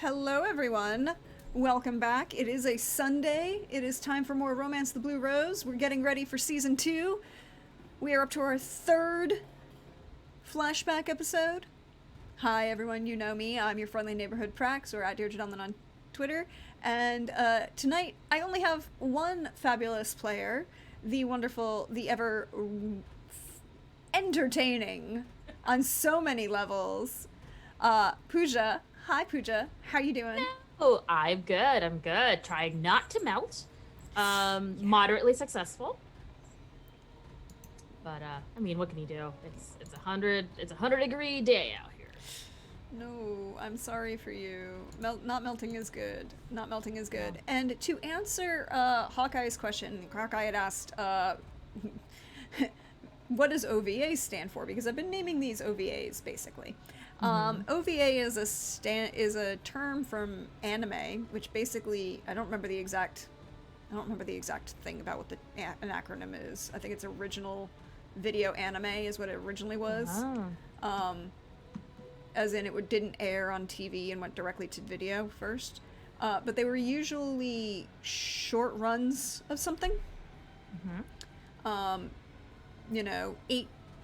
Hello, everyone. Welcome back. It is a Sunday. It is time for more Romance the Blue Rose. We're getting ready for season 2. We are up to our third flashback episode. Hi, everyone. You know me. I'm your friendly neighborhood Prax, or at Deirdre on Twitter. And tonight, I only have one fabulous player, the wonderful, the ever entertaining on so many levels, Pooja. Hi, Pooja. How you doing? Oh, I'm good. I'm good. Trying not to melt. Moderately successful. But I mean, what can you do? It's a 100 degree day out here. No, I'm sorry for you. Not melting is good. Not melting is Yeah. good. And to answer Hawkeye's question, Hawkeye had asked, what does OVA stand for? Because I've been naming these OVAs basically. OVA is a term from anime, which basically I don't remember the exact thing about what an acronym is. I think it's original video anime is what it originally was. Oh. As in didn't air on TV and went directly to video first. But they were usually short runs of something. You know,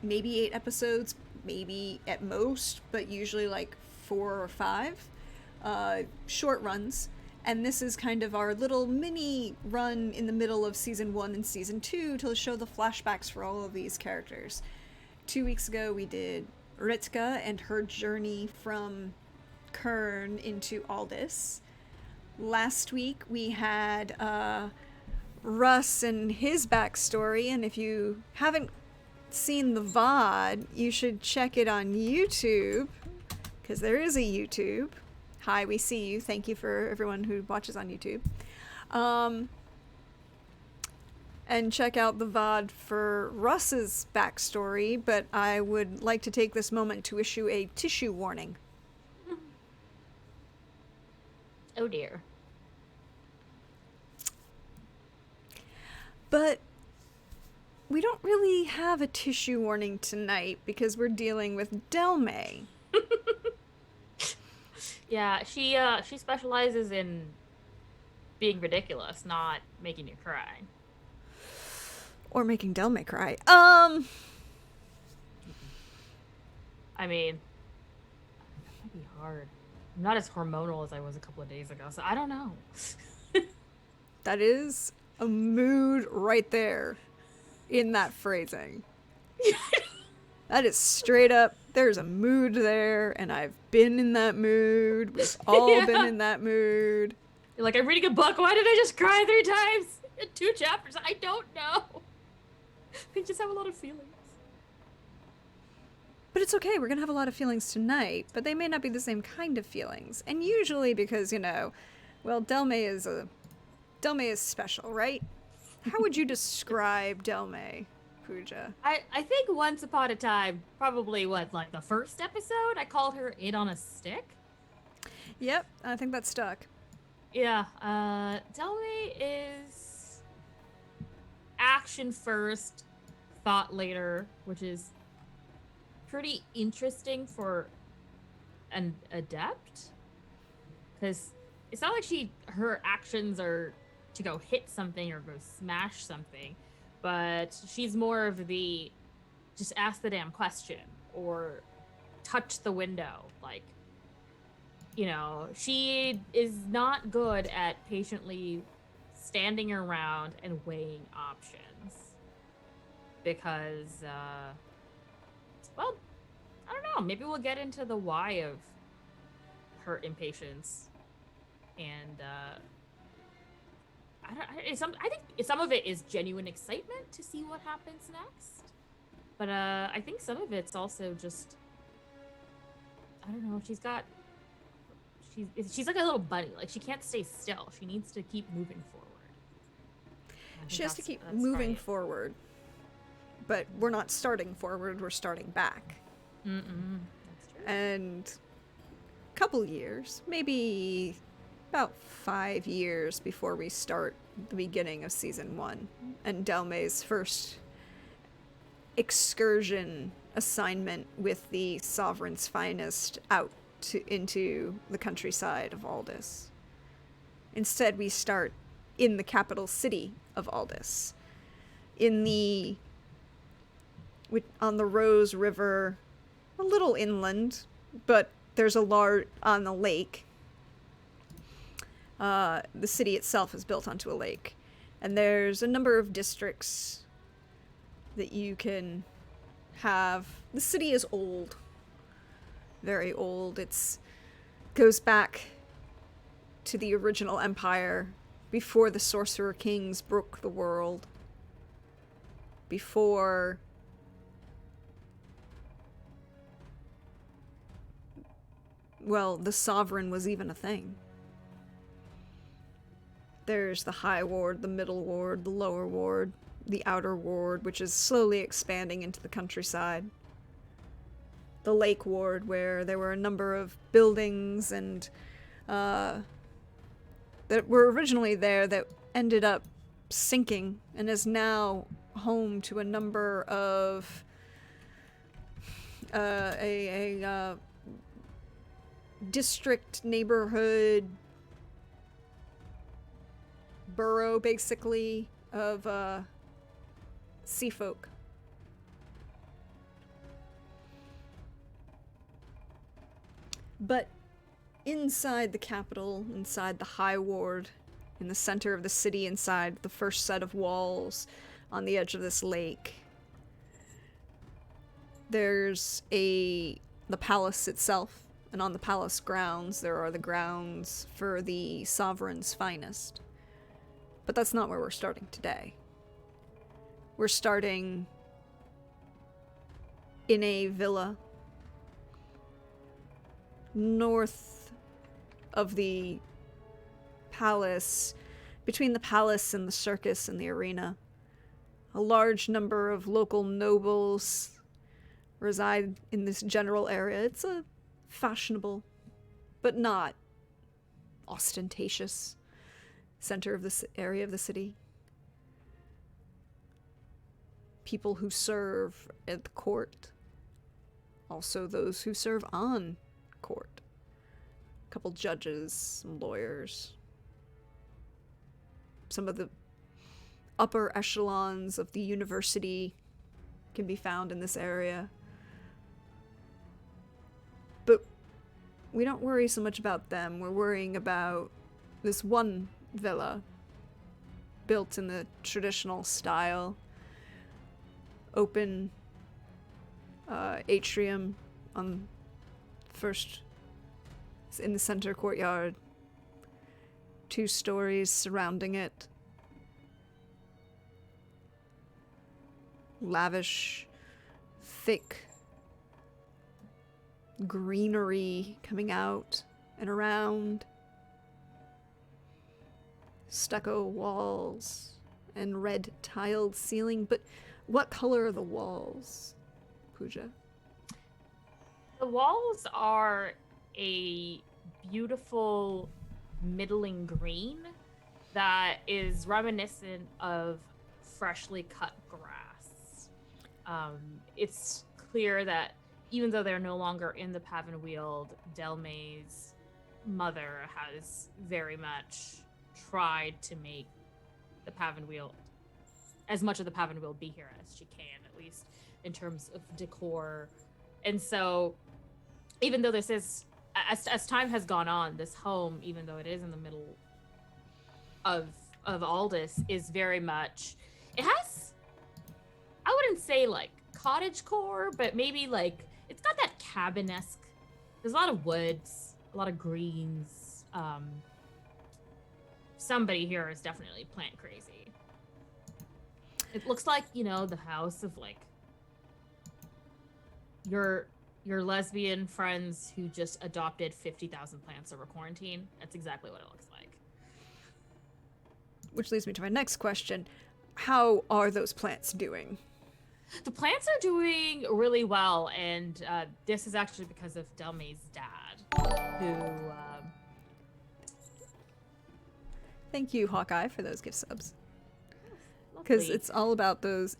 maybe eight episodes, maybe at most, but usually like 4 or 5 short runs. And this is kind of our little mini run in the middle of season 1 and season 2 to show the flashbacks for all of these characters. 2 weeks ago we did Ritka and her journey from Kern into Aldis. Last week we had Russ and his backstory, and if you haven't seen the VOD, you should check it on YouTube, because there is a YouTube. Hi, we see you. Thank you for everyone who watches on YouTube. And check out the VOD for Russ's backstory, but I would like to take this moment to issue a tissue warning. Oh dear. But we don't really have a tissue warning tonight because we're dealing with Delmae. Yeah, she specializes in being ridiculous, not making you cry. Or making Delmae cry. I mean, that might be hard. I'm not as hormonal as I was a couple of days ago, so I don't know. That is a mood right there in that phrasing. That is straight up, there's a mood there, and I've been in that mood. We've all been in that mood. You're like, I'm reading a book. Why did I just cry 3 times in 2 chapters? I don't know. I just have a lot of feelings. But it's okay, we're gonna have a lot of feelings tonight, but they may not be the same kind of feelings. And usually because, well, Delmae is special, right? How would you describe Delmae, Pooja? I think once upon a time, probably like the first episode, I called her It on a Stick. Yep, I think that stuck. Yeah, Delmae is action first, thought later, which is pretty interesting for an adept. Because it's not like her actions are to go hit something or go smash something, but she's more of the just ask the damn question or touch the window. Like, she is not good at patiently standing around and weighing options because, well, I don't know. Maybe we'll get into the why of her impatience and, I think some of it is genuine excitement to see what happens next. But I think some of it's also just, I don't know, she's like a little bunny. Like, she can't stay still. She needs to keep moving forward. She has to keep moving forward. But we're not starting forward, we're starting back. That's true. And a couple years, maybe about 5 years before we start the beginning of season 1 and Delmae's first excursion assignment with the Sovereign's Finest out into the countryside of Aldis. Instead, we start in the capital city of Aldis, on the Rose River, a little inland, but there's on the lake. The city itself is built onto a lake, and there's a number of districts that you can have. The city is old, very old. Goes back to the original empire, before the Sorcerer Kings broke the world, before the Sovereign was even a thing. There's the High Ward, the Middle Ward, the Lower Ward, the Outer Ward, which is slowly expanding into the countryside. The Lake Ward, where there were a number of buildings and that were originally there that ended up sinking, and is now home to a number of a district, neighborhood, borough, basically, of sea folk. But inside the capital, inside the High Ward, in the center of the city, inside the first set of walls on the edge of this lake, there's the palace itself. And on the palace grounds, there are the grounds for the Sovereign's finest. But that's not where we're starting today. We're starting in a villa north of the palace, between the palace and the circus and the arena. A large number of local nobles reside in this general area. It's a fashionable, but not ostentatious center of this area of the city. People who serve at the court, also those who serve on court. A couple judges, some lawyers. Some of the upper echelons of the university can be found in this area. But we don't worry so much about them. We're worrying about this one villa, built in the traditional style. Open atrium on first, in the center courtyard. 2 stories surrounding it. Lavish, thick greenery coming out and around. Stucco walls and red tiled ceiling. But what color are the walls, Pooja? The walls are a beautiful middling green that is reminiscent of freshly cut grass. It's clear that even though they're no longer in the Pavenweald, Delmae's mother has very much tried to make the Pavenweald, as much of the Pavenweald, be here as she can, at least in terms of decor. And so, even though this is, as time has gone on, this home, even though it is in the middle of Aldis, is very much, it has, I wouldn't say like cottagecore, but maybe like, it's got that cabin-esque, there's a lot of woods, a lot of greens. Somebody here is definitely plant crazy. It looks like, you know, the house of like your lesbian friends who just adopted 50,000 plants over quarantine. That's exactly what it looks like. Which leads me to my next question. How are those plants doing? The plants are doing really well, and this is actually because of Delmae's dad, who... Thank you, Hawkeye, for those gift subs. Because it's all about those...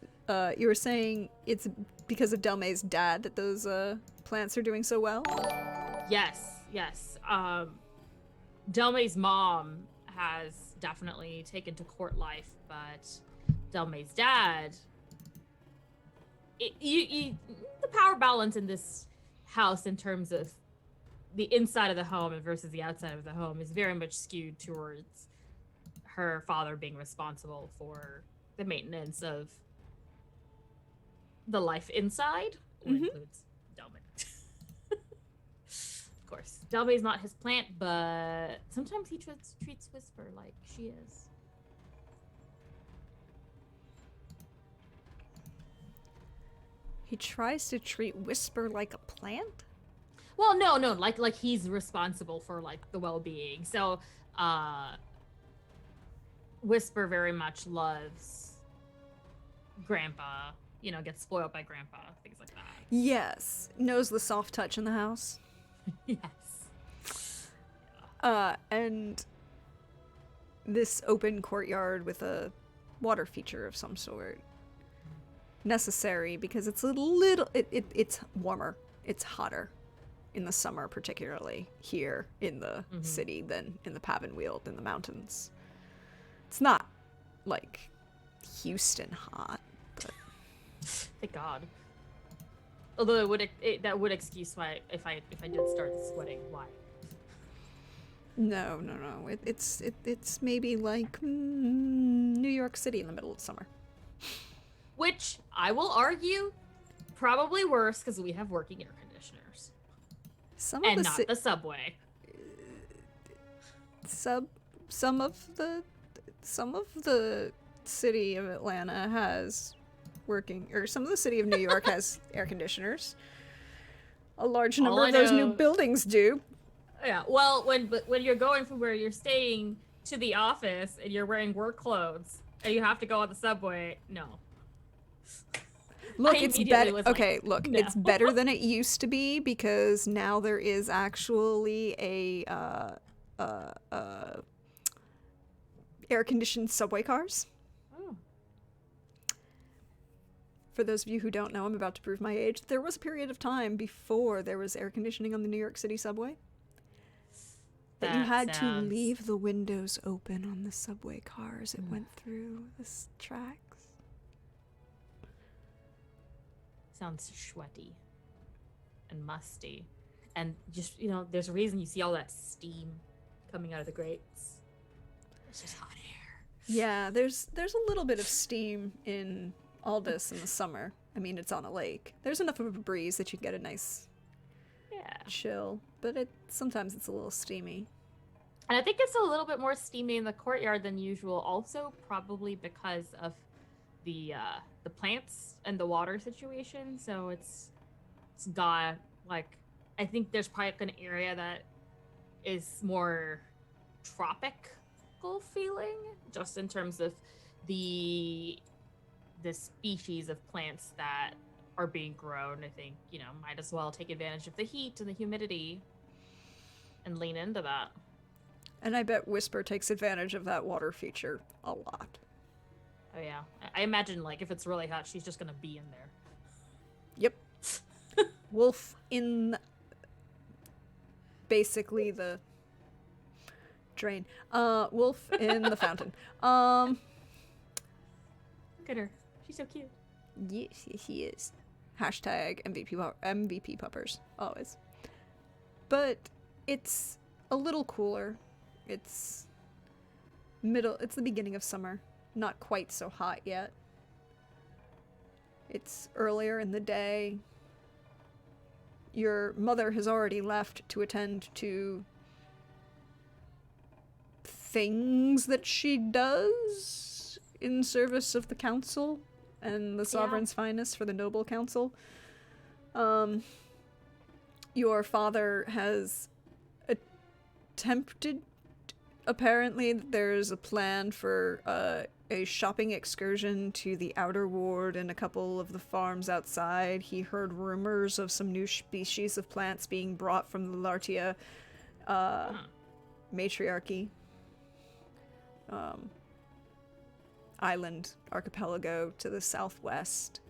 you were saying it's because of Delmae's dad that those plants are doing so well? Yes. Delmae's mom has definitely taken to court life, but Delmae's dad, the power balance in this house in terms of the inside of the home versus the outside of the home is very much skewed towards her father being responsible for the maintenance of the life inside, which includes Delmae. Of course, Delmae's not his plant, but sometimes he treats Whisper like she is. He tries to treat Whisper like a plant? Well, no, like he's responsible for like the well-being. So, Whisper very much loves Grandpa. Gets spoiled by Grandpa, things like that. Yes. Knows the soft touch in the house. Yes. And this open courtyard with a water feature of some sort. Necessary because it's a little it's warmer. It's hotter in the summer, particularly here in the city than in the Pavenweald in the mountains. It's not like Houston hot, but Thank God. Although that would excuse why if I did start sweating. Why? no. It's maybe like New York City in the middle of summer. Which I will argue, probably worse because we have working air conditioners. Some and not the subway. Some of the city of Atlanta has working, or some of the city of New York has air conditioners. A large number of those new buildings do. Yeah, well, when you're going from where you're staying to the office and you're wearing work clothes and you have to go on the subway, no. Look, it's better. Okay, look, no. It's better than it used to be because now there is actually a air-conditioned subway cars. Oh. For those of you who don't know, I'm about to prove my age. There was a period of time before there was air conditioning on the New York City subway that you had to leave the windows open on the subway cars. It went through the tracks. Sounds sweaty and musty, and just there's a reason you see all that steam coming out of the grates. It's just hot air. Yeah, there's a little bit of steam in Aldis in the summer. I mean, it's on a lake. There's enough of a breeze that you get a nice chill, but sometimes it's a little steamy. And I think it's a little bit more steamy in the courtyard than usual, also probably because of the plants and the water situation. So it's got I think there's probably an area that is more tropical feeling, just in terms of the species of plants that are being grown. I think might as well take advantage of the heat and the humidity and lean into that. And I bet Whisper takes advantage of that water feature a lot. Oh yeah, I imagine if it's really hot, she's just gonna be in there. Yep. Wolf in basically the drain. Wolf in the fountain. Look at her. She's so cute. Yes, she is. Hashtag MVP puppers. Always. But it's a little cooler. It's the beginning of summer. Not quite so hot yet. It's earlier in the day. Your mother has already left to attend to things that she does in service of the council and the sovereign's finest for the noble council. Your father has attempted, apparently there's a plan for a shopping excursion to the outer ward and a couple of the farms outside. He heard rumors of some new species of plants being brought from the Lartia matriarchy. Island archipelago to the southwest.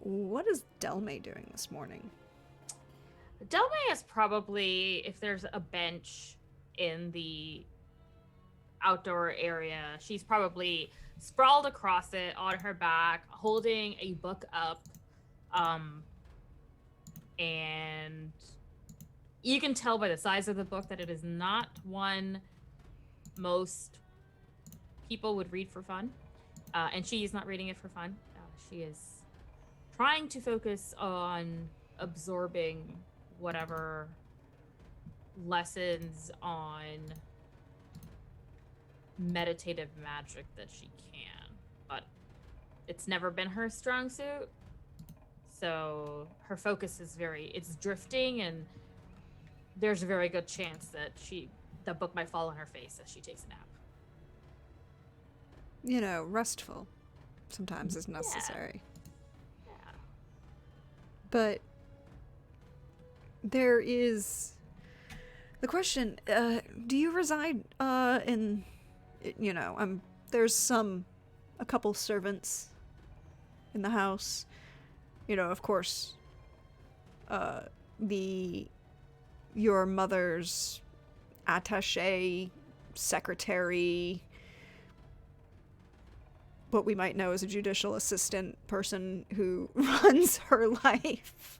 what is Delmae doing this morning? Delmae is probably, if there's a bench in the outdoor area, she's probably sprawled across it on her back, holding a book up. And you can tell by the size of the book that it is not one most people would read for fun. And she is not reading it for fun. She is trying to focus on absorbing whatever lessons on meditative magic that she can. But it's never been her strong suit. So her focus is it's drifting, and there's a very good chance that the book might fall on her face as she takes a nap. You know, restful sometimes is necessary. Yeah. But there is the question, do you reside in, you know, there's a couple servants in the house. You know, of course, your mother's attaché, secretary, what we might know as a judicial assistant person who runs her life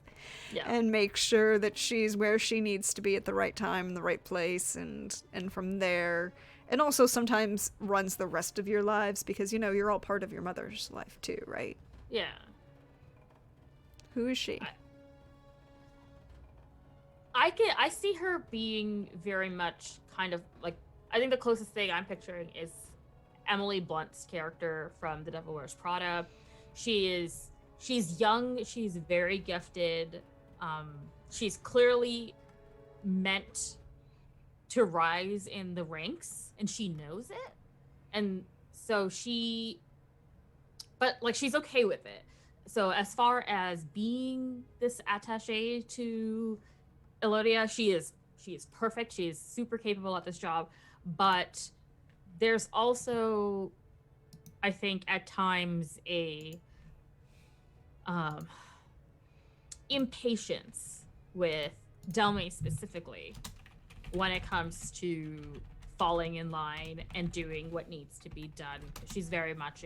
and makes sure that she's where she needs to be at the right time in the right place, and from there, and also sometimes runs the rest of your lives, because, you know, you're all part of your mother's life too, right? Yeah. Who is she? I see her being very much kind of like, I think the closest thing I'm picturing is Emily Blunt's character from The Devil Wears Prada. She's young, she's very gifted. She's clearly meant to rise in the ranks, and she knows it. And so she's okay with it. So as far as being this attaché to Elodia, she is perfect. She is super capable at this job. But there's also, I think, at times a impatience with Delmae specifically when it comes to falling in line and doing what needs to be done. She's very much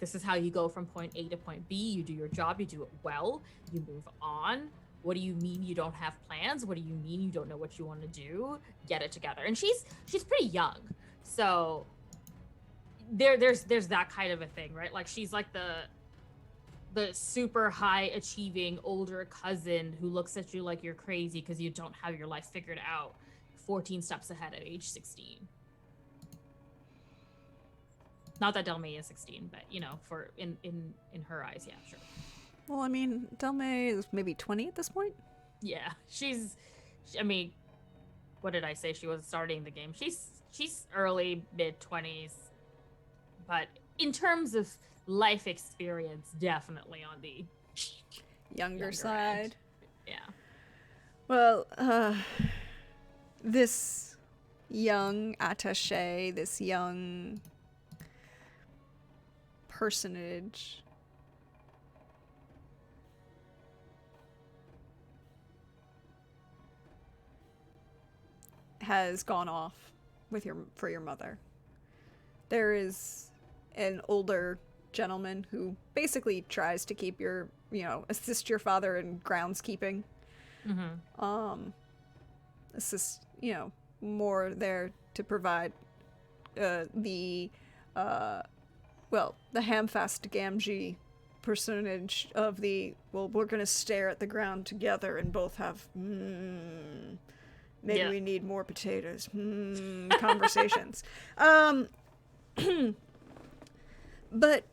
this is how you go from point A to point B. You do your job, you do it well, you move on. What do you mean you don't have plans? What do you mean you don't know what you want to do? Get it together. And she's pretty young. So there's that kind of a thing, right? Like, she's like the super high achieving older cousin who looks at you like you're crazy because you don't have your life figured out 14 steps ahead at age 16. Not that Delmae is 16, but, you know, for in her eyes, yeah, sure. Well, I mean, Delmae is maybe 20 at this point? Yeah, what did I say? She was starting the game. She's early, mid-20s. But in terms of life experience, definitely on the younger side. End. Yeah. Well, this young attaché, this young personage has gone off for your mother. There is an older gentleman who basically tries to keep assist your father in groundskeeping. Mm-hmm. Assist, more there to provide the Hamfast Gamgee personage of we're gonna stare at the ground together and both have maybe we need more potatoes conversations. But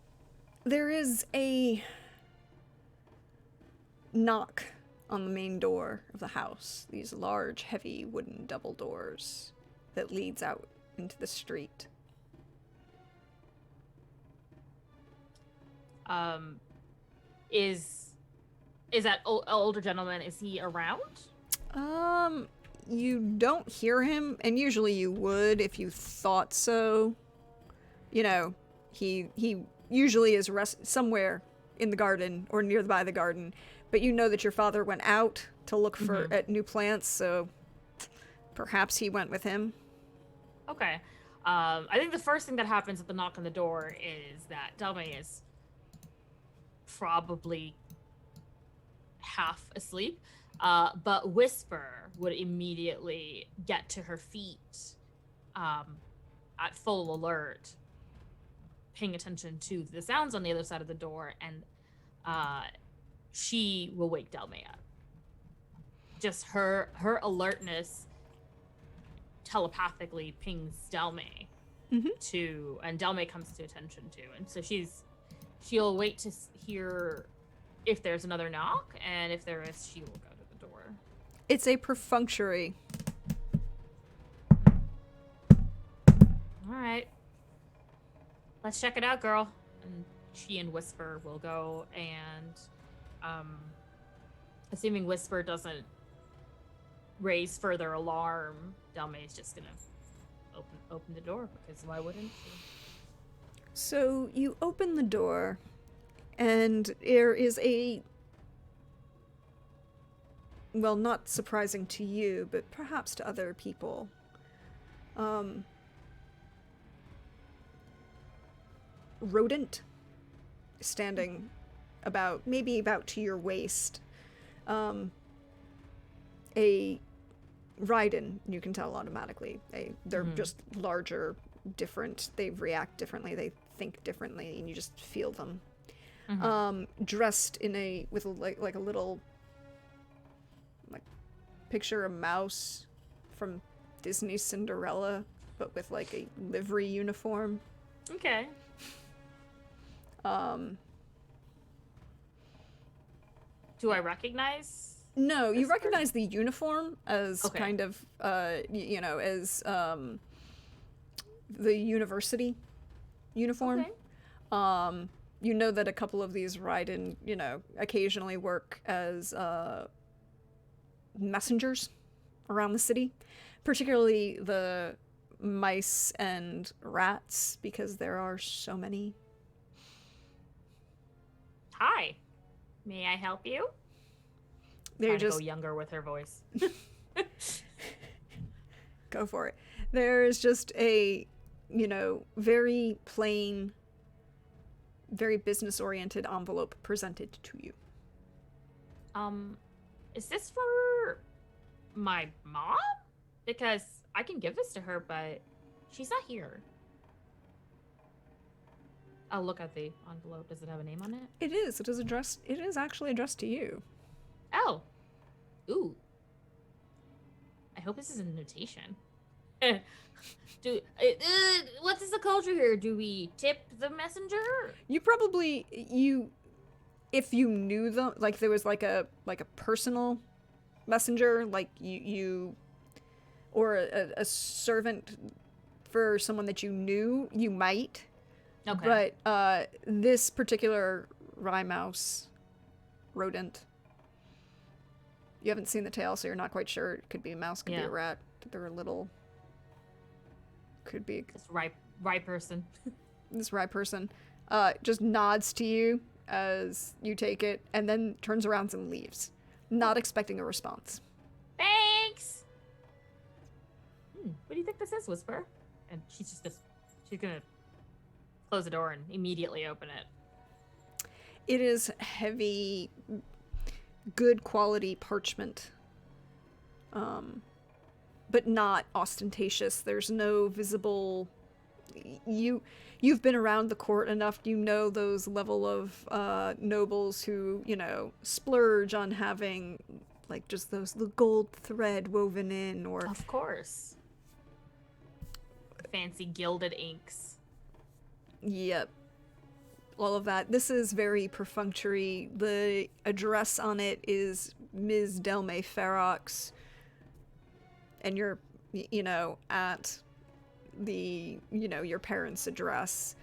there is a knock on the main door of the house. These large, heavy wooden double doors that leads out into the street. Is that older gentleman, is he around? You don't hear him, and usually you would if you thought so. He usually is somewhere in the garden or nearby the garden, but you know that your father went out to look for at new plants, so perhaps he went with him. Okay. I think the first thing that happens at the knock on the door is that Delmae is probably half asleep, but Whisper would immediately get to her feet at full alert, paying attention to the sounds on the other side of the door, and she will wake Delmae up. Just her alertness telepathically pings Delmae to, and Delmae comes to attention too, and so she'll wait to hear if there's another knock, and if there is, she will go to the door. It's a perfunctory. All right, let's check it out, girl. And she and Whisper will go, and assuming Whisper doesn't raise further alarm, Delmae's just gonna open the door, because why wouldn't she? So you open the door, and there is a, well, not surprising to you, but perhaps to other people, rodent standing maybe about to your waist. A Raiden, you can tell automatically. They're just larger, different. They react differently. They think differently, and you just feel them. Dressed with like a little, like, picture a mouse from Disney's Cinderella, but with like a livery uniform. Okay. Do I recognize? No, you recognize the uniform as kind of, as the university uniform. Okay. You know that a couple of these Raiden, occasionally work as messengers around the city, particularly the mice and rats, because there are so many. Hi, may I help you? They're just go younger with her voice. Go for it. There's just a, very plain, very business-oriented envelope presented to you. Is this for my mom? Because I can give this to her, but she's not here. I'll look at the envelope. Does it have a name on it? It is. It is actually addressed to you. Oh. Ooh. I hope this is a notation. What is the culture here? Do we tip the messenger? You probably, if you knew them, like there was like a personal messenger, like you or a servant for someone that you knew, you might. Okay. But this particular rye mouse rodent, you haven't seen the tail, so you're not quite sure. It could be a mouse, could be a rat. They're a little. Could be. This rye person. This rye person just nods to you as you take it, and then turns around and leaves, not expecting a response. Thanks. What do you think this is, Whisper? And she's gonna close the door and immediately open it. It is heavy, good quality parchment, but not ostentatious. There's no visible. You've been around the court enough. You know those level of nobles who splurge on having like just the gold thread woven in, or of course, fancy gilded inks. Yep. All of that. This is very perfunctory. The address on it is Ms. Delmae Ferox. And you're, at the, your parents' address.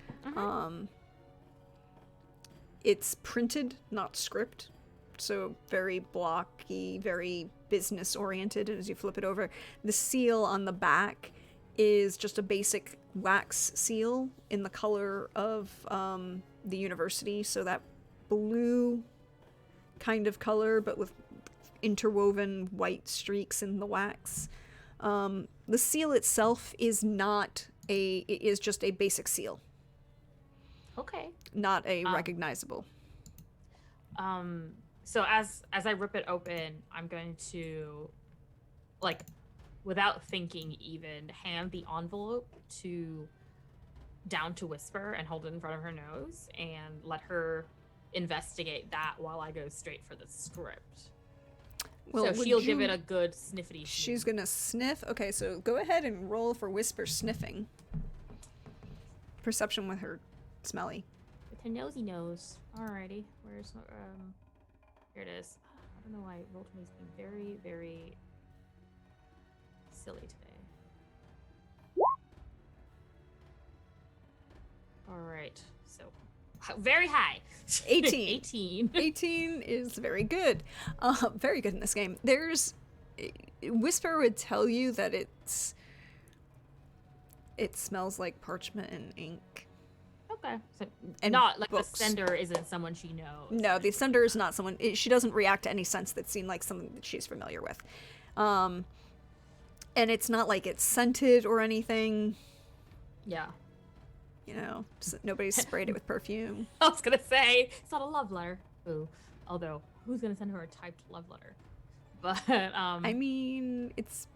It's printed, not script. So very blocky, very business-oriented as you flip it over. The seal on the back is just a basic wax seal in the color of the university, so that blue kind of color, but with interwoven white streaks in the wax. The seal itself is it is just a basic seal. Okay. Not a recognizable. So as I rip it open, I'm going to, like, without thinking even, hand the envelope down to Whisper and hold it in front of her nose and let her investigate that while I go straight for the script. Well, so she'll give it a good sniffity. She's gonna sniff. Okay, so go ahead and roll for Whisper sniffing. Perception with her smelly. With her nosy nose. Alrighty. Where's here it is. I don't know why Roll20's being very, very silly today. Alright. So very high. 18. 18. 18 is very good. Very good in this game. Whisper would tell you that it smells like parchment and ink. Okay. So and not like books. The sender isn't someone she knows. No, the sender is not someone. She doesn't react to any sense that seemed like something that she's familiar with. And it's not like it's scented or anything. Yeah. You know, nobody's sprayed it with perfume. I was gonna say, it's not a love letter. Ooh. Although, who's gonna send her a typed love letter? But, I mean, it's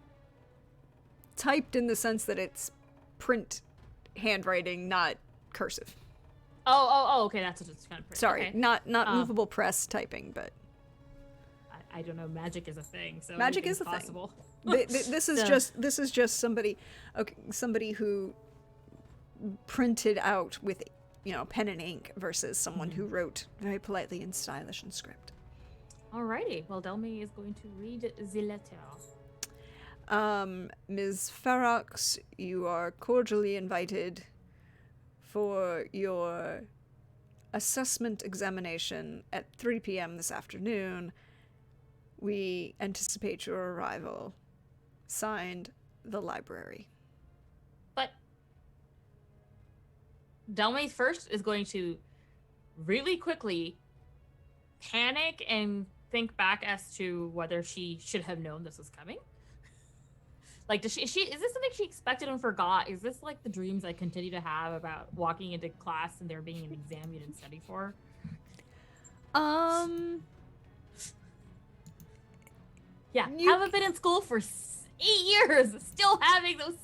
typed in the sense that it's print handwriting, not cursive. Oh, okay, that's what it's kind of print. Sorry, okay. not movable press typing, but... I don't know, magic is a thing, so magic is a possible. Thing. This is just somebody who printed out with, pen and ink versus someone who wrote very politely and stylish in script. Alrighty, well, Delmae is going to read the letter. Ms. Ferox, you are cordially invited for your assessment examination at 3 p.m. this afternoon. We anticipate your arrival. Signed, the library. But Delmae first is going to really quickly panic and think back as to whether she should have known this was coming. Like, is this something she expected and forgot? Is this like the dreams I continue to have about walking into class and there being an exam you didn't study for? Yeah, haven't been in school for 8 years, still having those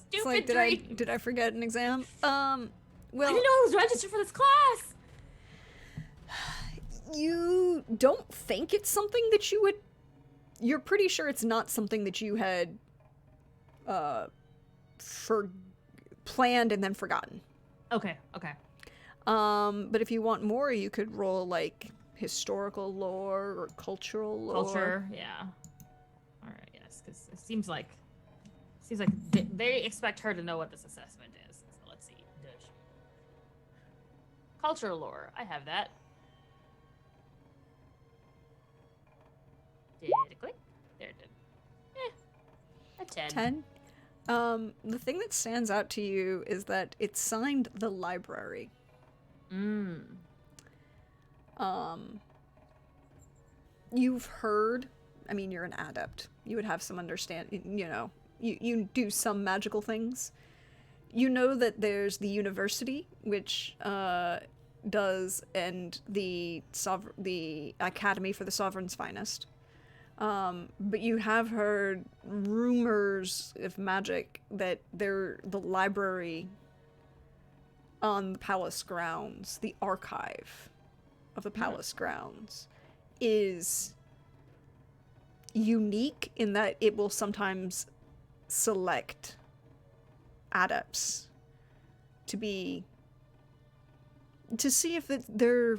stupid dreams. Did I forget an exam? Well, I didn't know I was registered for this class. You don't think it's something that you would... You're pretty sure it's not something that you had planned and then forgotten. Okay. But if you want more, you could roll like historical lore or cultural lore. Culture, yeah. All right, yes, because it seems like they expect her to know what this assessment is. So let's see. Cultural lore, I have that. Did it click? There it did. A 10. 10? The thing that stands out to you is that it's signed the library. You've heard, I mean, you're an adept. You would have some understanding, you do some magical things. You know that there's the university, which does, and the Academy for the Sovereign's Finest. But you have heard rumors of magic that the library on the palace grounds, the archive of the palace grounds, is unique in that it will sometimes select adepts to see if they're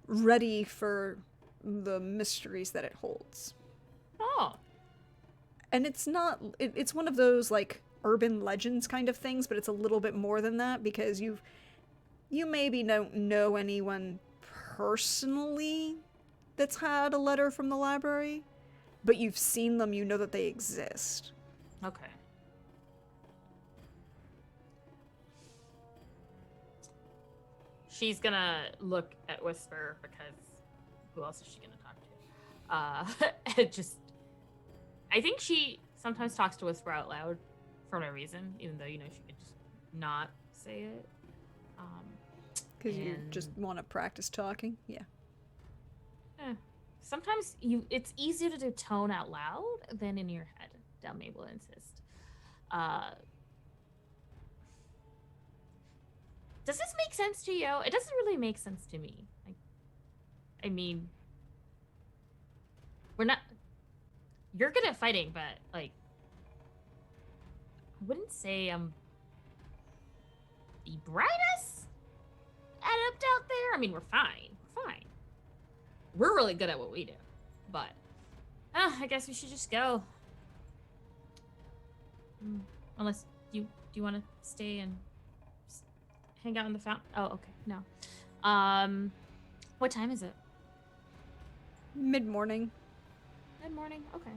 ready for the mysteries that it holds. Oh. And it's not... It's one of those, like, urban legends kind of things, but it's a little bit more than that, because you maybe don't know anyone personally that's had a letter from the library, but you've seen them, you know that they exist. Okay. she's gonna look at Whisper because who else is she gonna talk to? It just, I think she sometimes talks to Whisper out loud for no reason, even though, you know, she could just not say it. Because you just want to practice talking? Yeah. Sometimes it's easier to do tone out loud than in your head, Delmae will insist. Does this make sense to you? It doesn't really make sense to me. Like, I mean, we're not. You're good at fighting, but like, I wouldn't say I'm the brightest adept out there. I mean, we're fine. We're fine. We're really good at what we do, but I guess we should just go. Unless do you want to stay and hang out in the fountain? Oh, okay. No. What time is it? Mid-morning. Mid-morning. Okay.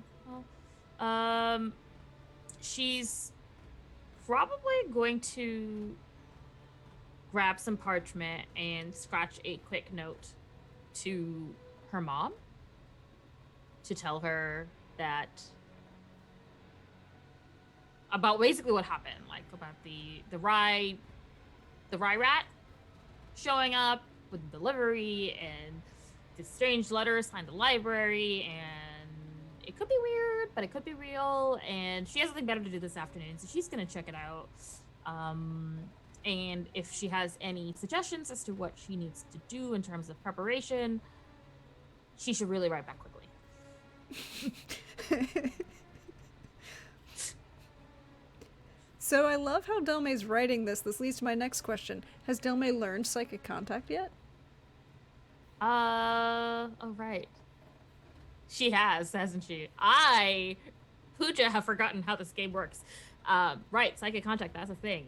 Well, she's probably going to grab some parchment and scratch a quick note to her mom to tell her that about basically what happened, like about the rye rat showing up with the delivery and the strange letter signed the library, and it could be weird, but it could be real, and she has something better to do this afternoon, so she's gonna check it out. And if she has any suggestions as to what she needs to do in terms of preparation, she should really write back quickly. So I love how Delmae's writing this. This leads to my next question. Has Delmae learned psychic contact yet? Oh, right. She has, hasn't she? Pooja, have forgotten how this game works. Right, psychic contact, that's a thing.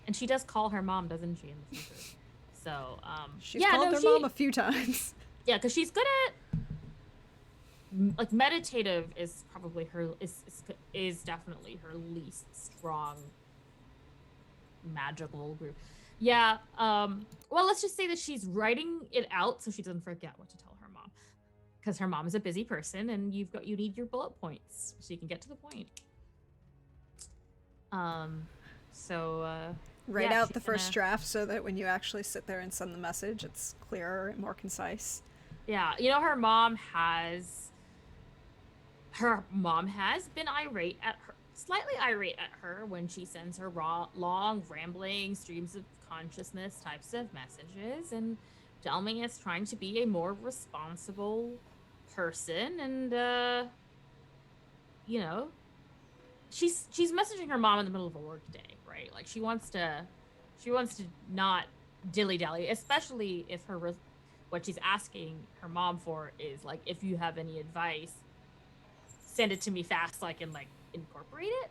And she does call her mom, doesn't she, in the future? So, she's called her mom a few times. Yeah, because she's good at, like, meditative is probably is definitely her least strong magical group. Yeah, well, let's just say that she's writing it out so she doesn't forget what to tell her mom. Because her mom is a busy person and you need your bullet points so you can get to the point. Write out the first draft so that when you actually sit there and send the message, it's clearer and more concise. Yeah, you know, her mom has been slightly irate at her when she sends her long, rambling streams of consciousness types of messages, and Delmae is trying to be a more responsible person, and you know, she's messaging her mom in the middle of a work day, right? Like she wants to not dilly-dally, especially if what she's asking her mom for is like, if you have any advice, send it to me fast so I can like incorporate it.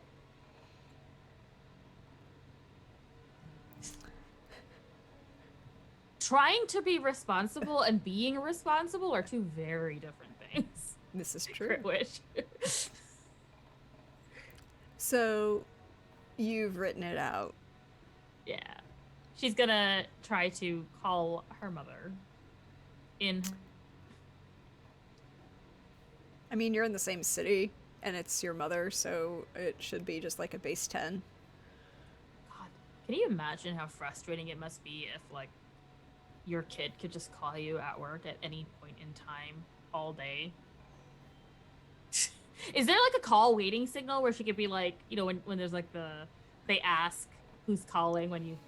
Trying to be responsible and being responsible are two very different things. This is true. Wish. So, you've written it out. Yeah. She's gonna try to call her mother in. I mean, you're in the same city, and it's your mother, so it should be just like a base 10. God, can you imagine how frustrating it must be if, like, your kid could just call you at work at any point in time all day? Is there like a call waiting signal where she could be like, you know, when there's like they ask who's calling when you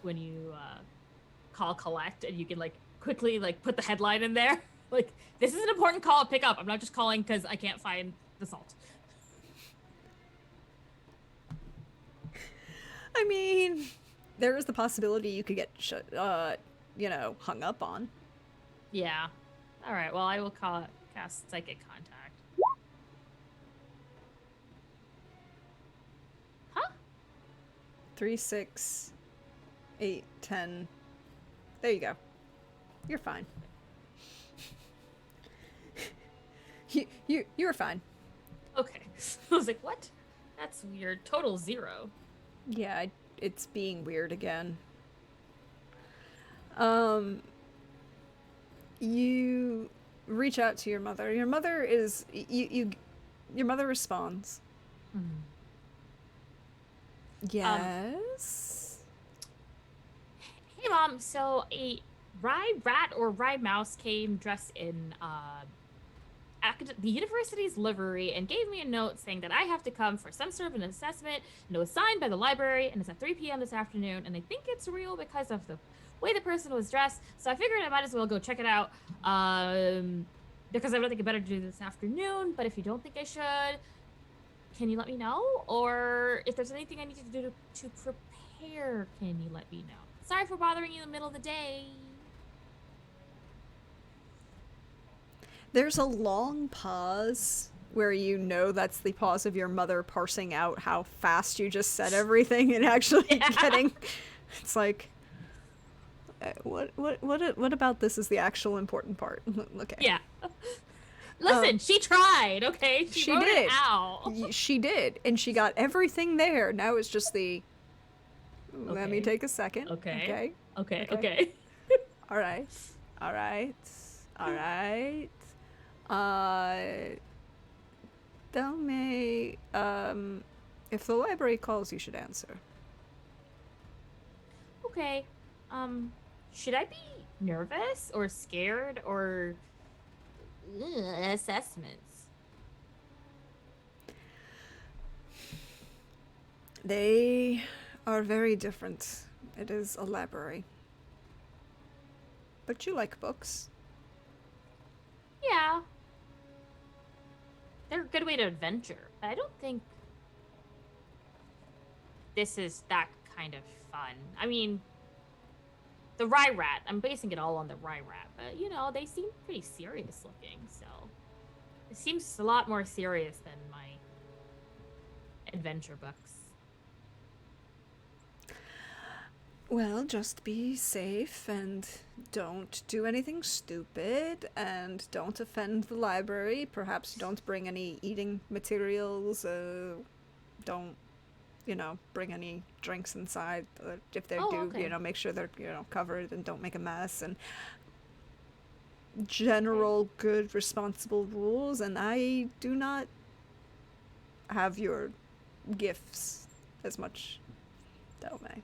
call collect, and you can like quickly like put the headline in there, like, this is an important call, pick up, I'm not just calling because I can't find the salt. I mean, there is the possibility you could get hung up on. Yeah. All right. Well, I will cast psychic contact. Huh? 3, 6, 8, 10. There you go. You're fine. You're fine. Okay. I was like, what? That's weird. Total 0. Yeah, it's being weird again. You reach out to your mother. Your mother is your mother responds. Mhm. Yes. Hey, Mom. So a rye rat or rye mouse came dressed in the university's livery and gave me a note saying that I have to come for some sort of an assessment, and it was signed by the library, and it's at 3 p.m. this afternoon, and I think it's real because of the way the person was dressed, so I figured I might as well go check it out, because I don't think I better do this afternoon, but if you don't think I should, can you let me know? Or if there's anything I need to do to prepare, can you let me know? Sorry for bothering you in the middle of the day. There's a long pause where you know that's the pause of your mother parsing out how fast you just said everything and actually getting. It's like, what about this is the actual important part? Okay. Yeah. Listen, she tried, okay? She wrote did. it out. She did, and she got everything there. Now it's just the. Let me take a second. Okay. Okay. All right. Delmae, if the library calls, you should answer. Okay. Should I be nervous or scared or assessments? They are very different. It is a library. But you like books. Yeah. They're a good way to adventure. But I don't think this is that kind of fun. I mean, the Rye Rat, I'm basing it all on the Rye Rat, but you know, they seem pretty serious looking, so it seems a lot more serious than my adventure books. Well, just be safe and don't do anything stupid and don't offend the library. Perhaps don't bring any eating materials. Don't, bring any drinks inside. If they do, okay. make sure they're, covered and don't make a mess. And general good, responsible rules. And I do not have your gifts as much, Delmae.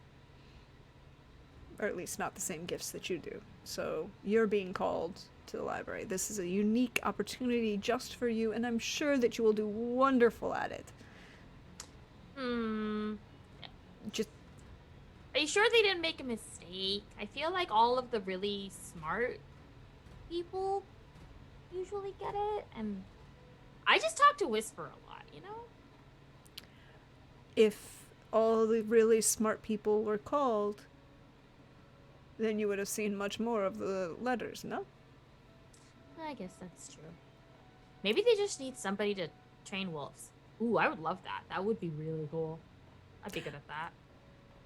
Or at least not the same gifts that you do. So you're being called to the library. This is a unique opportunity just for you, and I'm sure that you will do wonderful at it. Just... Are you sure they didn't make a mistake? I feel like all of the really smart people usually get it, and I just talk to Whisper a lot, you know? If all the really smart people were called, then you would have seen much more of the letters, no? I guess that's true. Maybe they just need somebody to train wolves. Ooh, I would love that. That would be really cool. I'd be good at that.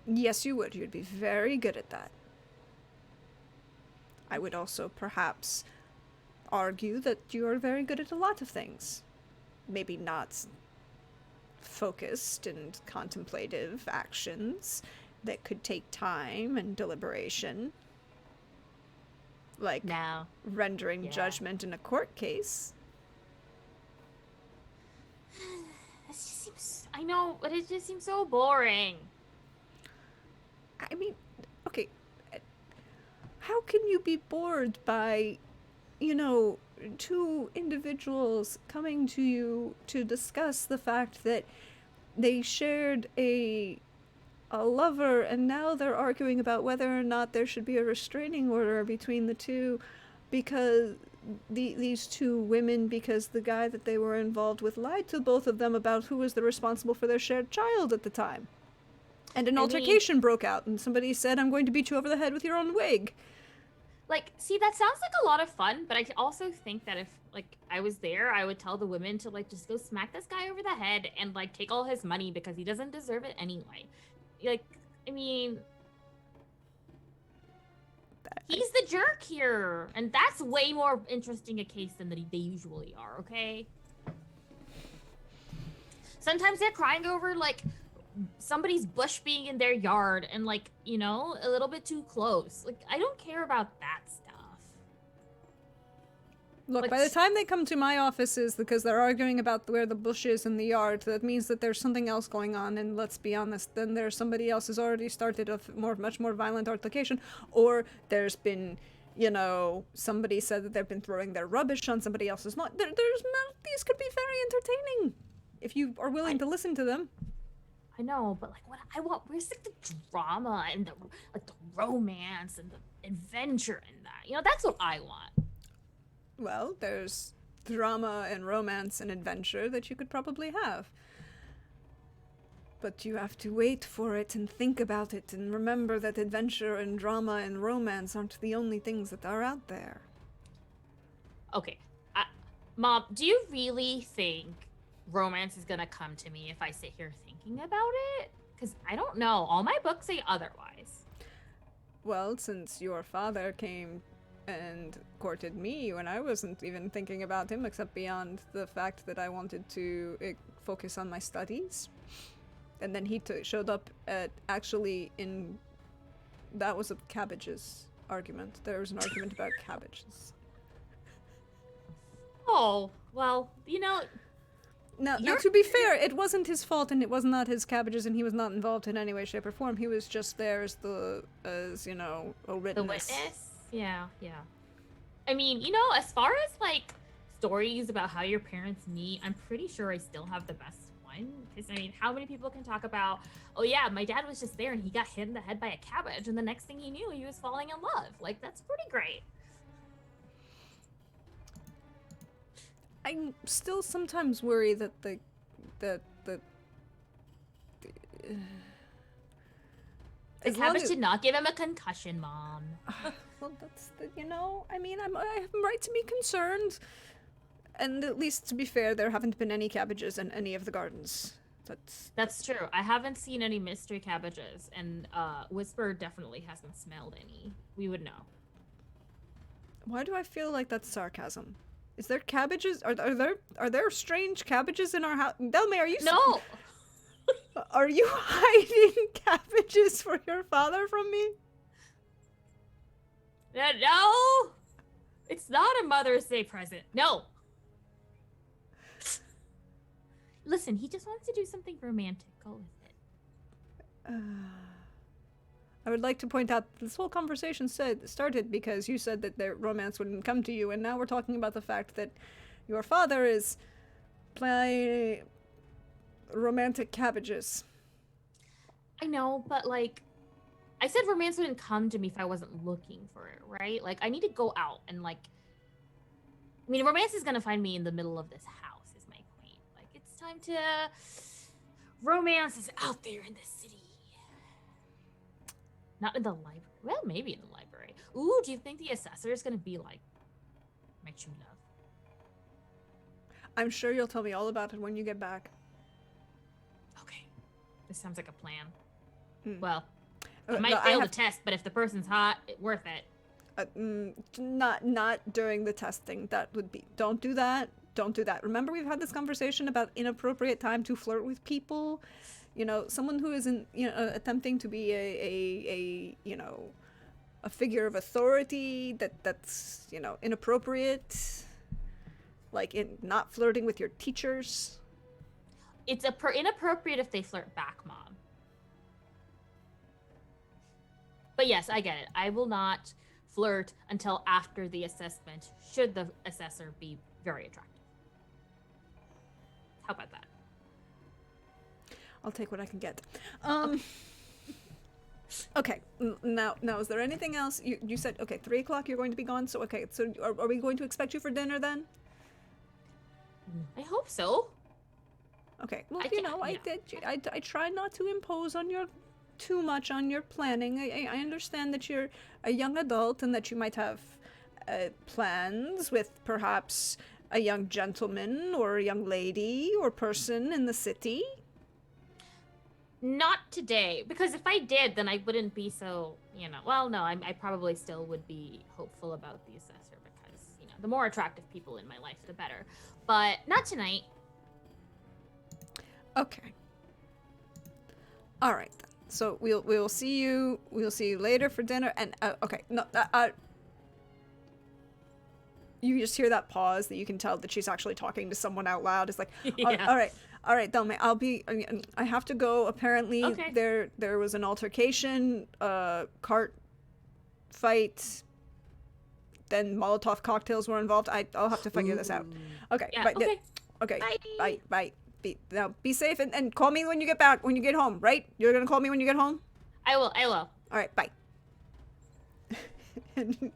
Yes, you would. You'd be very good at that. I would also perhaps argue that you are very good at a lot of things. Maybe not focused and contemplative actions that could take time and deliberation. Like rendering judgment in a court case. This just seems... I know, but it just seems so boring. I mean, okay, how can you be bored by, two individuals coming to you to discuss the fact that they shared a lover and now they're arguing about whether or not there should be a restraining order between the two because these two women, because the guy that they were involved with lied to both of them about who was the responsible for their shared child at the time. And an altercation broke out, and somebody said, I'm going to beat you over the head with your own wig. Like, see, that sounds like a lot of fun, but I also think that if, I was there, I would tell the women to, just go smack this guy over the head and, take all his money because he doesn't deserve it anyway. I mean... He's the jerk here, and that's way more interesting a case than they usually are, okay? Sometimes they're crying over, somebody's bush being in their yard and like, you know, a little bit too close. Like, I don't care about that stuff. Look, Like, by the time they come to my offices because they're arguing about where the bush is in the yard, that means that there's something else going on, and let's be honest, then there's somebody else has already started a much more violent altercation, or there's been, you know, somebody said that they've been throwing their rubbish on somebody else's lawn. There's not, these could be very entertaining if you are willing to listen to them. I know, but like what I want, where's like the drama and the romance and the adventure in that? You know, that's what I want. Well, there's drama and romance and adventure that you could probably have. But you have to wait for it and think about it and remember that adventure and drama and romance aren't the only things that are out there. Okay. Mom, do you really think romance is gonna come to me if I sit here thinking about it? Because I don't know. All my books say otherwise. Well, since your father came and courted me when I wasn't even thinking about him, except beyond the fact that I wanted to focus on my studies. And then he showed up at that was a cabbages argument. There was an argument about cabbages. Oh, well, you know... Now, to be fair, it wasn't his fault, and it was not his cabbages, and he was not involved in any way, shape, or form. He was just there as you know, a witness. The witness? Yeah. I mean, you know, as far as, like, stories about how your parents meet, I'm pretty sure I still have the best one. Because, I mean, how many people can talk about, oh, yeah, my dad was just there, and he got hit in the head by a cabbage, and the next thing he knew, he was falling in love. Like, that's pretty great. I still sometimes worry that the cabbage did not give him a concussion, Mom. Well, that's you know, I mean, I have a right to be concerned. And at least, to be fair, there haven't been any cabbages in any of the gardens. That's true. I haven't seen any mystery cabbages, and Whisper definitely hasn't smelled any. We would know. Why do I feel like that's sarcasm? Is there cabbages? Are there strange cabbages in our house? Delmae, are you? No. Are you hiding cabbages for your father from me? No. It's not a Mother's Day present. No. Listen, he just wants to do something romantic. Go with it. I would like to point out this whole conversation started because you said that their romance wouldn't come to you, and now we're talking about the fact that your father is playing romantic cabbages. I know, but like, I said romance wouldn't come to me if I wasn't looking for it, right? Like, I need to go out and like, I mean, romance is gonna find me in the middle of this house, is my point. Like, it's time to, romance is out there in the city. Not in the library. Well, maybe in the library. Ooh, do you think the assessor is gonna be like my true love? I'm sure you'll tell me all about it when you get back. Okay. This sounds like a plan. Well, I might no, fail the test, but if the person's hot, it's worth it. Not during the testing. That would be... Don't do that. Don't do that. Remember, we've had this conversation about inappropriate time to flirt with people? You know, someone who isn't, you know, attempting to be a you know, a figure of authority that's, you know, inappropriate. Like, not flirting with your teachers. It's inappropriate if they flirt back, Mom. But yes, I get it. I will not flirt until after the assessment, should the assessor be very attractive. How about that? I'll take what I can get. Okay. Now, is there anything else? You said, okay, 3 o'clock you're going to be gone, so okay, so are we going to expect you for dinner then? I hope so. Okay. Well, I try not to impose on too much on your planning. I understand that you're a young adult and that you might have plans with perhaps a young gentleman or a young lady or person in the city. Not today, because if I did, then I wouldn't be so, you know, well, no, I probably still would be hopeful about the assessor because, you know, the more attractive people in my life, the better. But not tonight. Okay. All right. Then. So we'll see you. We'll see you later for dinner. And okay, no, you just hear that pause that you can tell that she's actually talking to someone out loud. It's like, Yeah. all right, Delmae, I have to go. Apparently, Okay. there was an altercation, cart fight. Then Molotov cocktails were involved. I'll have to figure this out. Okay, Yeah. but Okay. okay, Bye. bye. Now be safe and call me when you get back. When you get home, right? You're gonna call me when you get home. I will. I will. All right, bye. And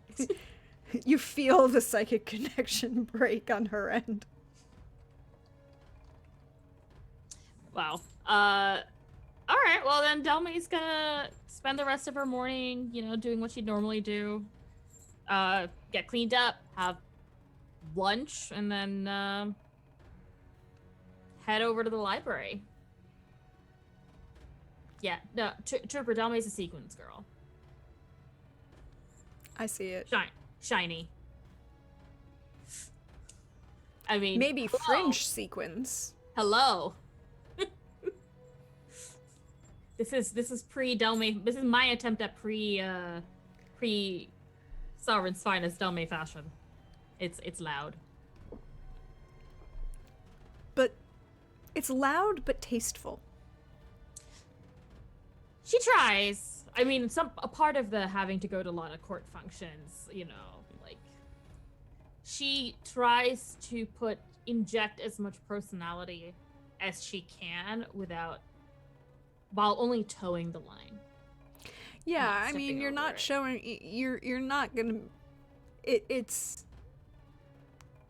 you feel the psychic connection break on her end. Wow. All right. Well, then Delmae's gonna spend the rest of her morning, doing what she'd normally do. Get cleaned up, have lunch, and then head over to the library. Yeah. No, Trooper Delmae's a sequins girl. I see it. Shiny. I mean, Maybe hello. fringe sequins. Hello. This is pre Delmae. This is my attempt at pre Sovereign's Finest Delmae fashion. It's loud. But it's loud but tasteful. She tries. I mean, a part of the having to go to a lot of court functions, like she tries to inject as much personality as she can while only towing the line. Yeah, I mean, you're not showing. You're not gonna. It's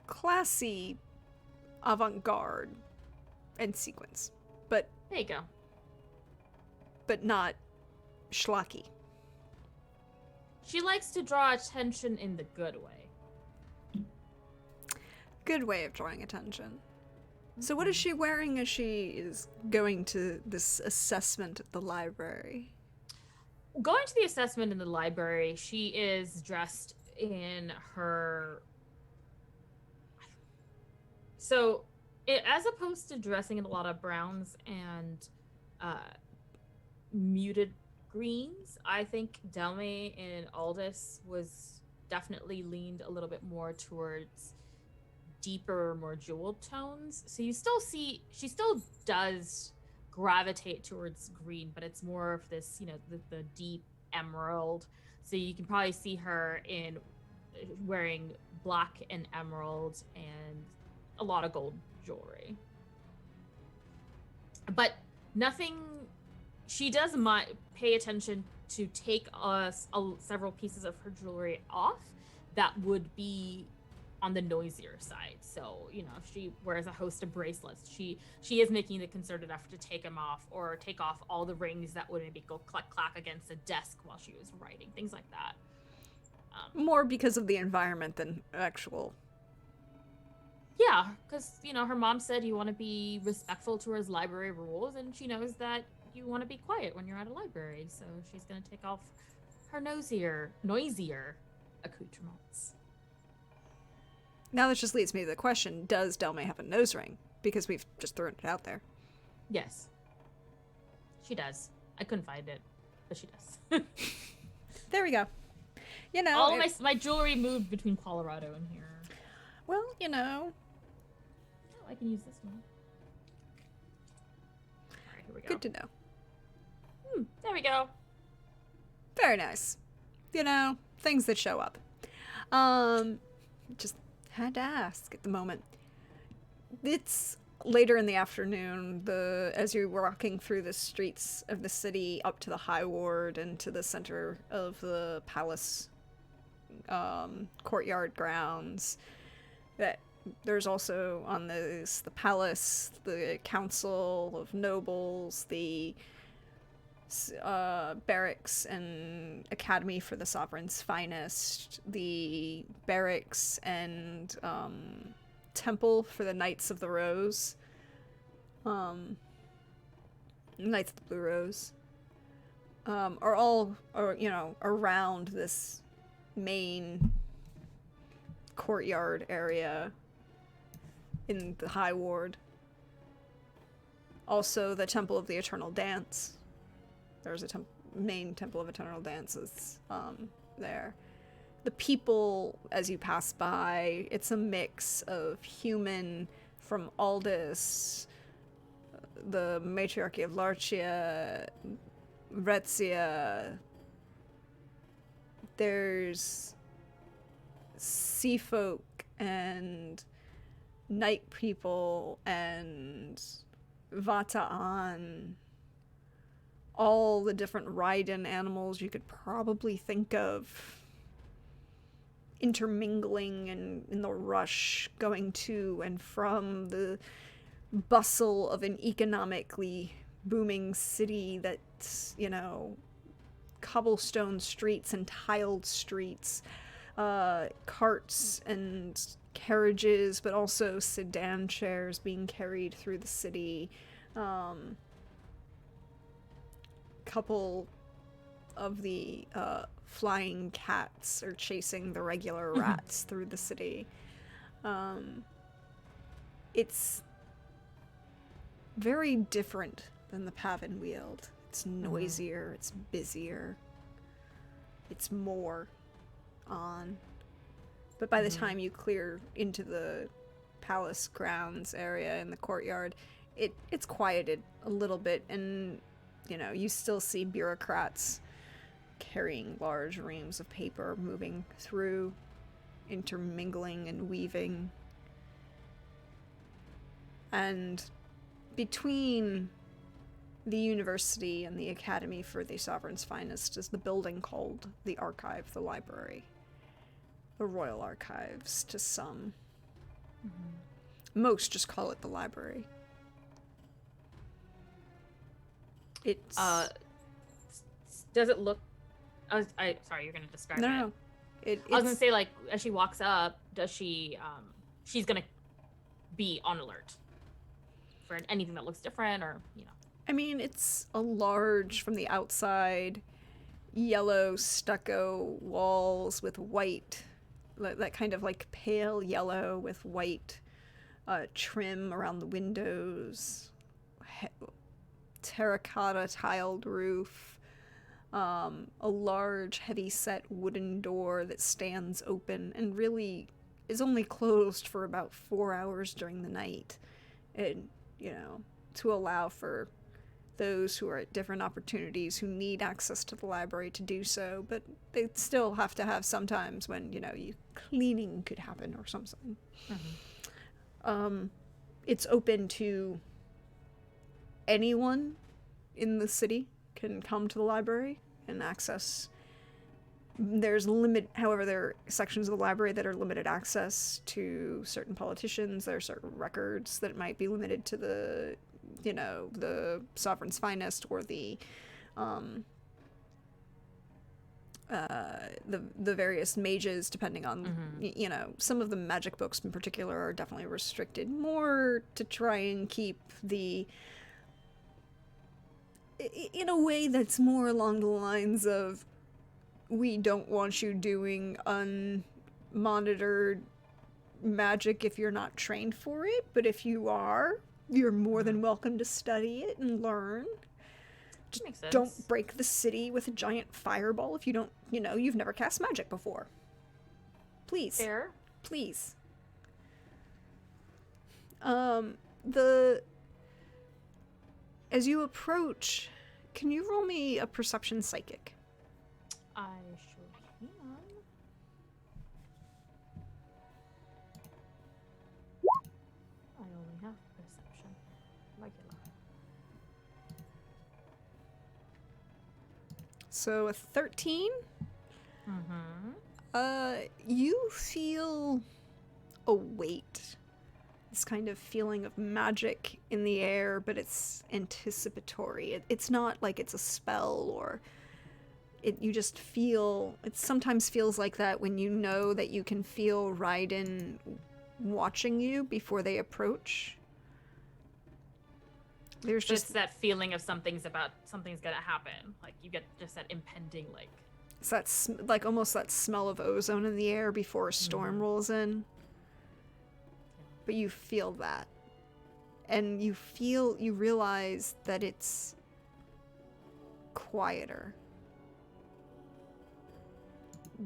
classy, avant-garde, and sequence, but There you go. but not schlocky. She likes to draw attention in the good way. Good way of drawing attention. So what is she wearing as she is going to this assessment at the library? Going to the assessment in the library, she is dressed in her... So, as opposed to dressing in a lot of browns and muted greens, I think Delmae in Aldis was definitely leaned a little bit more towards deeper, more jeweled tones. So you still see, she still does gravitate towards green, but it's more of this, the deep emerald. So you can probably see her in wearing black and emerald and a lot of gold jewelry. But nothing, she does pay attention to take several pieces of her jewelry off that would be on the noisier side. So, if she wears a host of bracelets, she is making the concerted effort to take them off, or take off all the rings that would maybe go clack clack against a desk while she was writing, things like that. More because of the environment than actual. Yeah, because her mom said you want to be respectful towards library rules, and she knows that you want to be quiet when you're at a library, so she's gonna take off her noisier accoutrements. Now this just leads me to the question, does Delmae have a nose ring? Because we've just thrown it out there. Yes. She does. I couldn't find it, but she does. There we go. All my jewelry moved between Colorado and here. Well, Oh, I can use this one. Alright, here we go. Good to know. There we go. Very nice. Things that show up. Just had to ask at the moment. It's later in the afternoon, as you're walking through the streets of the city up to the High Ward and to the center of the palace courtyard grounds, that there's also on the palace, the council of nobles, the barracks and academy for the Sovereign's Finest, the barracks and temple for the Knights of the Rose, Knights of the Blue Rose, are all around this main courtyard area in the High Ward. Also the Temple of the Eternal Dance There's a main Temple of Eternal Dances there. The people, as you pass by, it's a mix of human from Aldis, the Matriarchy of Larchia, Retzia. There's sea folk and night people and Vata'an. All the different Raiden animals you could probably think of intermingling and in the rush going to and from the bustle of an economically booming city that's, you know, cobblestone streets and tiled streets, carts and carriages, but also sedan chairs being carried through the city. Couple of the flying cats are chasing the regular rats through the city. It's very different than the Pavin Weald. It's noisier, it's busier, it's more on. But by the time you clear into the palace grounds area in the courtyard, it's quieted a little bit, and you know, you still see bureaucrats carrying large reams of paper moving through, intermingling and weaving. And between the university and the Academy for the Sovereign's Finest is the building called the Archive, the library. The Royal Archives to some. Most just call it the library. It's does it look sorry, you're gonna describe it. No. I was gonna say, like, as she walks up, does she she's gonna be on alert for anything that looks different, or, you know? I mean, it's a large, from the outside, yellow stucco walls with white, that kind of like pale yellow with white trim around the windows, terracotta tiled roof, a large heavy-set wooden door that stands open and really is only closed for about 4 hours during the night, and, you know, to allow for those who are at different opportunities who need access to the library to do so, but they still have to have sometimes when, you know, cleaning could happen or something. It's open to anyone in the city can come to the library and access. There's however, there are sections of the library that are limited access to certain politicians. There are certain records that might be limited to the, you know, the Sovereign's Finest or the various mages, depending on, you know, some of the magic books in particular are definitely restricted more to try and keep the, in a way that's more along the lines of, we don't want you doing unmonitored magic if you're not trained for it, but if you are, you're more than welcome to study it and learn. Just makes sense. Don't break the city with a giant fireball if you don't, you know, you've never cast magic before. Please. Fair. Please. As you approach, can you roll me a perception psychic? I sure can. I only have perception. Regular. So a 13? You feel a weight. This kind of feeling of magic in the air, but it's anticipatory. It's not like it's a spell or... you just feel, it sometimes feels like that when you know that you can feel Raiden watching you before they approach. There's just that feeling of something's gonna happen. Like, you get just that impending, like... It's that, like, almost that smell of ozone in the air before a storm rolls in. But you feel that. And you realize that it's quieter.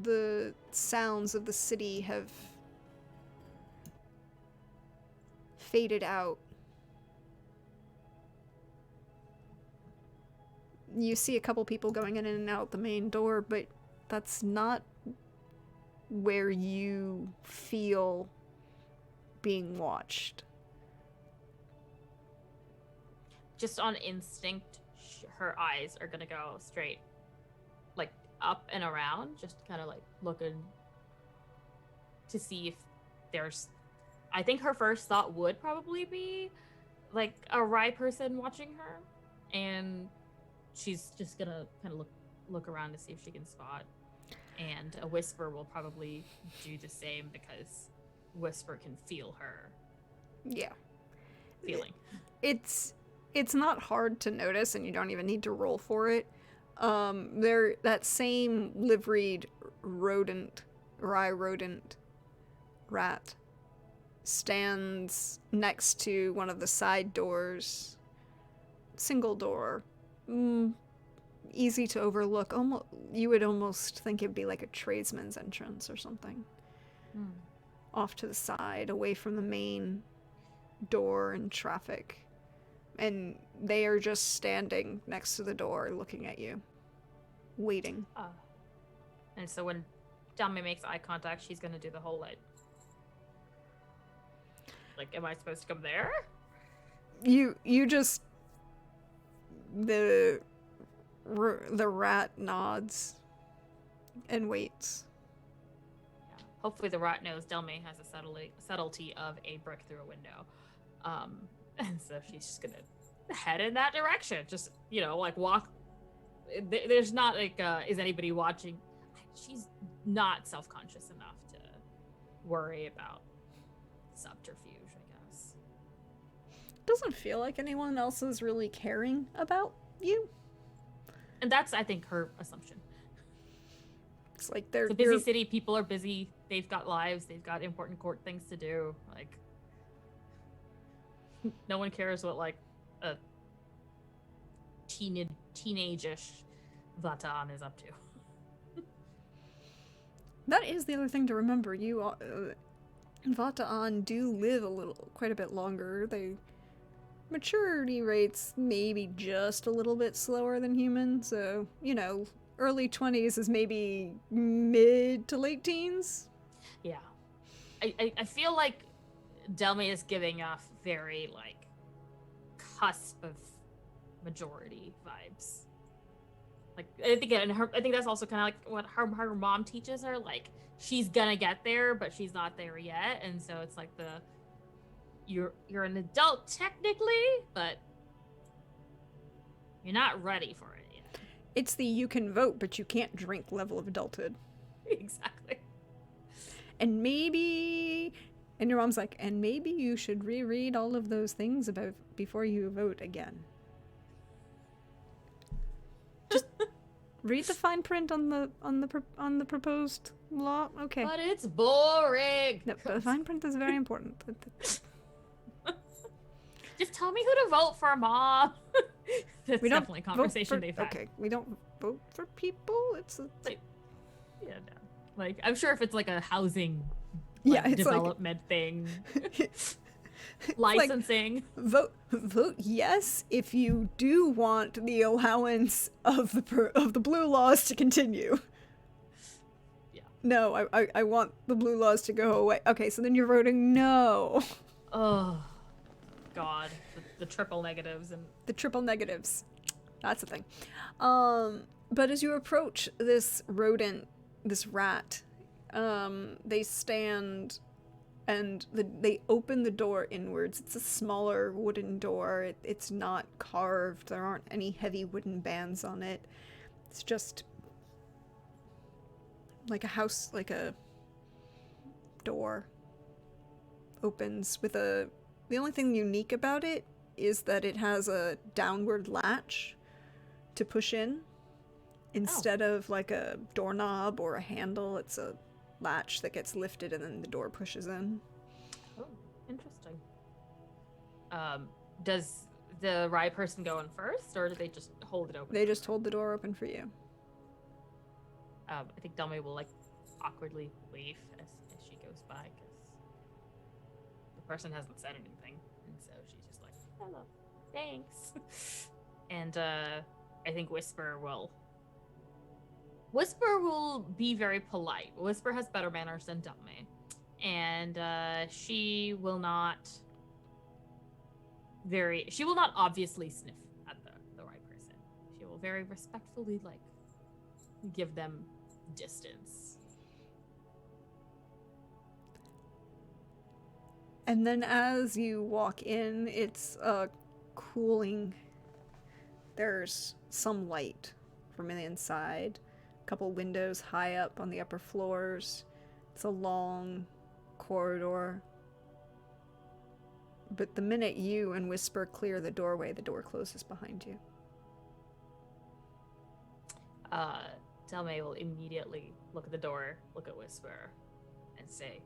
The sounds of the city have faded out. You see a couple people going in and out the main door, but that's not where you feel being watched. Just on instinct, her eyes are gonna go straight, like, up and around, just kind of like looking to see if there's... I think her first thought would probably be like a Rye person watching her, and she's just gonna kind of look around to see if she can spot. And a Whisper will probably do the same because Whisper can feel her. Yeah. Feeling. It's not hard to notice, and you don't even need to roll for it. They're that same liveried rodent, Rye rodent rat stands next to one of the side doors. Single door. Easy to overlook. You would almost think it'd be like a tradesman's entrance or something. Off to the side, away from the main door and traffic. And they are just standing next to the door looking at you. Waiting. And so when Delmae makes eye contact, she's gonna do the whole like, am I supposed to come there? You just... The rat nods and waits. Yeah. Hopefully the rat knows Delmae has a subtlety of a brick through a window. And so she's just gonna head in that direction. Just, like, walk. There's not like, is anybody watching? She's not self-conscious enough to worry about subterfuge, I guess. Doesn't feel like anyone else is really caring about you. And that's, I think, her assumption. It's like they're... It's a busy city, people are busy, they've got lives, they've got important court things to do. Like, no one cares what, like, a teenage-ish Vatan is up to. That is the other thing to remember. You, Vatan do live quite a bit longer. They... Maturity rates maybe just a little bit slower than humans, so, early 20s is maybe mid to late teens. Yeah. I feel like Delmae is giving off very, like, cusp of majority vibes. Like, I think that's also kind of like what her mom teaches her. Like, she's gonna get there, but she's not there yet, and so it's like you're an adult technically, but you're not ready for it yet. It's the you can vote, but you can't drink level of adulthood. Exactly. And your mom's like, and maybe you should reread all of those things about before you vote again. Just read the fine print on the proposed law. Okay. But it's boring. No, the fine print is very important. Just tell me who to vote for, Mom. That's definitely a conversation they've had. Okay, we don't vote for people. It's like, yeah, no. Like, I'm sure if it's like a housing, it's development thing, licensing. Like, vote yes if you do want the allowance of the blue laws to continue. Yeah. No, I want the blue laws to go away. Okay, so then you're voting no. Oh. God, the triple negatives and the triple negatives. That's the thing. But as you approach this rodent, this rat, they stand and they open the door inwards. It's a smaller wooden door. It's not carved. There aren't any heavy wooden bands on it. It's just like a house, like a door opens with a... The only thing unique about it is that it has a downward latch to push in. Instead of like a doorknob or a handle, it's a latch that gets lifted and then the door pushes in. Oh, interesting. Does the rye person go in first, or do they just hold it open? They just hold the door open for you. I think Delmae will, like, awkwardly wave as she goes by, because the person hasn't said anything, and so she's just like, hello, thanks. And I think Whisper will be very polite. Whisper has better manners than Delmae, and she will not obviously sniff at the right person. She will very respectfully, like, give them distance. And then as you walk in, it's cooling. There's some light from the inside. A couple windows high up on the upper floors. It's a long corridor. But the minute you and Whisper clear the doorway, the door closes behind you. Delmae will immediately look at the door, look at Whisper, and say,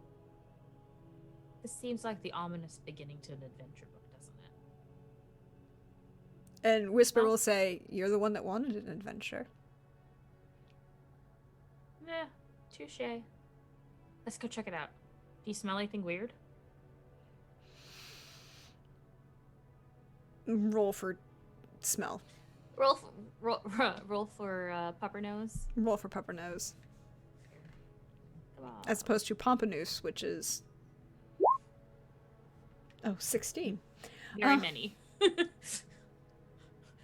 this seems like the ominous beginning to an adventure book, doesn't it? And Whisper will say, you're the one that wanted an adventure. Nah, touche. Let's go check it out. Do you smell anything weird? Roll for smell. Roll for pupper nose. Roll for pupper nose. Come on. As opposed to Pompanoose, which is... 16. Very many.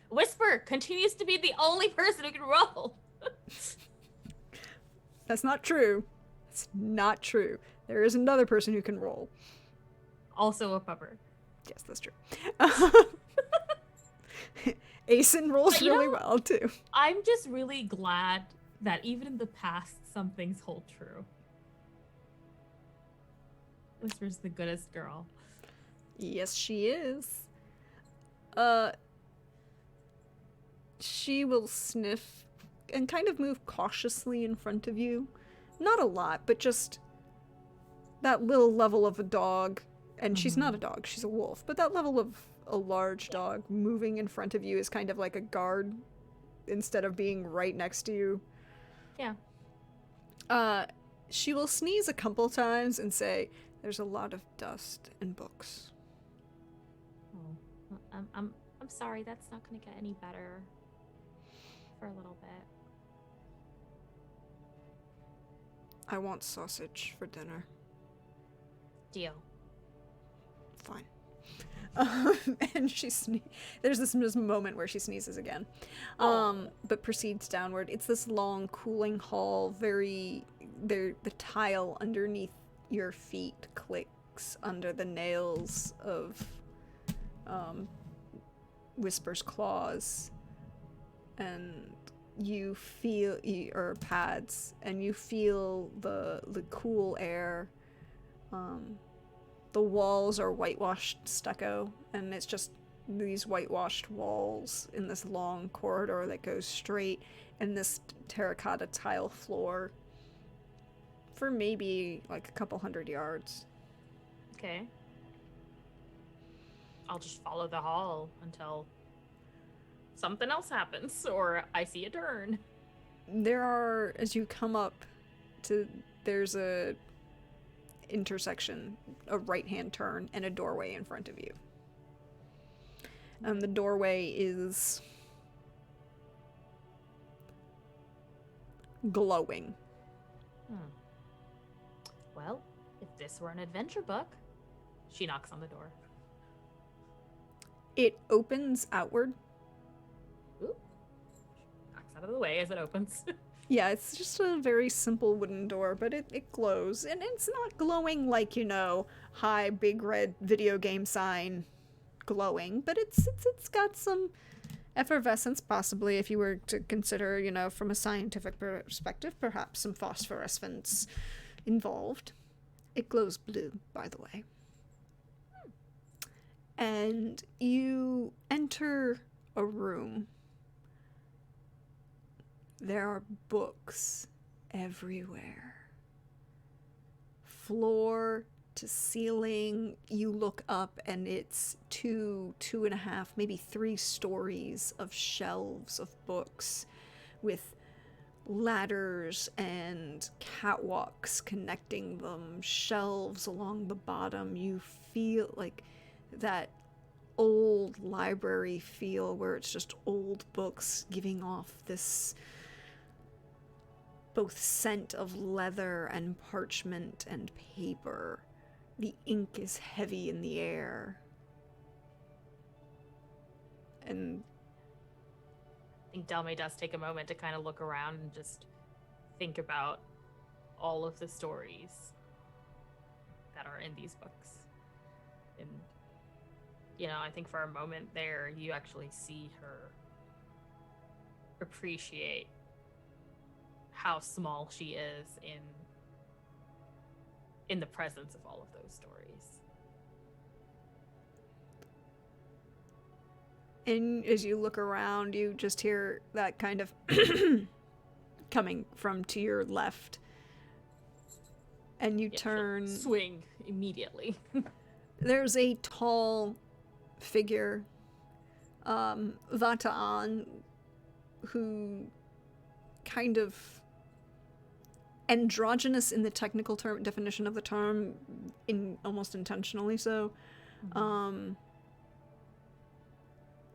Whisper continues to be the only person who can roll. That's not true. That's not true. There is another person who can roll. Also a pupper. Yes, that's true. Asen rolls really well, too. I'm just really glad that even in the past, some things hold true. Whisper's the goodest girl. Yes, she is. She will sniff and kind of move cautiously in front of you. Not a lot, but just that little level of a dog. And she's not a dog, she's a wolf. But that level of a large dog moving in front of you is kind of like a guard instead of being right next to you. Yeah. She will sneeze a couple times and say, there's a lot of dust and books. Oh, I'm sorry, that's not gonna get any better for a little bit. I want sausage for dinner. Deal. Fine. And there's this moment where she sneezes again, but proceeds downward. It's this long, cooling hall. The tile underneath your feet clicks under the nails of Whisper's claws, and you feel or pads, and you feel the cool air. The walls are whitewashed stucco, and it's just these whitewashed walls in this long corridor that goes straight, and this terracotta tile floor for maybe like a couple 100 yards. Okay. I'll just follow the hall until something else happens, or I see a turn. As you come up there's a intersection, a right-hand turn, and a doorway in front of you. And the doorway is glowing. Well, if this were an adventure book, she knocks on the door. It opens outward. Ooh. Knocks out of the way as it opens. Yeah, it's just a very simple wooden door, but it glows. And it's not glowing like, high, big red video game sign glowing, but it's got some effervescence, possibly, if you were to consider, from a scientific perspective, perhaps some phosphorescence involved. It glows blue, by the way. And you enter a room. There are books everywhere. Floor to ceiling. You look up and it's 2.5, maybe 3 stories of shelves of books with ladders and catwalks connecting them, shelves along the bottom. You feel like that old library feel where it's just old books giving off this both scent of leather and parchment and paper. The ink is heavy in the air. And I think Delmae does take a moment to kind of look around and just think about all of the stories that are in these books. And, you know, I think for a moment there, you actually see her appreciate how small she is in the presence of all of those stories. And as you look around, you just hear that kind of coming from to your left. And you turn... swing immediately. There's a tall figure, Vata'an, who kind of androgynous in the technical term definition of the term, in almost intentionally so.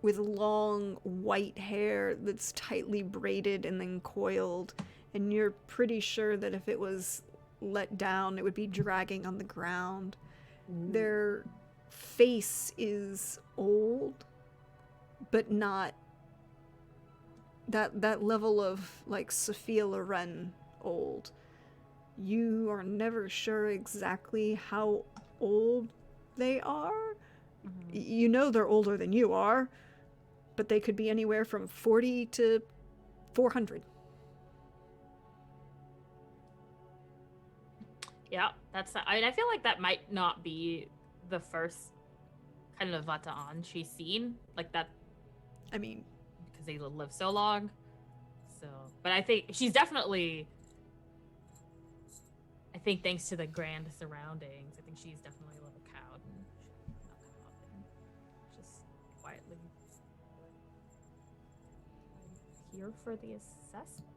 With long white hair that's tightly braided and then coiled, and you're pretty sure that if it was let down, it would be dragging on the ground. Their face is old, but not that level of, like, Sophia Loren old. You are never sure exactly how old they are. You know they're older than you are, but they could be anywhere from 40 to 400. Yeah, I feel like that might not be the first kind of Vata'an she's seen. Like that, I mean, because they live so long. So, but I think she's definitely, I think thanks to the grand surroundings, I think she's definitely a little cowed and not come up and just quietly here for the assessment.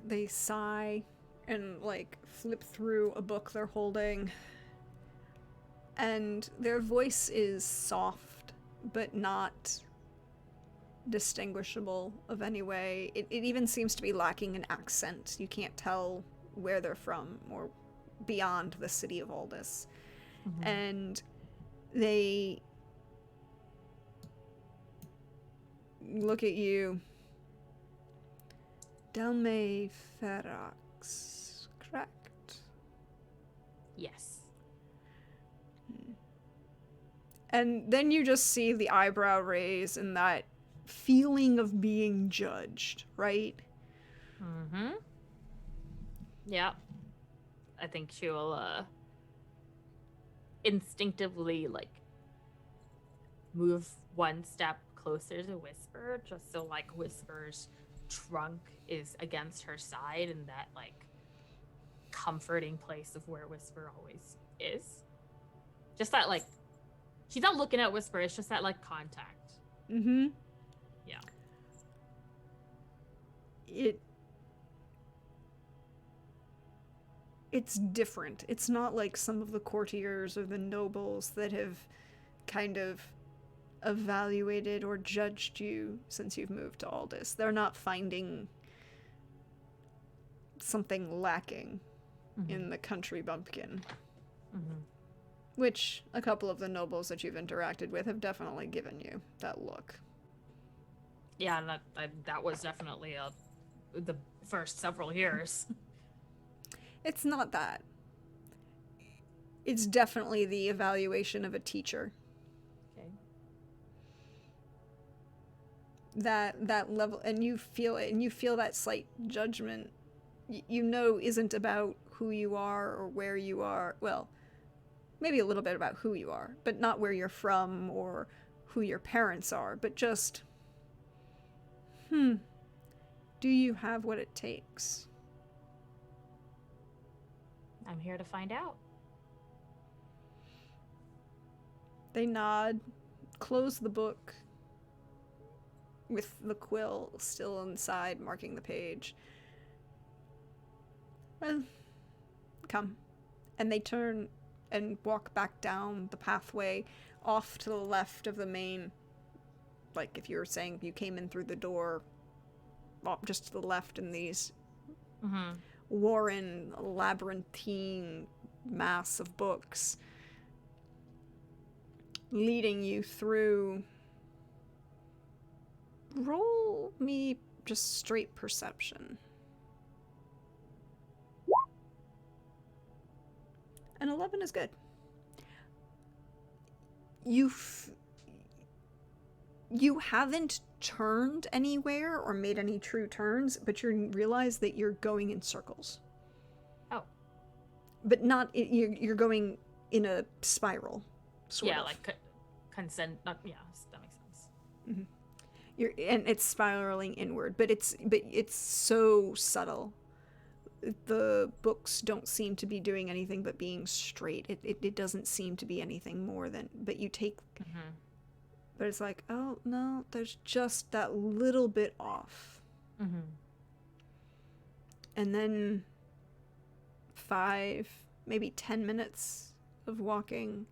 They sigh and, like, flip through a book they're holding. And their voice is soft, but not distinguishable of any way. It even seems to be lacking an accent. You can't tell where they're from or beyond the city of Aldis. And they look at you. Delmae Ferox, correct? Yes. And then you just see the eyebrow raise and that feeling of being judged, right? Yeah. I think she will instinctively, like, move one step closer to Whisper, just so, like, Whisper's trunk is against her side and that, like, comforting place of where Whisper always is. Just that, like, she's not looking at Whisper, it's just that, like, contact. Yeah. It's different. It's not like some of the courtiers or the nobles that have kind of evaluated or judged you since you've moved to Aldis. They're not finding something lacking in the country bumpkin. Which a couple of the nobles that you've interacted with have definitely given you that look. Yeah, and that was definitely the first several years. It's not that. It's definitely the evaluation of a teacher. Okay. That level, and you feel it, and you feel that slight judgment, you know, isn't about who you are or where you are. Well, maybe a little bit about who you are, but not where you're from or who your parents are, but just, do you have what it takes? I'm here to find out. They nod, close the book with the quill still inside, marking the page. Well, come. And they turn and walk back down the pathway off to the left of the main. Like if you were saying you came in through the door, just to the left in these warren, labyrinthine mass of books, leading you through. Roll me just straight perception. An 11 is good. You haven't turned anywhere or made any true turns, but you realize that you're going in circles. Oh. But not, you're going in a spiral, sort of. Yeah, like consent. Yeah, that makes sense. Mm-hmm. And it's spiraling inward, but it's so subtle. The books don't seem to be doing anything but being straight. It doesn't seem to be anything more than, but you take, but it's like, oh no, there's just that little bit off. And then 5, maybe 10 minutes of walking,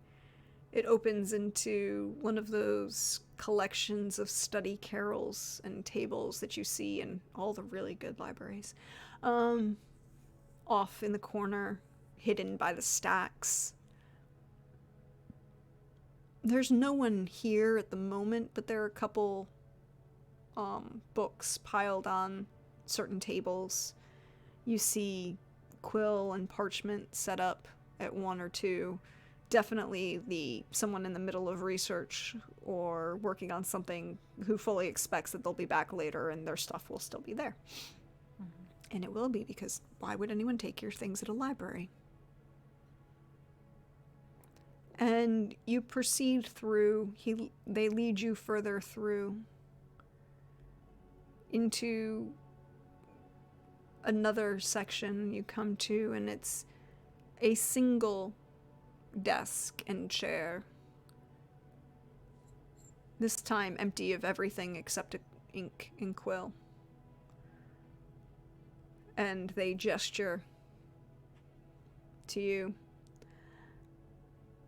it opens into one of those collections of study carrels and tables that you see in all the really good libraries. Off in the corner, hidden by the stacks. There's no one here at the moment, but there are a couple books piled on certain tables. You see quill and parchment set up at 1 or 2. Definitely someone in the middle of research or working on something who fully expects that they'll be back later and their stuff will still be there. And it will be, because why would anyone take your things at a library? And you proceed through. They lead you further through into another section you come to, and it's a single desk and chair. This time empty of everything except ink and quill. And they gesture to you.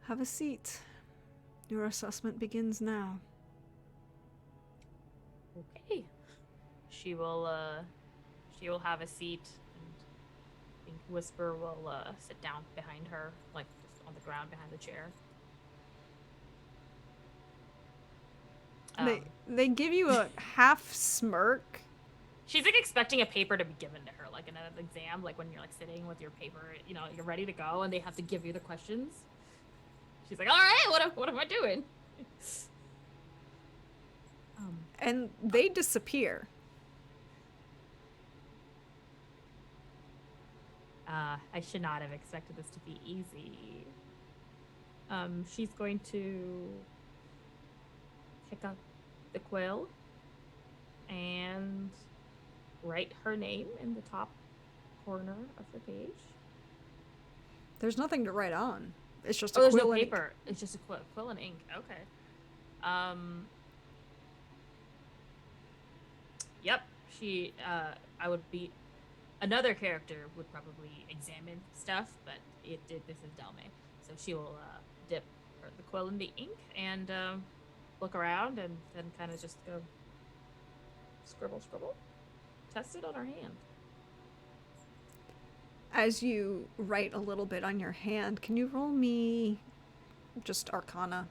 Have a seat. Your assessment begins now. Okay. She will have a seat, and I think Whisper will sit down behind her, like just on the ground behind the chair. They give you a half smirk. She's like expecting a paper to be given to her, like in an exam, like when you're like sitting with your paper, you know, you're ready to go, and they have to give you the questions. She's like, "All right, what am I doing?" And they disappear. I should not have expected this to be easy. She's going to pick up the quill and write her name in the top corner of the page. There's nothing to write on. It's just a quill. There's no and paper. It's just a quill and ink. Okay. Yep. She. I would be. Another character would probably examine stuff, but this is Delmae, so she will dip the quill in the ink and look around and then kind of just go scribble, test it on her hand. As you write a little bit on your hand, can you roll me just Arcana?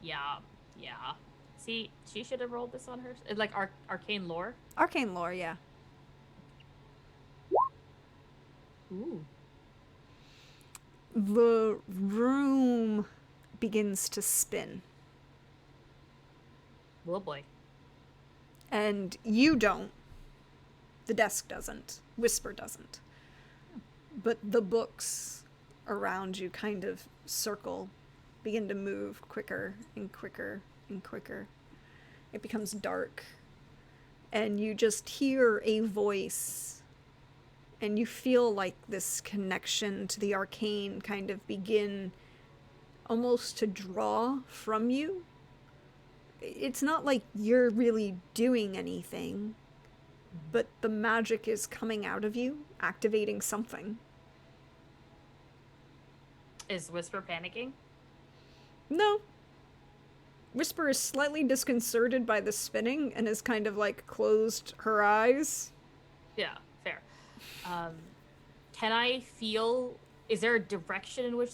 Yeah. See, she should have rolled this on her. Like arcane lore. Arcane lore, yeah. Ooh. The room begins to spin. Oh boy. And you don't. The desk doesn't. Whisper doesn't. But the books around you kind of circle, begin to move quicker and quicker and quicker. It becomes dark. And you just hear a voice. and you feel like this connection to the arcane kind of begin almost to draw from you. It's not like you're really doing anything, but the magic is coming out of you, activating something. Is Whisper panicking? No. Whisper is slightly disconcerted by the spinning and has kind of like closed her eyes. Yeah, fair. Can I feel... Is there a direction in which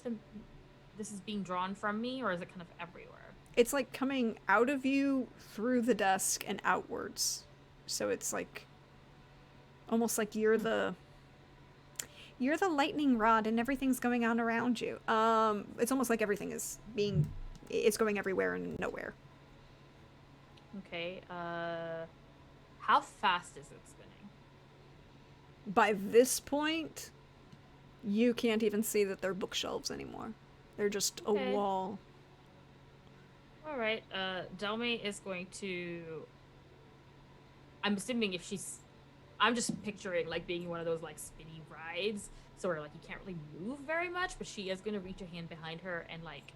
this is being drawn from me, or is it kind of everywhere? It's like coming out of you through the desk and outwards. So it's like almost like you're the lightning rod and everything's going on around you. It's almost like everything is it's going everywhere and nowhere. Okay, how fast is it spinning? By this point, you can't even see that they're bookshelves anymore. They're just a wall. Alright, Delmae is going to... I'm assuming if she's... I'm just picturing, like, being one of those, like, spinny rides, so where, like, you can't really move very much, but she is going to reach a hand behind her and, like,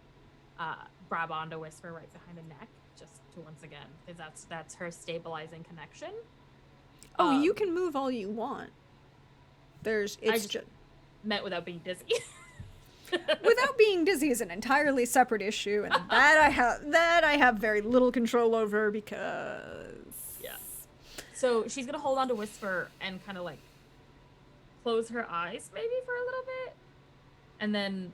grab onto Whisper right behind the neck, just to once again, because that's her stabilizing connection. Oh, you can move all you want. It's just meant without being dizzy. Without being dizzy is an entirely separate issue, and that I have very little control over because... Yeah. So she's gonna hold on to Whisper and kind of like close her eyes maybe for a little bit, and then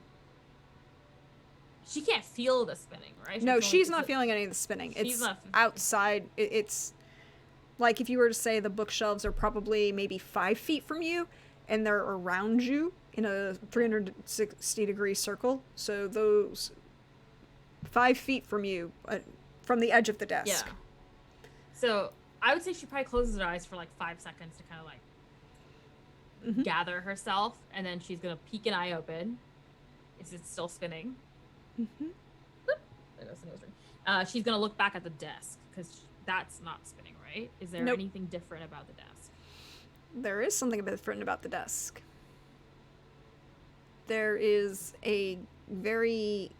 she can't feel the spinning, right? No, she's not feeling any of the spinning. It's outside. It's like if you were to say the bookshelves are probably maybe 5 feet from you, and they're around you in a 360-degree circle. So those 5 feet from you, from the edge of the desk. Yeah. So I would say she probably closes her eyes for like 5 seconds to kind of like gather herself, and then she's gonna peek an eye open. Is it still spinning? Mm-hmm. There goes the nose ring. She's gonna look back at the desk because that's not spinning, right? Is there anything different about the desk? There is something different about the desk. There is a very,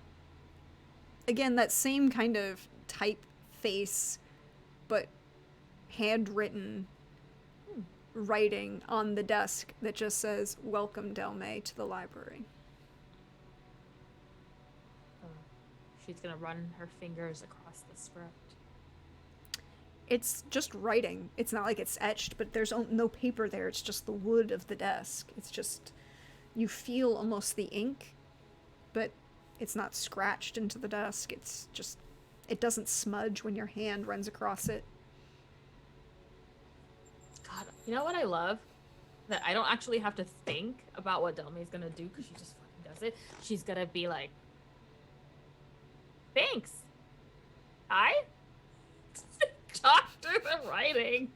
again, that same kind of typeface, but handwritten writing on the desk that just says, "Welcome, Delmae, to the library." She's gonna run her fingers across the script. It's just writing. It's not like it's etched, but there's no paper there. It's just the wood of the desk. It's just, you feel almost the ink, but it's not scratched into the desk. It's just, it doesn't smudge when your hand runs across it. God, you know what I love? That I don't actually have to think about what Delmae's gonna do because she just fucking does it. She's gonna be like, "Thanks. Hi." Talk through the writing.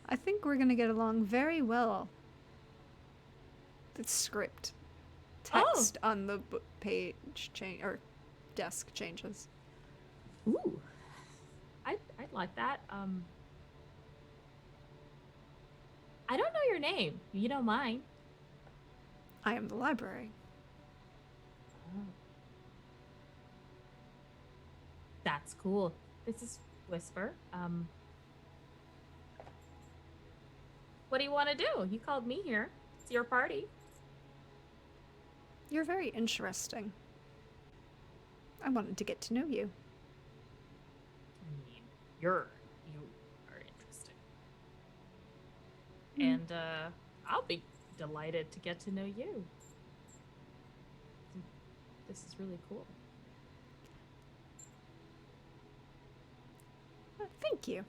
I think we're gonna get along very well. The script. Text on the book page or desk changes. Ooh. I'd like that. I don't know your name. You know mine. I am the library. That's cool. This is Whisper. What do you want to do? You called me here. It's your party. You're very interesting. I wanted to get to know you. I mean, you are interesting. And I'll be delighted to get to know you. This is really cool. Thank you.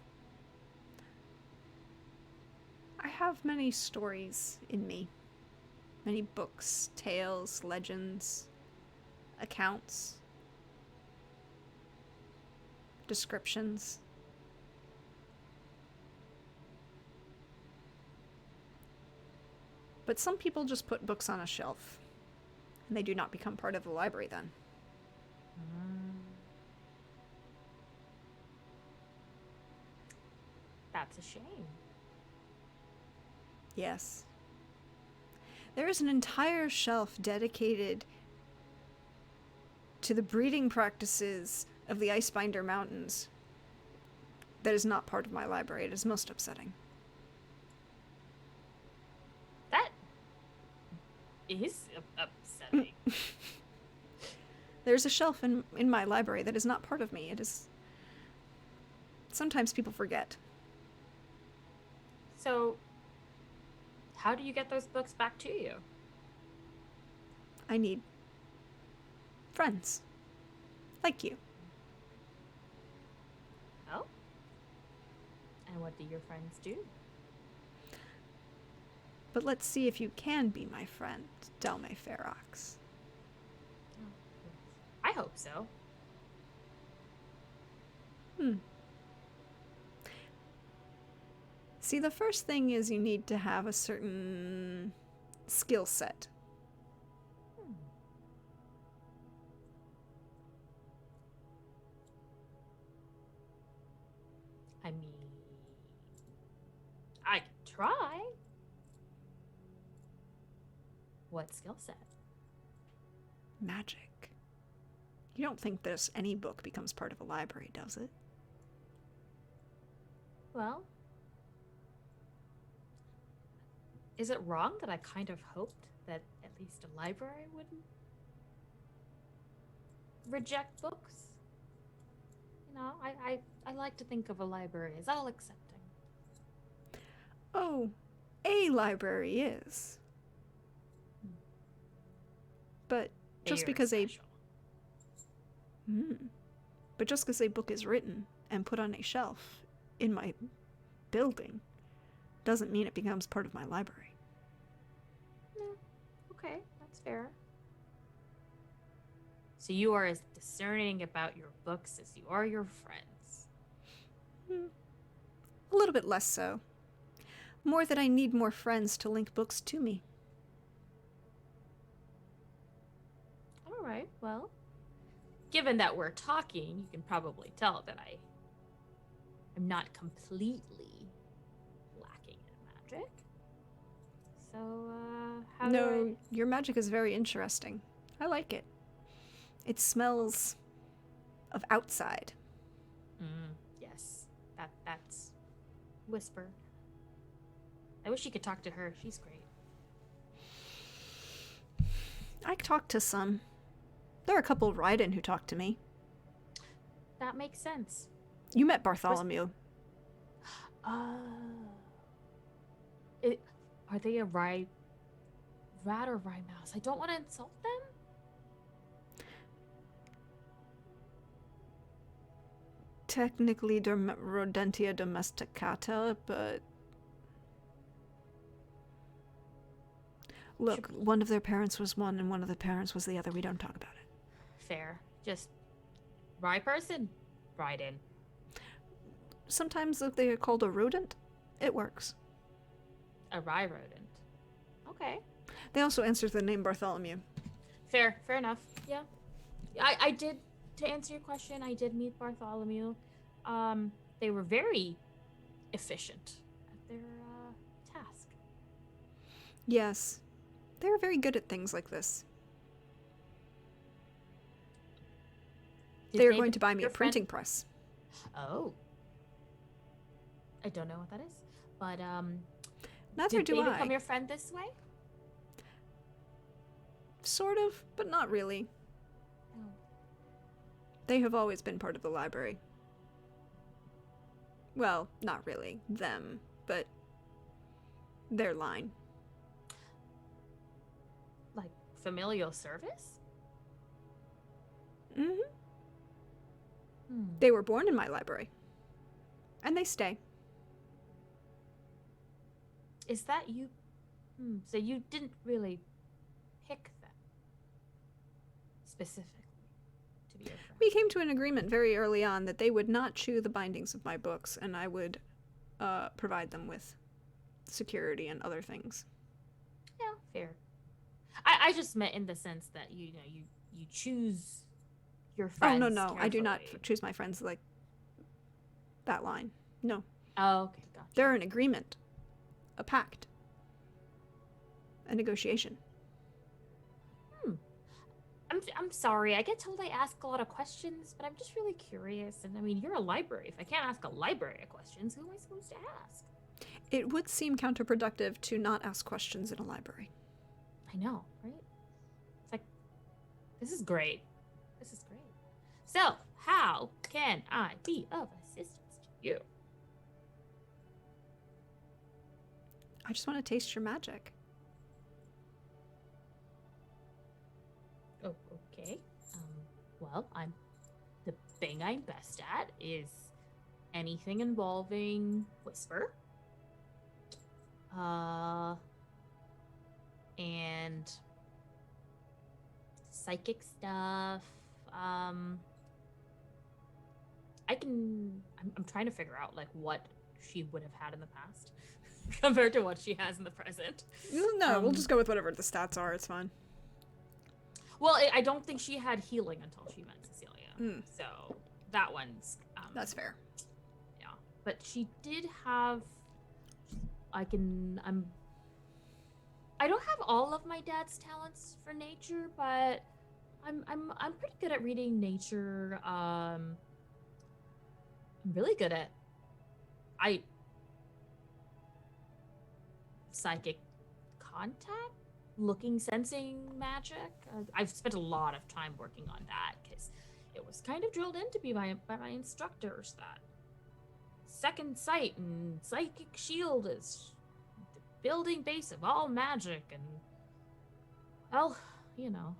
I have many stories in me. Many books, tales, legends, accounts, descriptions. But some people just put books on a shelf, and they do not become part of the library then. That's a shame. Yes. There is an entire shelf dedicated to the breeding practices of the Icebinder Mountains that is not part of my library. It is most upsetting. That is upsetting. There's a shelf in my library that is not part of me. It is... Sometimes people forget. So, how do you get those books back to you? I need friends. Like you. Oh? And what do your friends do? But let's see if you can be my friend, Delmae Ferox. I hope so. See, the first thing is you need to have a certain skill set. I mean, I can try. What skill set? Magic. You don't think that any book becomes part of a library, does it? Well, is it wrong that I kind of hoped that at least a library wouldn't reject books? You know, I like to think of a library as all accepting. Oh, a library is. But just because special. But just because a book is written and put on a shelf in my building doesn't mean it becomes part of my library. Okay, that's fair. So you are as discerning about your books as you are your friends. A little bit less so. More that I need more friends to link books to me. All right, well, given that we're talking, you can probably tell that I'm not completely lacking in magic. So, how No, your magic is very interesting. I like it. It smells of outside. Yes, that's Whisper. I wish you could talk to her. She's great. I talked to some. There are a couple of Raiden who talked to me. That makes sense. You met Bartholomew. Are they a rat or mouse? I don't want to insult them. Technically Rodentia domesticata, but... Look, one of their parents was one and one of the parents was the other. We don't talk about it. Fair. Just rye person, Raiden. Sometimes if they are called a rodent, it works. A rye rodent. Okay. They also answer the name Bartholomew. Fair enough. Yeah. I did, to answer your question, I did meet Bartholomew. They were very efficient at their task. Yes. They were very good at things like this. They are going to buy me a printing press. Oh. I don't know what that is. But, Neither do they I. become your friend this way? Sort of, but not really. Oh. They have always been part of the library. Well, not really them, but their line. Like familial service? Mm-hmm. They were born in my library. And they stay. Is that you? So you didn't really pick them specifically to be your friend? We came to an agreement very early on that they would not chew the bindings of my books, and I would provide them with security and other things. Yeah, fair. I just meant in the sense that you choose your friends. Oh, no, I do not carefully. choose my friends like that line. No. Oh, okay, gotcha. They're an agreement, a pact, a negotiation. I'm sorry. I get told I ask a lot of questions, but I'm just really curious. And I mean, you're a library. If I can't ask a library of questions, who am I supposed to ask? It would seem counterproductive to not ask questions in a library. I know, right? It's like, this is great. This is great. So, how can I be of assistance to you? I just want to taste your magic. Oh, okay. Well, the thing I'm best at is anything involving whisper. And psychic stuff. I'm trying to figure out like what she would have had in the past compared to what she has in the present. No, we'll just go with whatever the stats are. It's fine. Well, I don't think she had healing until she met Cecilia. So that one's that's fair. Yeah, but she did have. I don't have all of my dad's talents for nature, but I'm pretty good at reading nature. I'm really good at psychic contact, looking, sensing magic. I've spent a lot of time working on that because it was kind of drilled into me by my instructors that second sight and psychic shield is the building base of all magic, and well, you know.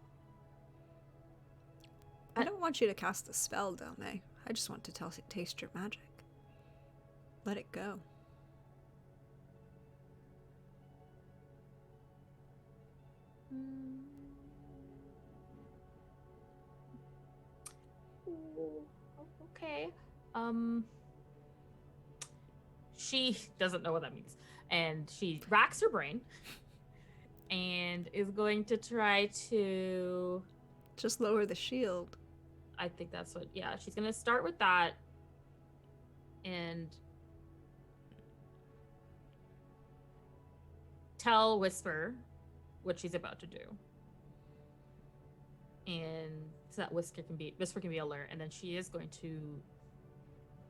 I don't want you to cast a spell, Delmae. I just want to taste your magic. Let it go. Okay. She doesn't know what that means. And she racks her brain and is going to try to just lower the shield. I think that's what, yeah, she's going to start with that and tell Whisper what she's about to do. And so that Whisper can be alert, and then she is going to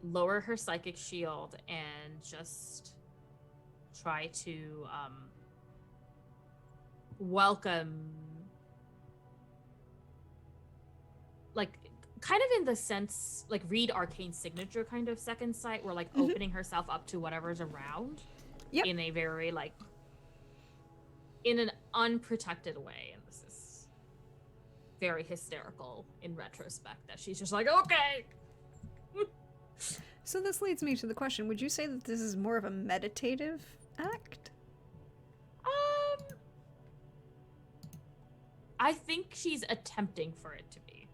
lower her psychic shield and just try to welcome, like, kind of in the sense, like, read arcane signature kind of second sight, where like opening herself up to whatever's around. Yep. In a very like in an unprotected way, and this is very hysterical in retrospect that she's just like, okay. So this leads me to the question, would you say that this is more of a meditative act? I think she's attempting for it to be.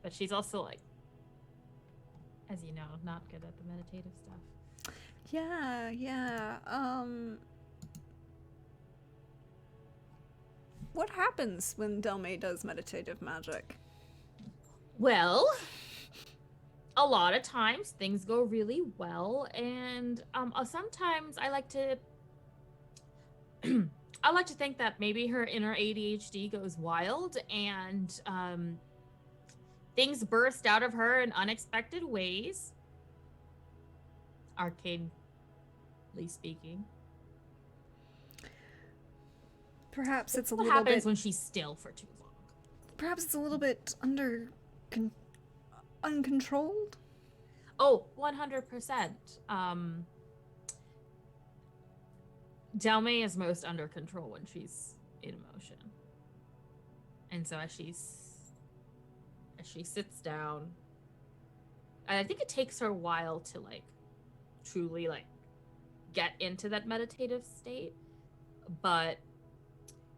But she's also like, as you know, not good at the meditative stuff. Yeah. What happens when Delmae does meditative magic? Well, a lot of times things go really well, and sometimes I like to think that maybe her inner ADHD goes wild, and things burst out of her in unexpected ways, arcanely speaking. Perhaps it's a what little bit... What happens when she's still for too long? Perhaps it's a little bit uncontrolled? Oh, 100%. Delmae is most under control when she's in motion. And so as she sits down, I think it takes her a while to like truly like get into that meditative state, but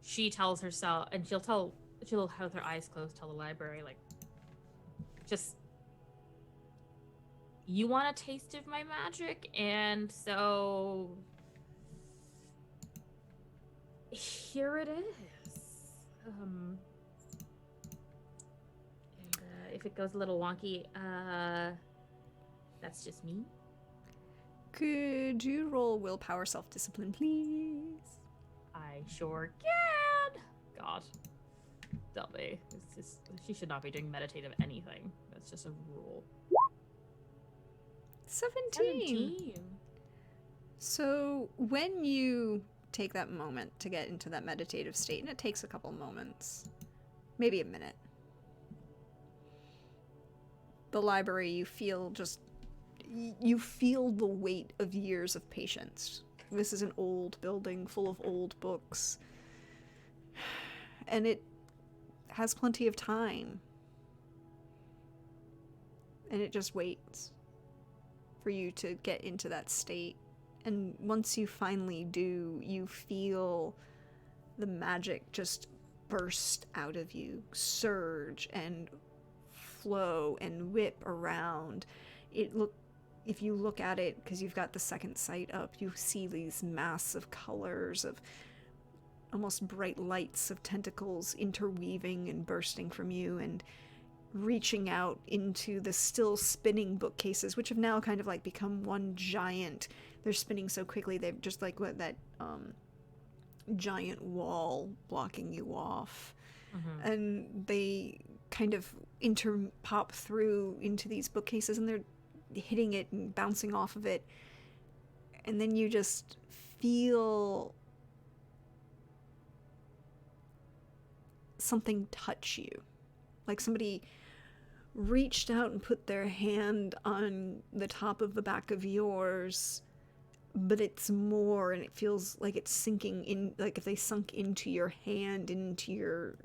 she tells herself, and she'll have her eyes closed, tell the library, like, just, you want a taste of my magic, and so here it is. And if it goes a little wonky, that's just me. Could you roll willpower self-discipline, please? I sure can. God. Delmae. It's just, she should not be doing meditative anything. That's just a rule. 17. So when you take that moment to get into that meditative state, and it takes a couple moments, maybe a minute, the library, you feel the weight of years of patience. This is an old building full of old books, and it has plenty of time, and it just waits for you to get into that state. And once you finally do, you feel the magic just burst out of you, surge and flow and whip around. If you look at it, because you've got the second sight up, you see these massive colors of almost bright lights of tentacles interweaving and bursting from you and reaching out into the still spinning bookcases, which have now kind of like become one giant. They're spinning so quickly, they've just like that giant wall blocking you off. Mm-hmm. And they kind of pop through into these bookcases, and they're hitting it and bouncing off of it. And then you just feel something touch you. Like somebody reached out and put their hand on the top of the back of yours, but it's more, and it feels like it's sinking in, like if they sunk into your hand, into your,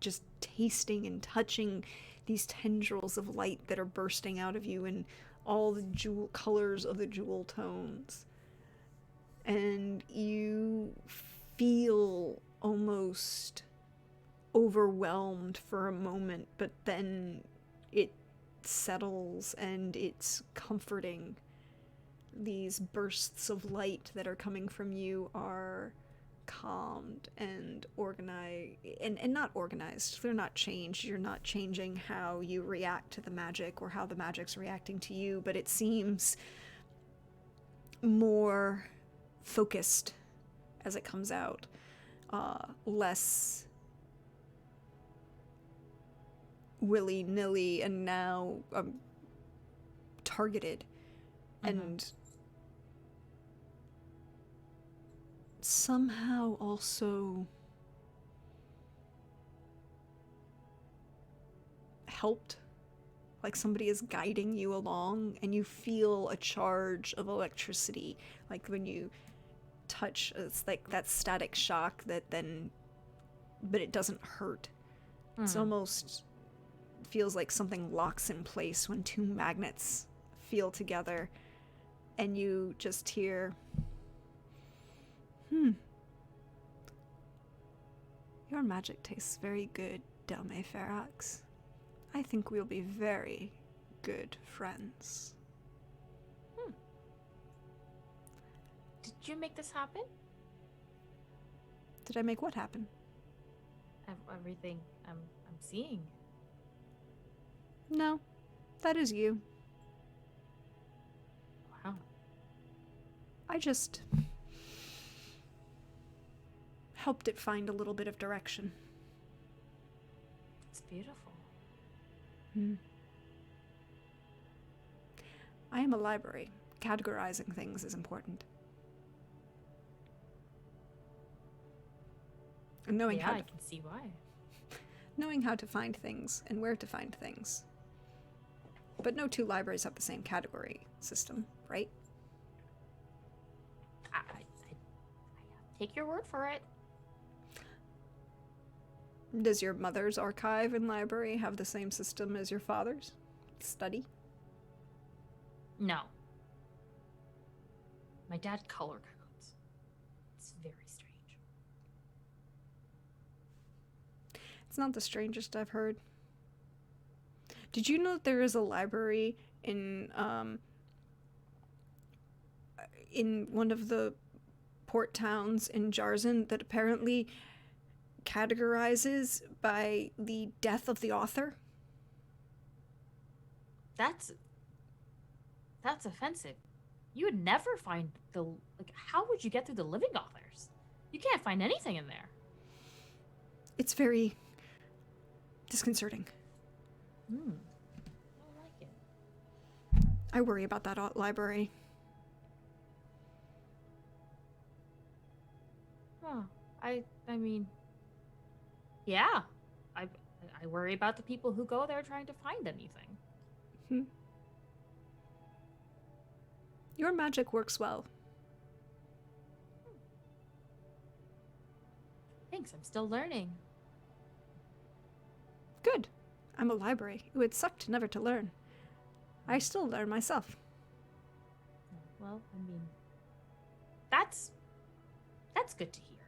just tasting and touching these tendrils of light that are bursting out of you in all the jewel colors of the jewel tones. And you feel almost overwhelmed for a moment, but then it settles and it's comforting. These bursts of light that are coming from you are calmed and organized, and not organized. They're not changed. You're not changing how you react to the magic or how the magic's reacting to you, but it seems more focused as it comes out, less willy-nilly, and now targeted. Mm-hmm. And somehow also helped, like somebody is guiding you along, and you feel a charge of electricity, like when you touch, it's like that static shock that then, but it doesn't hurt. It's almost feels like something locks in place when two magnets feel together, and you just hear, your magic tastes very good, Delmae Ferax. I think we'll be very good friends. Did you make this happen? Did I make what happen? Everything I'm seeing. No, that is you. Wow. I just helped it find a little bit of direction. It's beautiful. I am a library. Categorizing things is important. And knowing I can see why. Knowing how to find things and where to find things. But no two libraries have the same category system, right? I take your word for it. Does your mother's archive and library have the same system as your father's? Study? No. My dad color codes. It's very strange. It's not the strangest I've heard. Did you know that there is a library in one of the port towns in Jarzen that apparently categorizes by the death of the author? That's offensive. you would never find the, like, how would you get through the living authors? You can't find anything in there. It's very disconcerting. I don't like it. I worry about that library. Huh. I mean, yeah. I worry about the people who go there trying to find anything. Your magic works well. Thanks, I'm still learning. Good. I'm a library. It would suck never to learn. I still learn myself. Well, I mean, that's good to hear.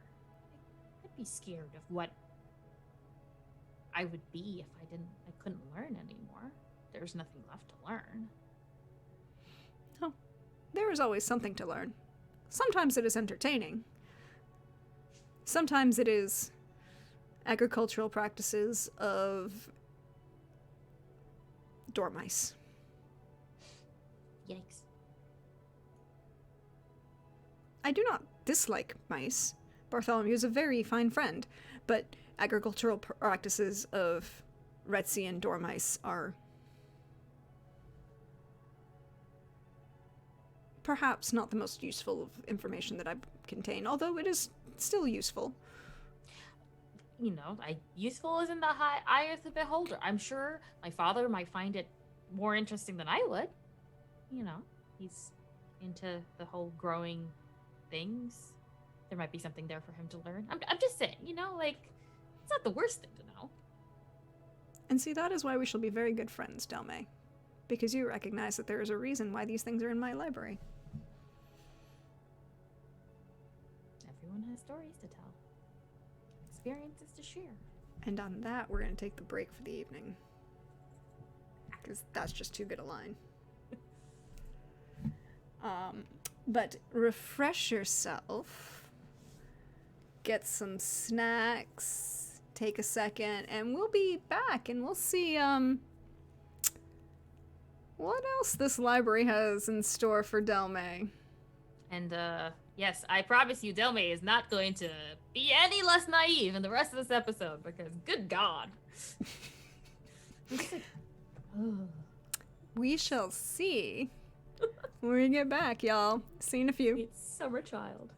I'd be scared of what I would be if I couldn't learn anymore. There's nothing left to learn. Oh, there is always something to learn. Sometimes it is entertaining. Sometimes it is agricultural practices of dormice. Yikes. I do not dislike mice. Bartholomew is a very fine friend, but agricultural practices of Retzian dormice are perhaps not the most useful of information that I contain, although it is still useful. You know, useful is in the eye of the beholder. I'm sure my father might find it more interesting than I would. You know, he's into the whole growing things. There might be something there for him to learn. I'm just saying, you know, like, it's not the worst thing to know. And see, that is why we shall be very good friends, Delmae. Because you recognize that there is a reason why these things are in my library. Everyone has stories to tell. Experiences to share. And on that, we're going to take the break for the evening. Because that's just too good a line. But refresh yourself. Get some snacks. Take a second. And we'll be back. And we'll see, what else this library has in store for Delmae. And, yes, I promise you, Delmae is not going to be any less naive in the rest of this episode, because good God. We shall see when we get back, y'all. See you in a few. It's summer child.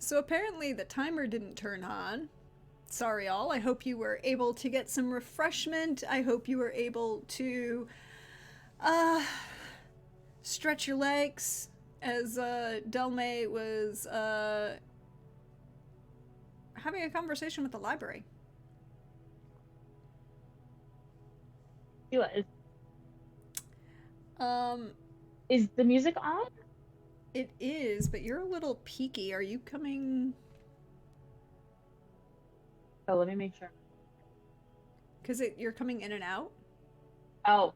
So apparently the timer didn't turn on. Sorry, all. I hope you were able to get some refreshment. I hope you were able to stretch your legs as Delmae was having a conversation with the library. Is the music on? It is, but you're a little peaky. Are you coming? Oh, let me make sure. Because you're coming in and out? Oh.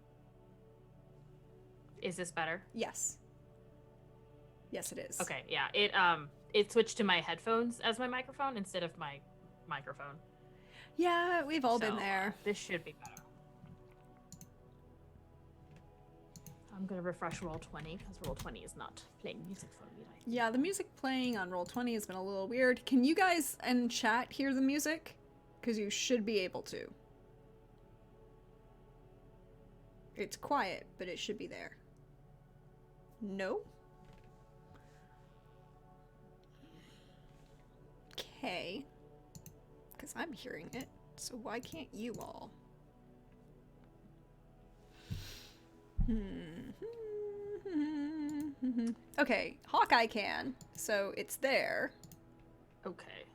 Is this better? Yes. Yes, it is. Okay, yeah. It switched to my headphones as my microphone instead of my microphone. Yeah, we've all been there. This should be better. I'm gonna refresh Roll20 because Roll20 is not playing music for me. Yeah, the music playing on Roll20 has been a little weird. Can you guys in chat hear the music? Because you should be able to. It's quiet, but it should be there. No? Okay. Because I'm hearing it, so why can't you all? Okay, Hawkeye can, so it's there. Okay.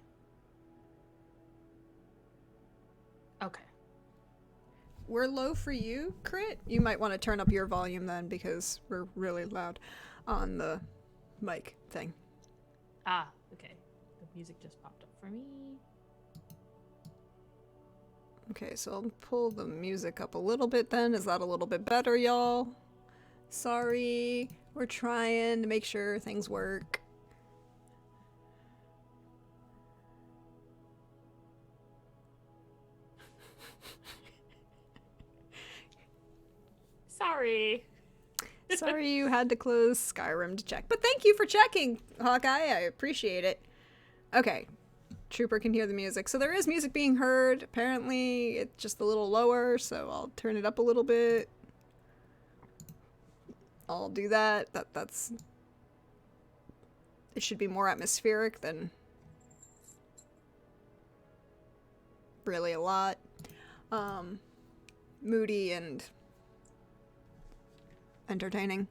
Okay. We're low for you, Crit. You might want to turn up your volume then, because we're really loud on the mic thing. Ah, okay. The music just popped up for me. Okay, so I'll pull the music up a little bit then. Is that a little bit better, y'all? Sorry, we're trying to make sure things work. Sorry. Sorry you had to close Skyrim to check. But thank you for checking, Hawkeye. I appreciate it. Okay. Trooper can hear the music. So there is music being heard. Apparently it's just a little lower, so I'll turn it up a little bit. I'll do that. That's... It should be more atmospheric than really a lot. Moody and entertaining.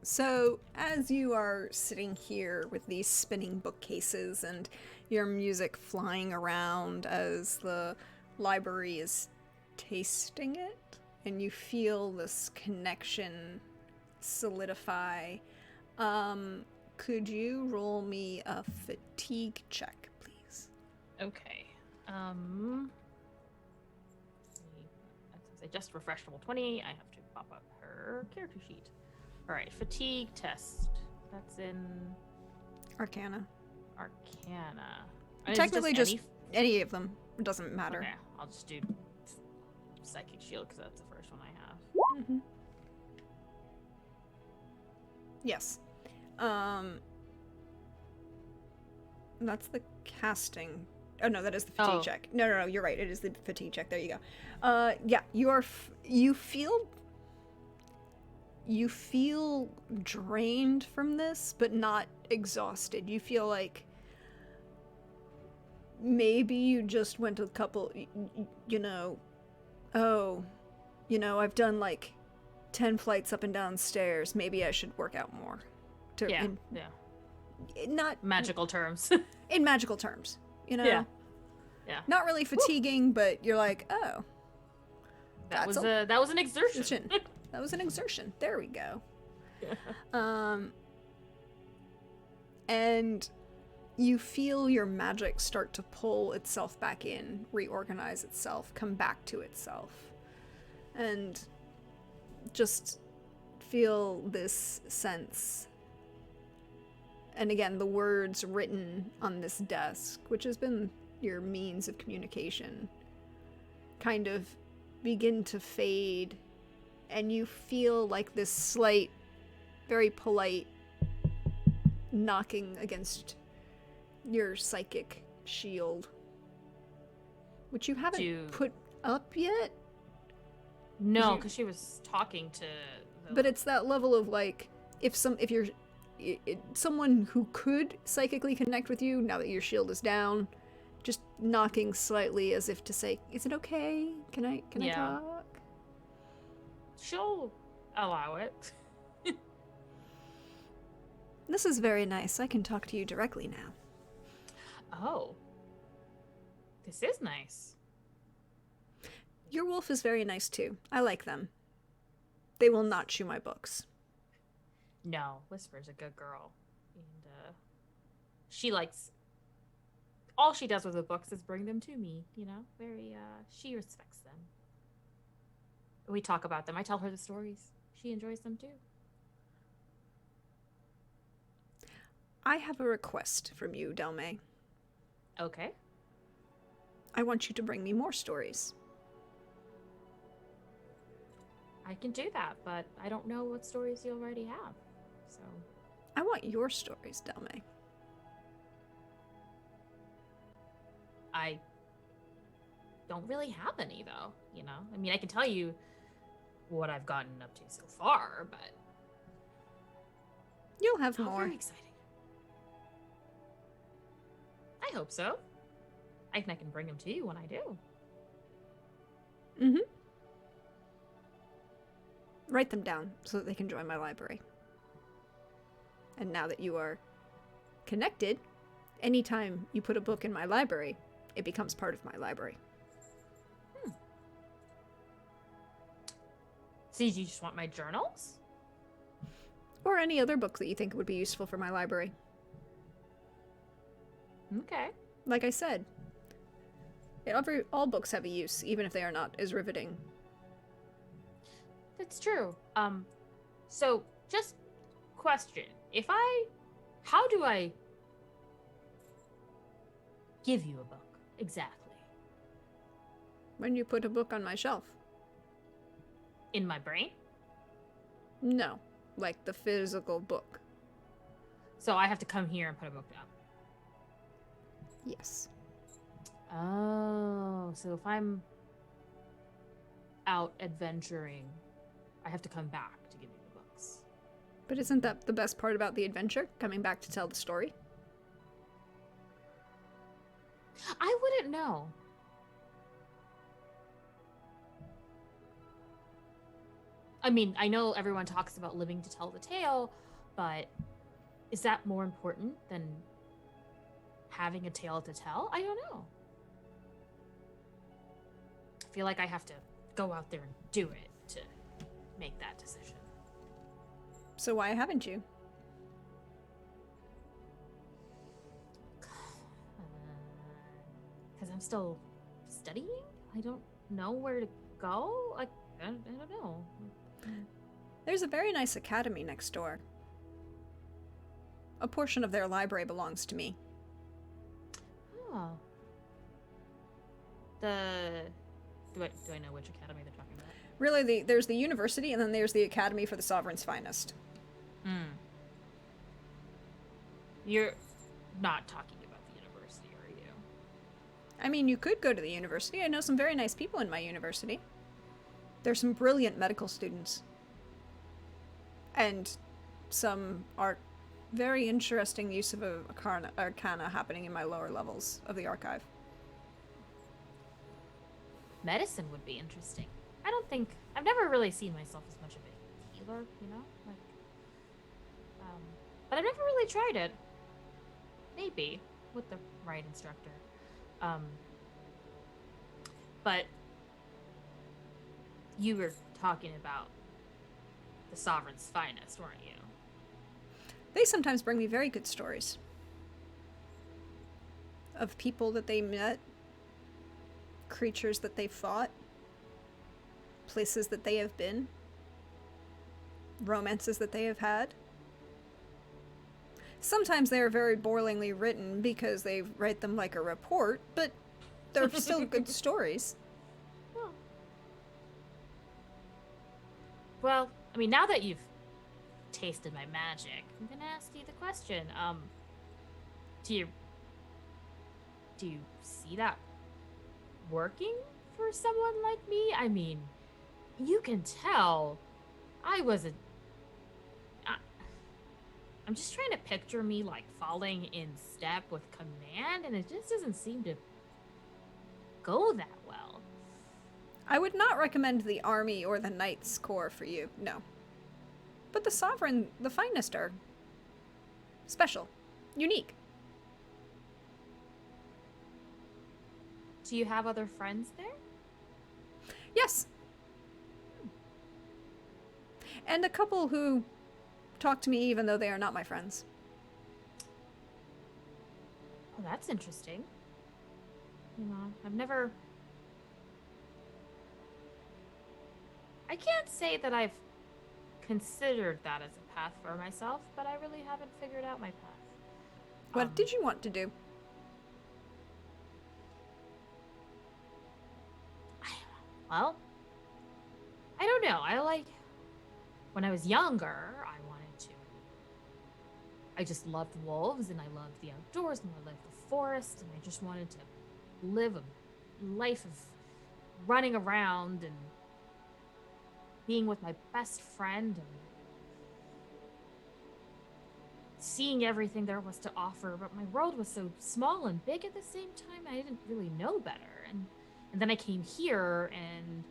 So as you are sitting here with these spinning bookcases and your music flying around as the library is tasting it, and you feel this connection solidify, could you roll me a fatigue check, please? Okay. Since I just refreshed Roll20, I have to pop up her character sheet. All right, fatigue test. That's in Arcana. Arcana. Technically, just any of them. It doesn't matter. Okay, I'll just do Psychic Shield because that's the first one I have. Mm-hmm. Yes. That's the casting. Oh no, that is the fatigue check. No, you're right. It is the fatigue check. There you go. Yeah, you feel drained from this, but not exhausted. You feel like maybe you just went a couple, I've done like 10 flights up and down stairs. Maybe I should work out more. Not magical terms. In magical terms, Yeah. Not really fatiguing, but you're like, oh, that was an exertion. That was an exertion. There we go. And you feel your magic start to pull itself back in, reorganize itself, come back to itself. And just feel this sense. And again, the words written on this desk, which has been your means of communication, kind of begin to fade. And you feel like this slight, very polite knocking against your psychic shield, which you haven't put up yet, No, you- because she was talking to. But it's that level of like, if you're someone who could psychically connect with you now that your shield is down, just knocking slightly as if to say, "Is it okay? Can I Yeah. talk?" She'll allow it. This is very nice. I can talk to you directly now. Oh. This is nice. Your wolf is very nice too. I like them. They will not chew my books. No, Whisper's a good girl. And she likes all she does with the books is bring them to me, you know? Very she respects them. We talk about them. I tell her the stories. She enjoys them too. I have a request from you, Delmae. Okay. I want you to bring me more stories. I can do that, but I don't know what stories you already have. So I want your stories, Delmae. I don't really have any though, you know? I mean, I can tell you what I've gotten up to so far, but You'll have oh, more. very exciting. I hope so. I can bring them to you when I do. Mm-hmm. Write them down so that they can join my library. And now that you are connected, anytime you put a book in my library, it becomes part of my library. So you just want my journals? Or any other book that you think would be useful for my library. Okay. Like I said, all books have a use, even if they are not as riveting. That's true. So just question. How do I give you a book exactly? When you put a book on my shelf. In my brain? No, like the physical book. So I have to come here and put a book down. Yes. Oh, so if I'm out adventuring, I have to come back to give you the books. But isn't that the best part about the adventure? Coming back to tell the story? I wouldn't know. I mean, I know everyone talks about living to tell the tale, but is that more important than having a tale to tell? I don't know. I feel like I have to go out there and do it to make that decision. So why haven't you? Because I'm still studying? I don't know where to go? I don't know. There's a very nice academy next door. A portion of their library belongs to me. Oh. Do I know which academy they're talking about? Really, there's the university, and then there's the Academy for the Sovereign's Finest. You're not talking about the university, are you? I mean, you could go to the university. I know some very nice people in my university. There's some brilliant medical students. And some very interesting use of arcana happening in my lower levels of the archive. Medicine would be interesting. I've never really seen myself as much of a healer, you know? But I've never really tried it. Maybe with the right instructor. But you were talking about the Sovereign's Finest, weren't you? They sometimes bring me very good stories. Of people that they met, creatures that they fought, places that they have been, romances that they have had. Sometimes they are very boringly written because they write them like a report, but they're still good stories. Oh. Well, I mean, now that you've tasted my magic, I'm gonna ask you the question. Do you see that working for someone like me? I mean, you can tell I was a. I, I'm just trying to picture me like falling in step with command, and it just doesn't seem to go that well. I would not recommend the Army or the Knights Corps for you, no. But the Sovereign, the finest, are special, unique. Do you have other friends there? Yes. And a couple who talk to me even though they are not my friends. Oh, that's interesting. You know, I've never. I can't say that I've considered that as a path for myself, but I really haven't figured out my path. What did you want to do? Well, I don't know. When I was younger, I just loved wolves and I loved the outdoors and I loved the forest and I just wanted to live a life of running around and being with my best friend and seeing everything there was to offer. But my world was so small and big at the same time, I didn't really know better. And then I came here and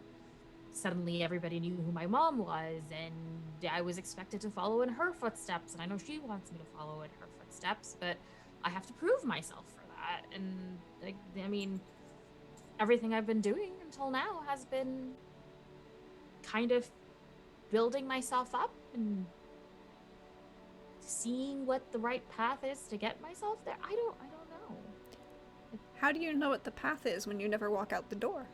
suddenly everybody knew who my mom was and I was expected to follow in her footsteps, and I know she wants me to follow in her footsteps, but I have to prove myself for that. And I mean, everything I've been doing until now has been kind of building myself up and seeing what the right path is to get myself there. I don't know. How do you know what the path is when you never walk out the door?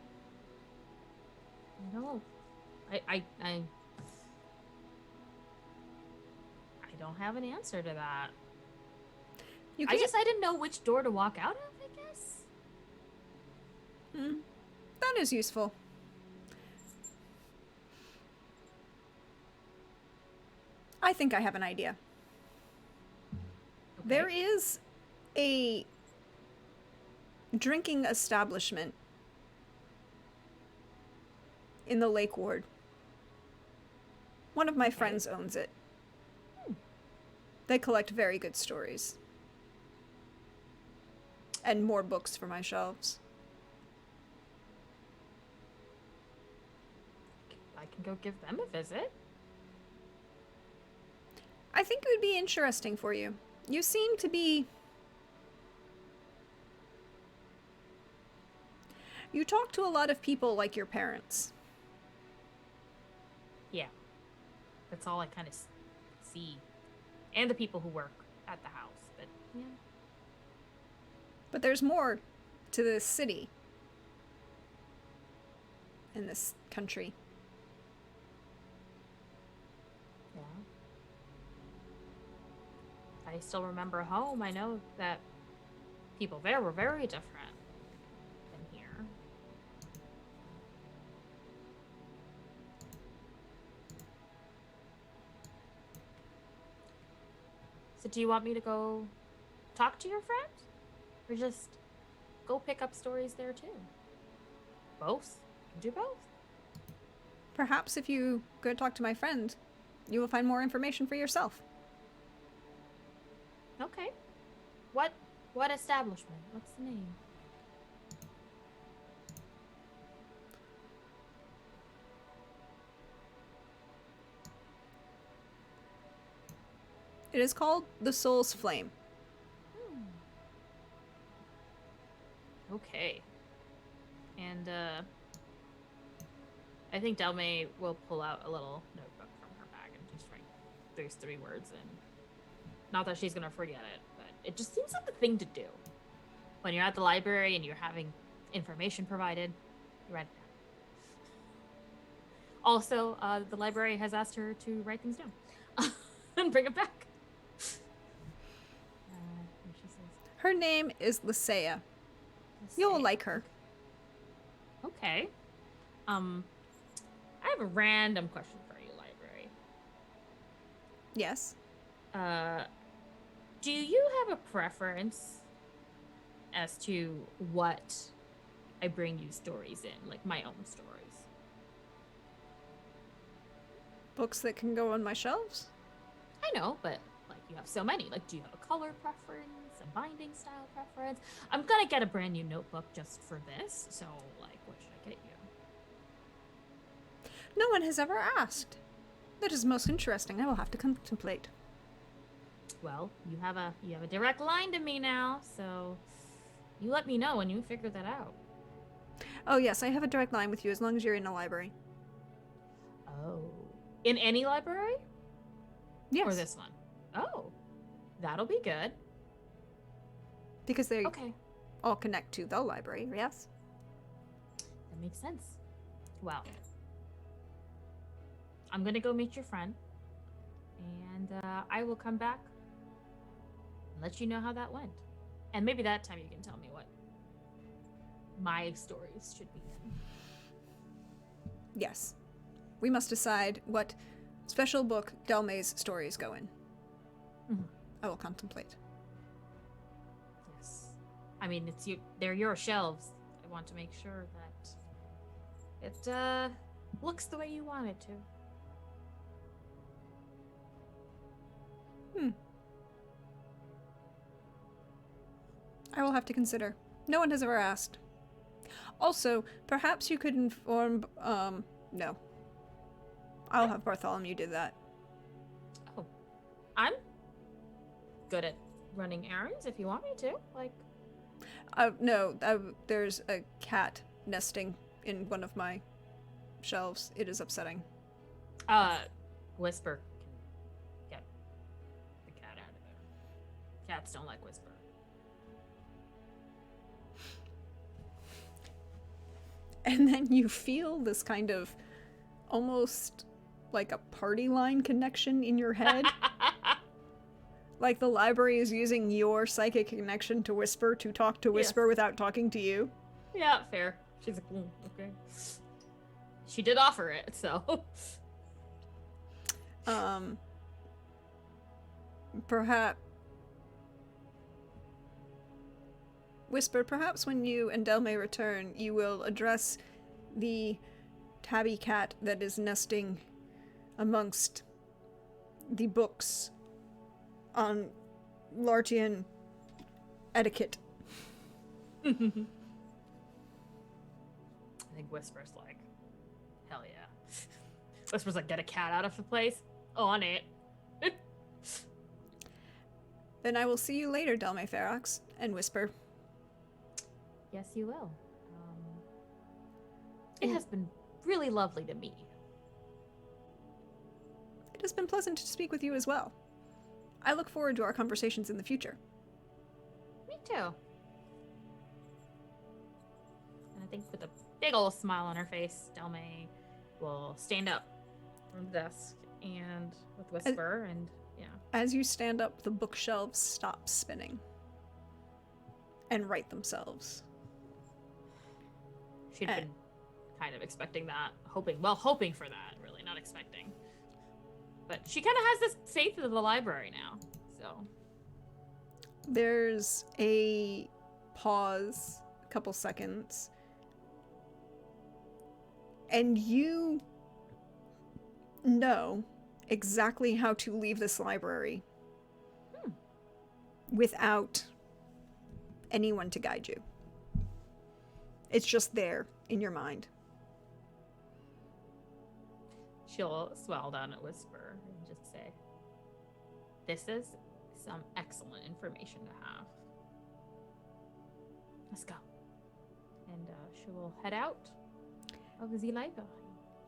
No, I don't have an answer to that. You I didn't know which door to walk out of, I guess. That is useful. I think I have an idea. Okay. There is a drinking establishment in the Lake Ward. One of my friends owns it. They collect very good stories. And more books for my shelves. I can go give them a visit. I think it would be interesting for you. You seem to be... You talk to a lot of people like your parents. Yeah. That's all I kind of see. And the people who work at the house, but yeah. But there's more to this city. In this country. Yeah. I still remember home. I know that people there were very different than here. So do you want me to go talk to your friend? Or just go pick up stories there too? Both? Do both. Perhaps if you go talk to my friend, you will find more information for yourself. Okay. What establishment? What's the name? It is called the Soul's Flame. Okay. And I think Delmae will pull out a little notebook from her bag and just write those 3 words in. Not that she's gonna forget it, but it just seems like the thing to do. When you're at the library and you're having information provided, you write it down. Also, the library has asked her to write things down and bring it back. What she says. Her name is Lysaea. You'll like her. Okay. I have a random question for you, library. Yes. Do you have a preference as to what I bring you stories in, like my own stories? Books that can go on my shelves? I know, but like you have so many. Like, do you have a color preference, a binding style preference? I'm gonna get a brand new notebook just for this. So, like, what should I get you? No one has ever asked. That is most interesting. I will have to contemplate. Well, you have a direct line to me now, so you let me know when you figure that out. Oh yes, I have a direct line with you as long as you're in a library. Oh, in any library? Yes. Or this one? Oh, that'll be good. Because they Okay, all connect to the library, yes? that makes sense. Well, I'm gonna go meet your friend, and I will come back and let you know how that went. And maybe that time you can tell me what my stories should be then. Yes. We must decide what special book Delmae's stories go in. Mhm. I will contemplate. Yes. I mean, they're your shelves. I want to make sure that it looks the way you want it to. I will have to consider. No one has ever asked. Also, perhaps you could inform, no. I'll have Bartholomew do that. Oh, I'm good at running errands if you want me to. Like, No, there's a cat nesting in one of my shelves. It is upsetting. Whisper can get the cat out of there. Cats don't like Whisper. And then you feel this kind of almost like a party line connection in your head. Like the library is using your psychic connection to Whisper to talk to Whisper without talking to you. Yeah, fair. She's like, okay. She did offer it, so. Perhaps Whisper, perhaps when you and Delmae return, you will address the tabby cat that is nesting amongst the books on Lartian etiquette. I think Whisper's like, hell yeah. Whisper's like, get a cat out of the place. On it. Then I will see you later, Delmae Ferox, and Whisper. Yes, you will. It has been really lovely to meet you. It has been pleasant to speak with you as well. I look forward to our conversations in the future. Me too. And I think with a big old smile on her face, Delmae will stand up from the desk and with Whisper and yeah. As you stand up, the bookshelves stop spinning and right themselves. She'd been kind of expecting that, hoping for that, really, not expecting. But she kind of has this faith in the library now, so. There's a pause, a couple seconds, and you know exactly how to leave this library without anyone to guide you. It's just there in your mind. She'll swell down at Whisper and just say, this is some excellent information to have. Let's go. And she will head out of the library.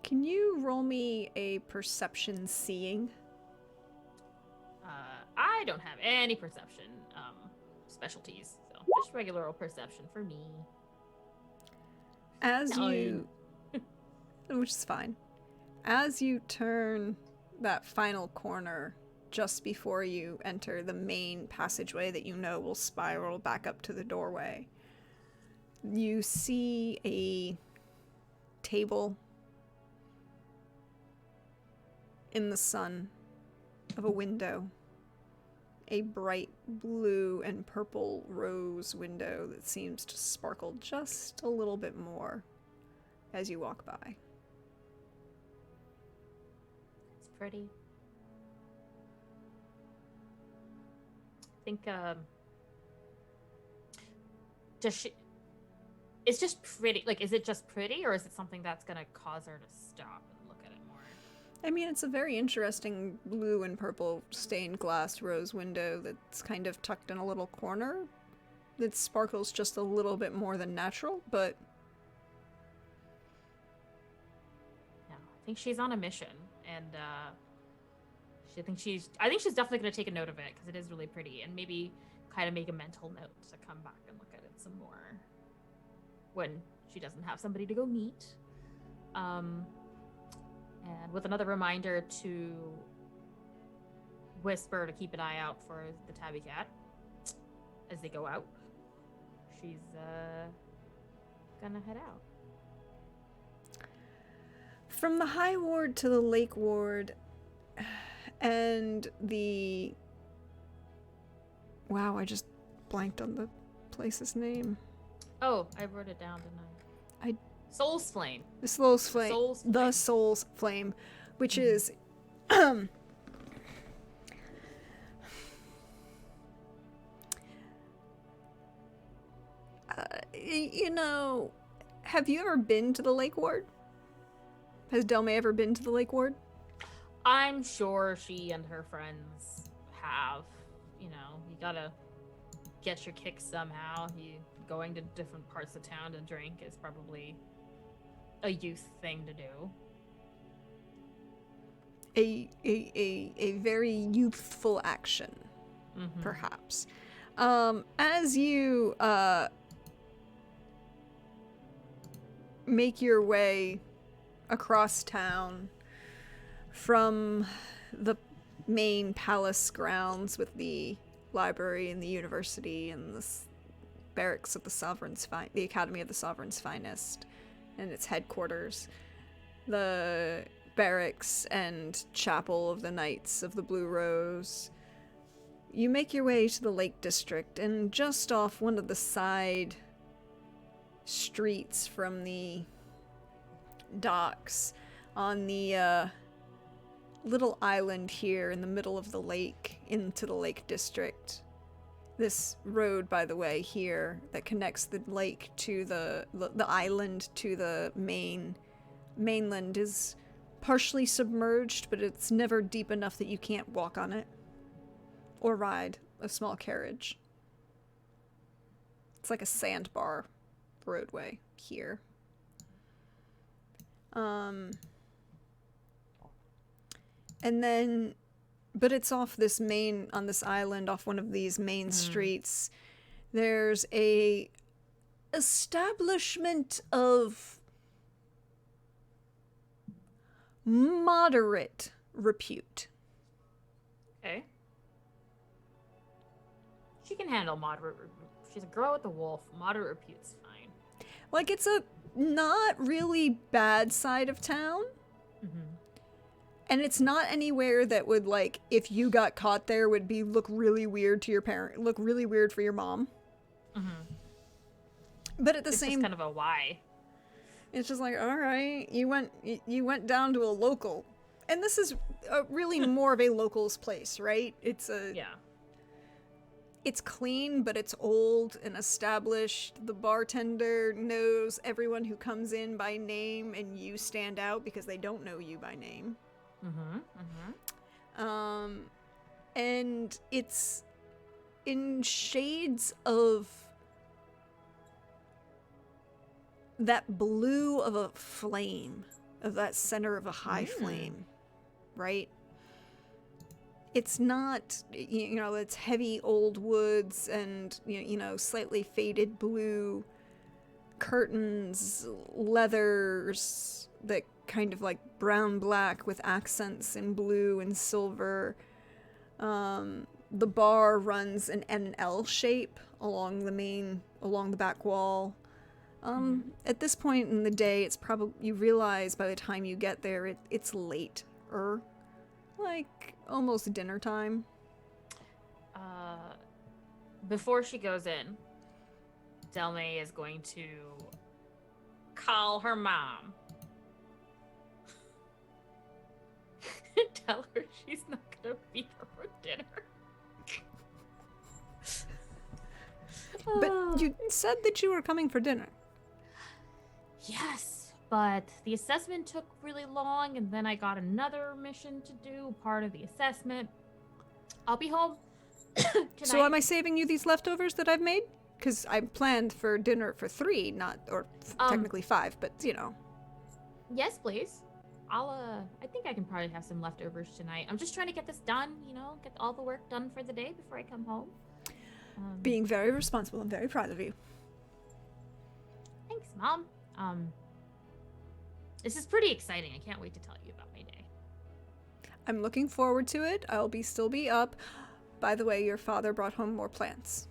Can you roll me a perception seeing? I don't have any perception specialties, so just regular old perception for me. As you... which is fine. As you turn that final corner just before you enter the main passageway that you know will spiral back up to the doorway, you see a table in the sun of a window. A bright blue and purple rose window that seems to sparkle just a little bit more as you walk by. pretty. I think does she? It's just pretty. Like, is it just pretty, or is it something that's gonna cause her to stop and look at it more? I mean, it's a very interesting blue and purple stained glass rose window that's kind of tucked in a little corner. It sparkles just a little bit more than natural, but Yeah, I think she's on a mission, and I think she's definitely gonna take a note of it because it is really pretty, and maybe kind of make a mental note to come back and look at it some more when she doesn't have somebody to go meet. And with another reminder to whisper to keep an eye out for the tabby cat as they go out. She's gonna head out. from the High Ward to the Lake Ward and the... Wow, I just blanked on the place's name. Oh, I wrote it down, didn't I? Soul's Flame. The Soul's Flame. Soul's Flame. The Soul's Flame, which is... you know, have you ever been to the Lake Ward? Has Delmae ever been to the Lake Ward? I'm sure she and her friends have. You know, you gotta get your kicks somehow. Going to different parts of town to drink is probably a youth thing to do. A very youthful action, perhaps. As you make your way across town from the main palace grounds with the library and the university and the barracks of the Academy of the Sovereign's Finest and its headquarters, the barracks and chapel of the Knights of the Blue Rose, you make your way to the Lake District, and just off one of the side streets from the docks on the little island here in the middle of the lake into the Lake District. This road, by the way, here that connects the lake to the island to the mainland is partially submerged, but it's never deep enough that you can't walk on it or ride a small carriage. It's like a sandbar roadway here. And then, but it's off this on this island, off one of these main streets. There's a establishment of moderate repute. Okay. She can handle moderate. She's a girl with a wolf. Moderate repute's fine. Like, it's a not really bad side of town. And it's not anywhere that would, like, if you got caught there, would look really weird to your parent, look really weird for your mom. But at the it's same, just kind of a why. It's just like, all right, you went down to a local, and this is really more of a local's place, right? It's clean, but it's old and established. The bartender knows everyone who comes in by name, and you stand out because they don't know you by name. And it's in shades of that blue of a flame, of that center of a high flame, right? It's not, it's heavy old woods and, slightly faded blue curtains, leathers that kind of like brown black with accents in blue and silver. The bar runs an L shape along the back wall. At this point in the day, it's probably, you realize by the time you get there, it's late, like almost dinner time. Before she goes in, Delmae is going to call her mom. didn't tell her she's not gonna be here for dinner. But you said that you were coming for dinner. Yes, but the assessment took really long, and then I got another mission to do, part of the assessment. I'll be home tonight. So am I saving you these leftovers that I've made? Because I planned for dinner for 3, technically 5, but you know. Yes, please. I think I can probably have some leftovers tonight. I'm just trying to get this done, get all the work done for the day before I come home. Being very responsible. I'm very proud of you. Thanks, Mom. This is pretty exciting. I can't wait to tell you about my day. I'm looking forward to it. I'll still be up. By the way, your father brought home more plants.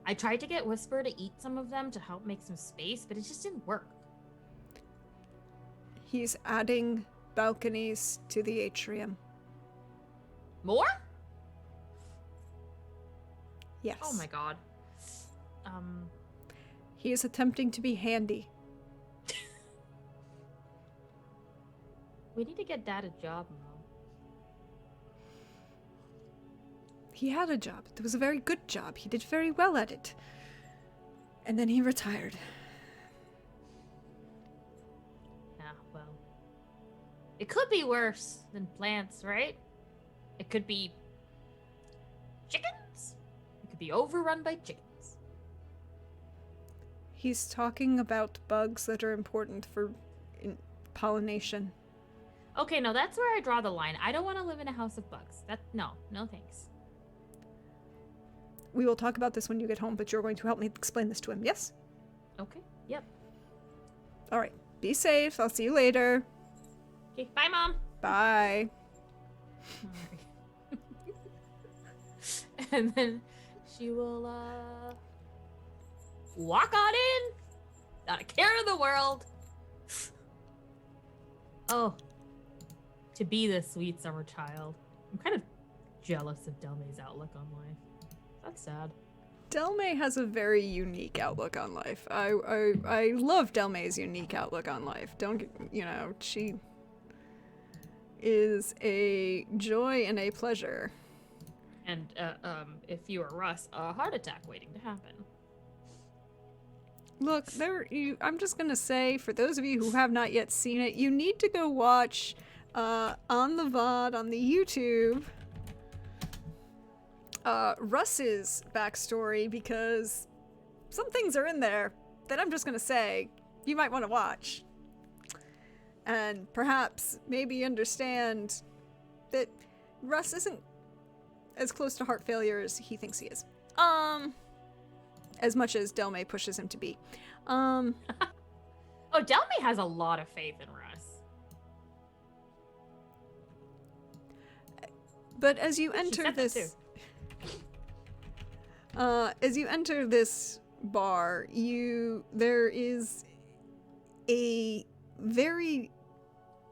I tried to get Whisper to eat some of them to help make some space, but it just didn't work. He's adding balconies to the atrium. More? Yes. Oh my god. He is attempting to be handy. We need to get Dad a job, Mom. He had a job. It was a very good job. He did very well at it. And then he retired. Yeah, well. It could be worse than plants, right? It could be chickens. It could be overrun by chickens. He's talking about bugs that are important for pollination. Okay, no, that's where I draw the line. I don't want to live in a house of bugs. No thanks. We will talk about this when you get home, but you're going to help me explain this to him, yes? Okay, yep. All right. Be safe. I'll see you later. Okay, bye, Mom. Bye. Alright. And then she will, walk on in. Not a care in the world. Oh. To be the sweet summer child. I'm kind of jealous of Delmae's outlook on life. That's sad. Delmae has a very unique outlook on life. I love Delmae's unique outlook on life. She is a joy and a pleasure. And, if you were Russ, a heart attack waiting to happen. Look, I'm just gonna say, for those of you who have not yet seen it, you need to go watch on the VOD, on the YouTube, Russ's backstory, because some things are in there that I'm just gonna say you might want to watch. And perhaps maybe understand that Russ isn't as close to heart failure as he thinks he is. As much as Delmae pushes him to be. Oh, Delmae has a lot of faith in Russ. But as you enter this, bar, there is a very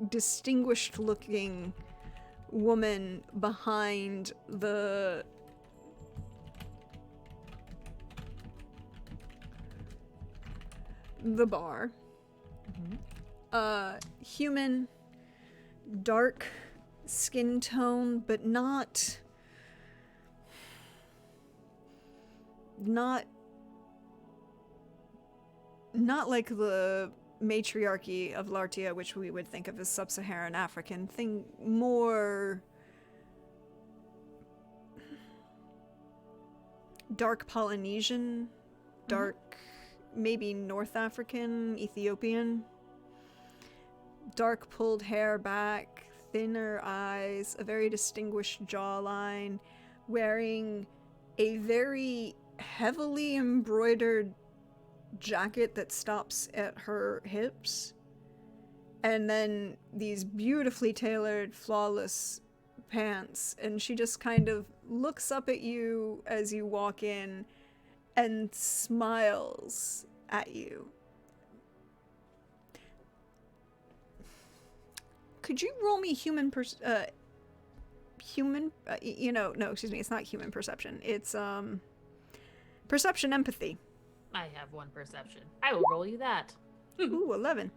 distinguished looking woman behind the bar. Mm-hmm. Human, dark skin tone, but not like the matriarchy of Lartia, which we would think of as sub-Saharan African. Thing more dark Polynesian, dark maybe North African, Ethiopian. Dark pulled hair back, thinner eyes, a very distinguished jawline, wearing a very heavily embroidered jacket that stops at her hips, and then these beautifully tailored, flawless pants, and she just kind of looks up at you as you walk in and smiles at you. Could you roll me no, excuse me, it's not human perception. It's Perception, empathy. I have 1 perception. I will roll you that. Ooh, 11.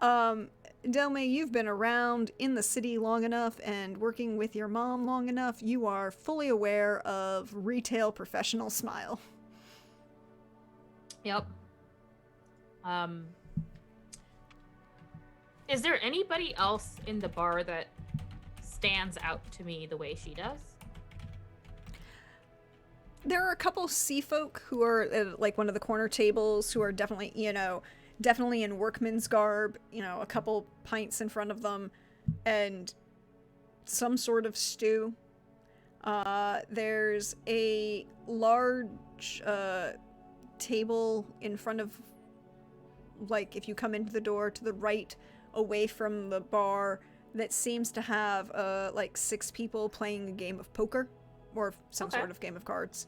Delmae, you've been around in the city long enough and working with your mom long enough. You are fully aware of retail professional smile. Yep. Is there anybody else in the bar that stands out to me the way she does? There are a couple sea folk who are at, like, one of the corner tables who are definitely, definitely in workman's garb, a couple pints in front of them, and some sort of stew. There's a large table in front of, like, if you come into the door to the right, away from the bar, that seems to have, like, 6 people playing a game of poker, or some sort of game of cards.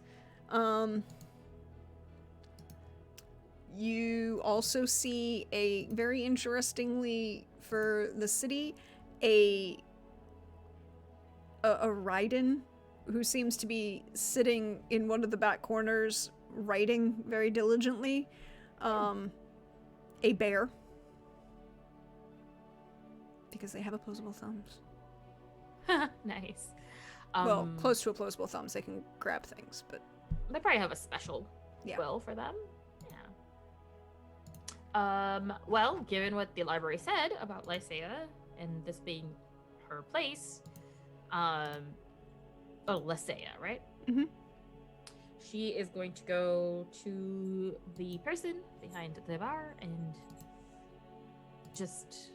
You also see very interestingly for the city, a Raiden who seems to be sitting in one of the back corners writing very diligently. A bear. Because they have opposable thumbs. Nice. Well, close to opposable thumbs. They can grab things, but... They probably have a special will for them. Yeah. Well, given what the library said about Lysaea and this being her place, Lysaea, right? Mm-hmm. She is going to go to the person behind the bar and just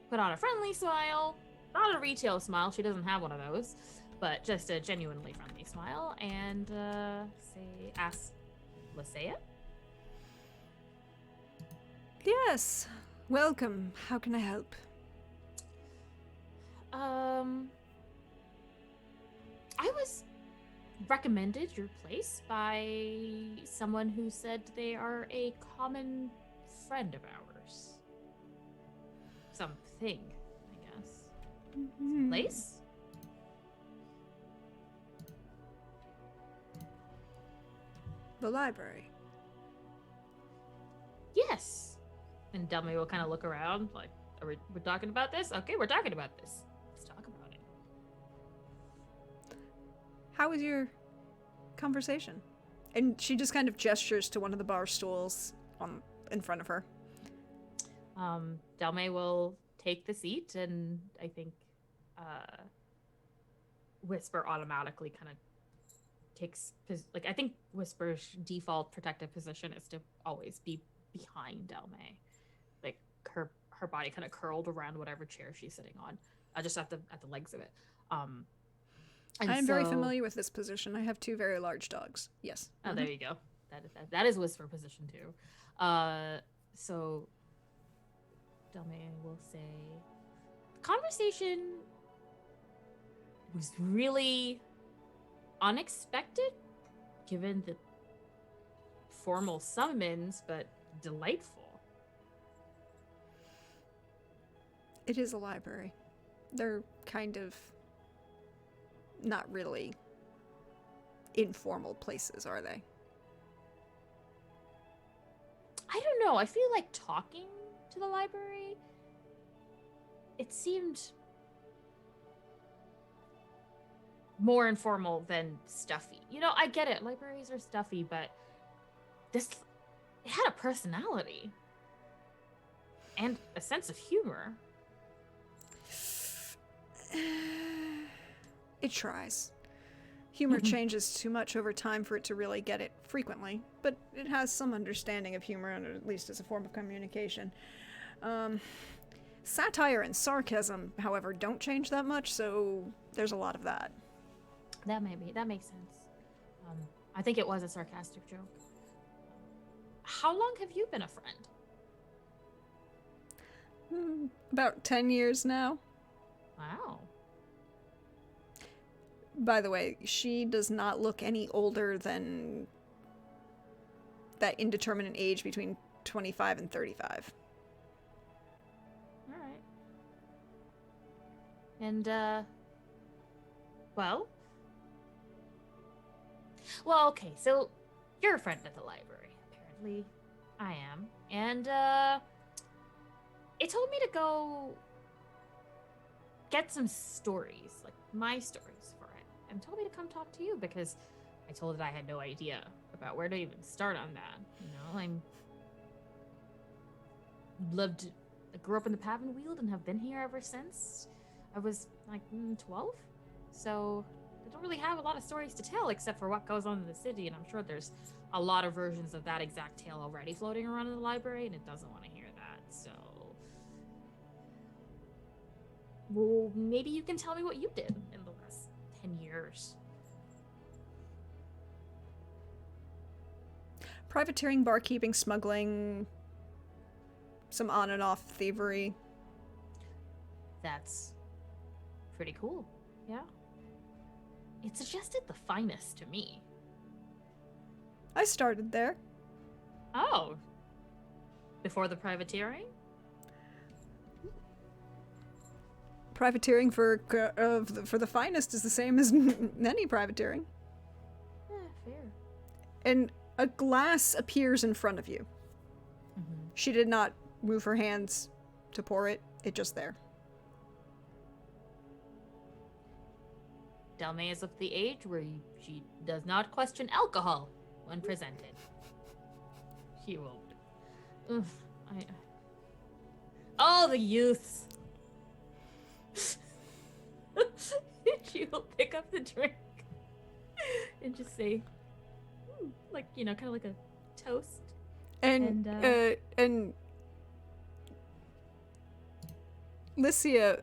put on a friendly smile. Not a retail smile, she doesn't have one of those, but just a genuinely friendly smile, and ask Lysaea? Yes. Welcome. How can I help? I was recommended your place by someone who said they are a common friend of ours. Something, I guess. Mm-hmm. Place? The library. Yes. And Delmae will kind of look around, like, we're talking about this? Okay, we're talking about this. Let's talk about it. How was your conversation? And she just kind of gestures to one of the bar stools in front of her. Delmae will take the seat, and I think Whisper automatically kind of takes, I think Whisper's default protective position is to always be behind Delmae, like her body kind of curled around whatever chair she's sitting on, just at the legs of it. I'm very familiar with this position. I have 2 very large dogs. Yes. Oh, there you go. That is Whisper position too. So Delmae will say, the conversation was really unexpected, given the formal summons, but delightful. It is a library. They're kind of not really informal places, are they? I don't know. I feel like talking to the library, it seemed more informal than stuffy. I get it. Libraries are stuffy, but it had a personality and a sense of humor. It tries. Humor changes too much over time for it to really get it frequently, but it has some understanding of humor, at least as a form of communication. Satire and sarcasm, however, don't change that much, so there's a lot of that. That makes sense. I think it was a sarcastic joke. How long have you been a friend? About 10 years now. Wow. By the way, she does not look any older than that indeterminate age between 25 and 35. All right. And, well, okay, so you're a friend at the library. Apparently, I am. And, it told me to go get some stories, like my stories for it. And told me to come talk to you because I told it I had no idea about where to even start on that. You know, I grew up in the Pavenweald and have been here ever since I was like 12. So I don't really have a lot of stories to tell except for what goes on in the city, and I'm sure there's a lot of versions of that exact tale already floating around in the library, and it doesn't want to hear that. So, well, maybe you can tell me what you did in the last 10 years. Privateering, barkeeping, smuggling, some on and off thievery. That's pretty cool, yeah? It suggested the finest to me. I started there. Oh. Before the privateering? Privateering for the finest is the same as any privateering. Fair. And a glass appears in front of you. Mm-hmm. She did not move her hands to pour it. It's just there. Delmae is of the age where she does not question alcohol when presented. She will. Ugh, Oh, the youths! She will pick up the drink and just say, like, you know, kind of like a toast. And Lycia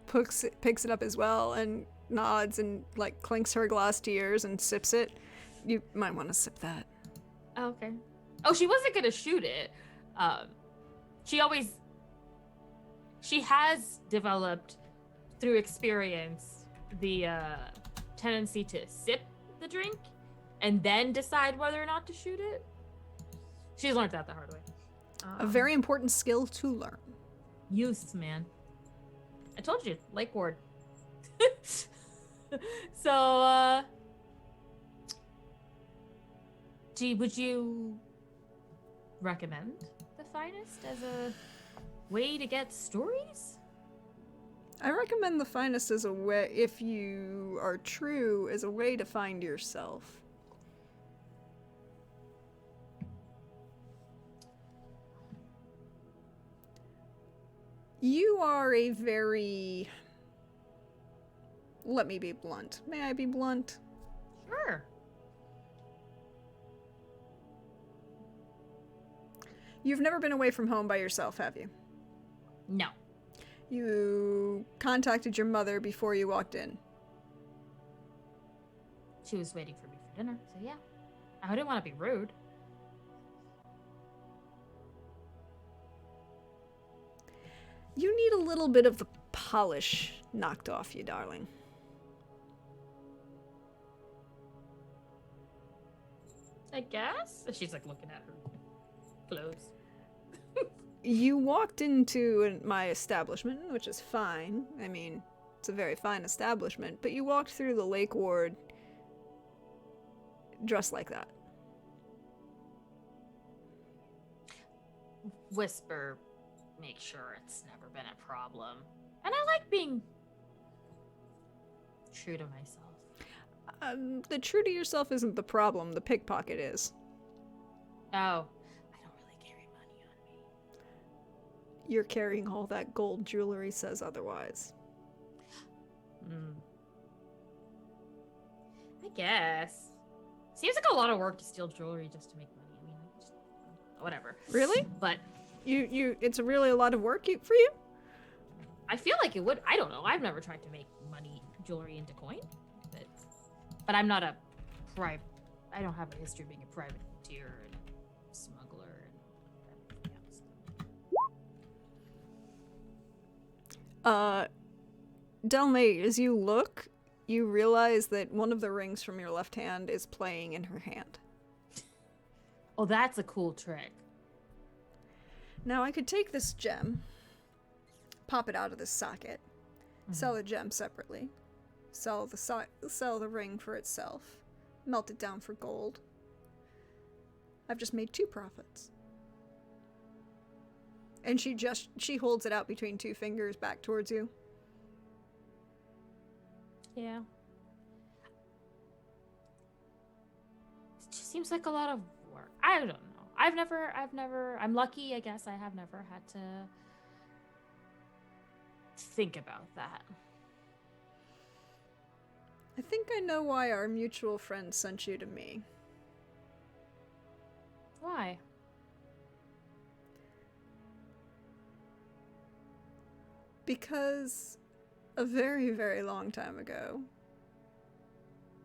picks it up as well and nods and like clinks her glass to yours and sips it. You might want to sip that. Oh, okay. Oh, she wasn't gonna shoot it. She has developed through experience the tendency to sip the drink and then decide whether or not to shoot it. She's learned that the hard way. A very important skill to learn. Youths, man. I told you, Lake Ward. So, would you recommend the finest as a way to get stories? I recommend the finest as a way, if you are true, as a way to find yourself. You are a very... Let me be blunt. May I be blunt? Sure. You've never been away from home by yourself, have you? No. You contacted your mother before you walked in. She was waiting for me for dinner, so yeah. I didn't want to be rude. You need a little bit of the polish knocked off you, darling. I guess? She's like looking at her clothes. You walked into my establishment, which is fine. I mean, it's a very fine establishment, but you walked through the Lake Ward dressed like that. Whisper, make sure it's never been a problem. And I like being true to myself. The true to yourself isn't the problem, the pickpocket is. Oh, I don't really carry money on me. You're carrying all that gold jewelry says otherwise. I guess. Seems like a lot of work to steal jewelry just to make money. I mean, just, whatever. Really? But it's really a lot of work for you? I feel like it would. I don't know. I've never tried to make jewelry into coin. But I'm not a private. I don't have a history of being a privateer and smuggler and everything else. Delmae, as you look, you realize that one of the rings from your left hand is playing in her hand. Oh, that's a cool trick. Now, I could take this gem, pop it out of this socket, sell the gem separately, sell the ring for itself, melt it down for gold. I've just made 2 profits. And she holds it out between 2 fingers back towards you. Yeah. It just seems like a lot of work. I don't know. I'm lucky, I guess I have never had to think about that. I think I know why our mutual friend sent you to me. Why? Because a very, very long time ago,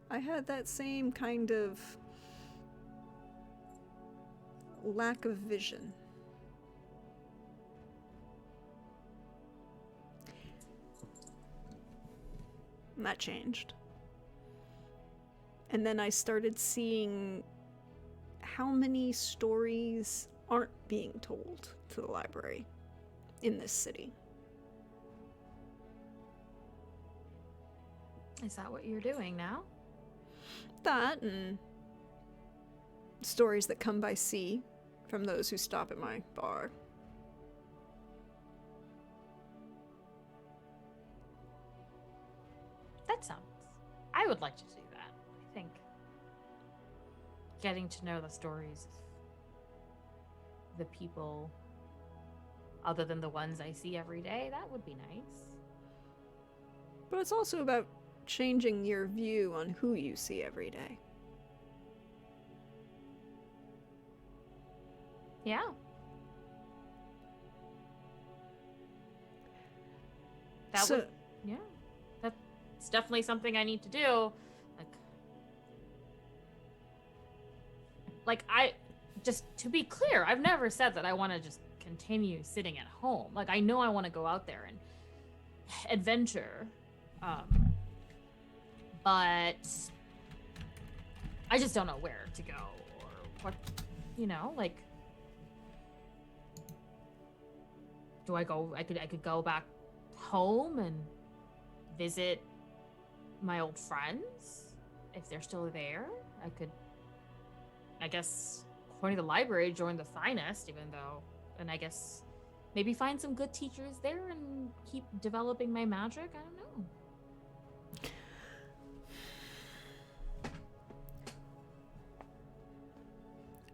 I had that same kind of lack of vision. And that changed. And then I started seeing how many stories aren't being told to the library in this city. Is that what you're doing now? That and stories that come by sea from those who stop at my bar. That sounds... I would like to do that. I think getting to know the stories of the people other than the ones I see every day, that would be nice. But it's also about changing your view on who you see every day. Yeah. Yeah. That's definitely something I need to do. I just to be clear, I've never said that I want to just continue sitting at home. Like, I know I want to go out there and adventure. But I just don't know where to go or what, like, do I go? I could go back home and visit my old friends if they're still there. I could, I guess, according to the library, join the finest, even though, and I guess maybe find some good teachers there and keep developing my magic. I don't know.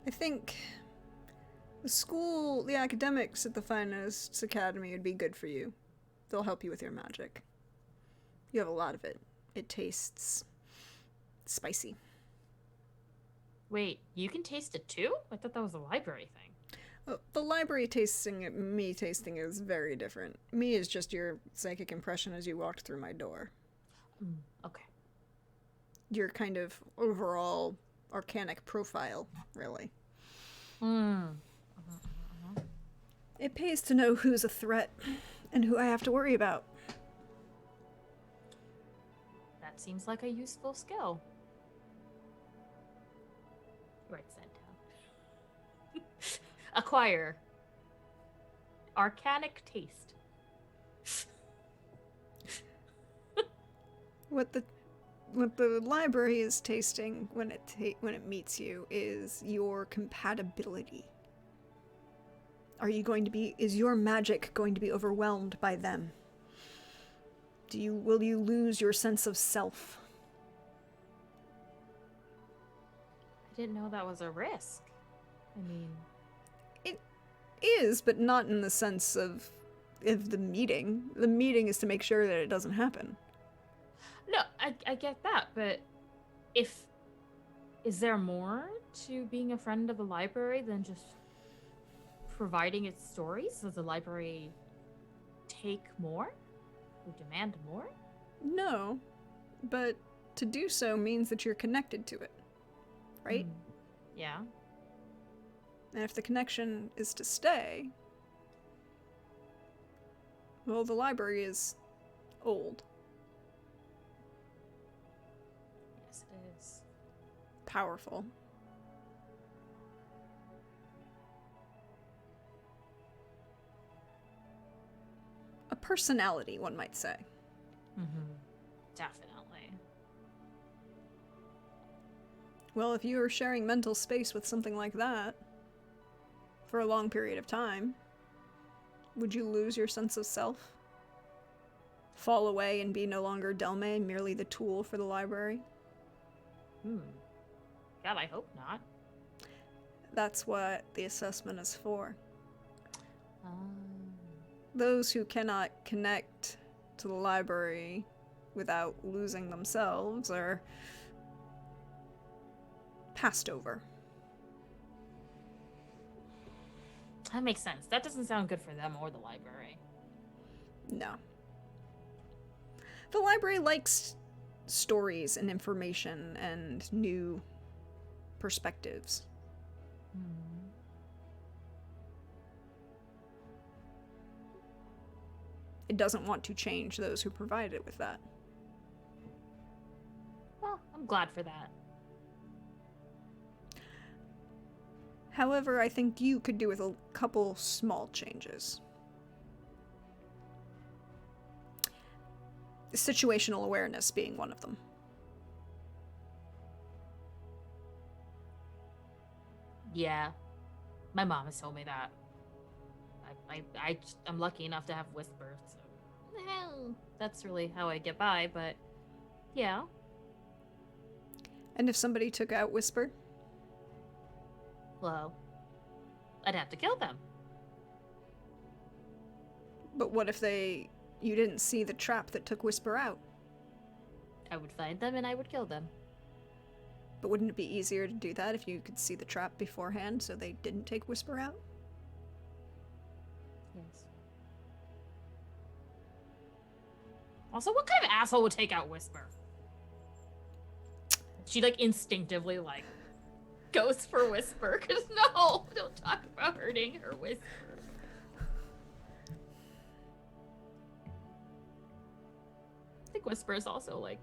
I think the academics at the Finest Academy would be good for you. They'll help you with your magic. You have a lot of it. It tastes spicy. Wait, you can taste it too? I thought that was a library thing. The library tasting, me tasting is very different. Me is just your psychic impression as you walked through my door. Okay. Your kind of overall arcanic profile, really. It pays to know who's a threat and who I have to worry about. That seems like a useful skill. Write that down. Acquire. Arcanic taste. What the library is tasting when it meets you is your compatibility. Is your magic going to be overwhelmed by them? Will you lose your sense of self? I didn't know that was a risk. I mean, it is, but not in the sense of the meeting. The meeting is to make sure that it doesn't happen. no, I get that, but is there more to being a friend of the library than just providing its stories? Does the library take more? Or demand more? No, but to do so means that you're connected to it, right? Yeah. And if the connection is to stay, well, the library is old. Yes, it is. Powerful. A personality, one might say. Definitely. Well, if you were sharing mental space with something like that for a long period of time, would you lose your sense of self? Fall away and be no longer Delmae, merely the tool for the library? God, I hope not. That's what the assessment is for. Um, Those who cannot connect to the library without losing themselves are passed over. that makes sense. That doesn't sound good for them or the library. No. The library likes stories and information and new perspectives. It doesn't want to change those who provide it with that. Well, I'm glad for that. However, I think you could do with a couple small changes. Situational awareness being one of them. Yeah. My mom has told me that. I'm lucky enough to have Whisper, so that's really how I get by, but yeah. And if somebody took out Whisper? Well, I'd have to kill them. But what if you didn't see the trap that took Whisper out? I would find them and I would kill them. But wouldn't it be easier to do that if you could see the trap beforehand so they didn't take Whisper out? Yes. Also, what kind of asshole would take out Whisper? She, like, instinctively, like, goes for Whisper. Because, no, don't talk about hurting her Whisper. I think Whisper is also, like...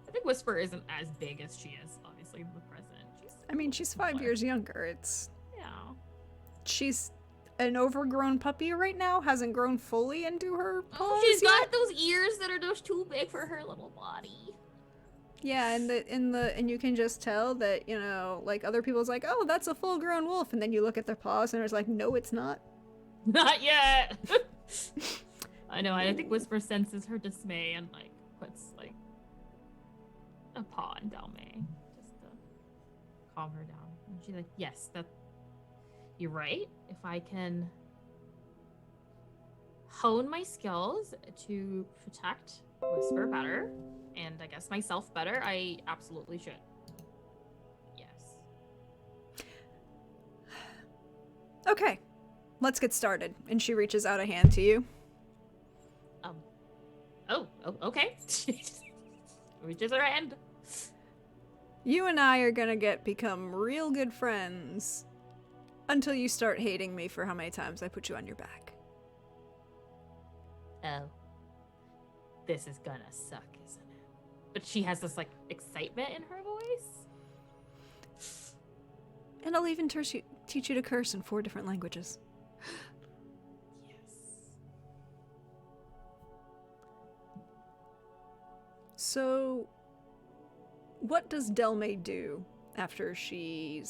I think Whisper isn't as big as she is, obviously, in the present. She's 5 years younger. Yeah. She's an overgrown puppy right now, hasn't grown fully into her paws Oh, she's yet. got those ears that are just too big for her little body. Yeah, and you can just tell that, like other people's like, oh, that's a full-grown wolf, and then you look at their paws and it's like, no, it's not. Not yet. I know. I think Whisper senses her dismay and like puts like a paw on Delmae just to calm her down. And she's like, "Yes, you're right. If I can hone my skills to protect Whisper better, and I guess myself better, I absolutely should." Yes. Okay, let's get started. And she reaches out a hand to you. Oh, okay. Reaches her hand. You and I are gonna become real good friends until you start hating me for how many times I put you on your back. Oh. This is gonna suck, isn't it? But she has this, like, excitement in her voice. And I'll even teach you to curse in 4 different languages. Yes. So, what does Delmae do after she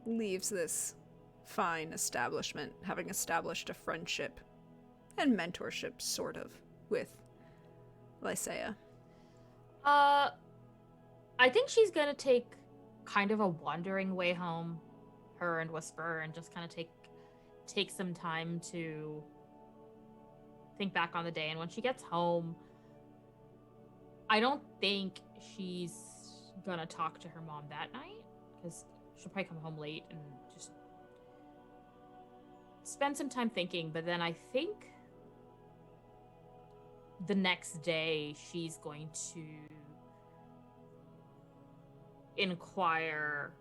leaves this fine establishment, having established a friendship and mentorship, sort of, with Lysaea? I think she's gonna take kind of a wandering way home, her and Whisper, and just kind of take some time to think back on the day. And when she gets home, I don't think she's gonna talk to her mom that night, because she'll probably come home late and just spend some time thinking. But then I think the next day she's going to inquire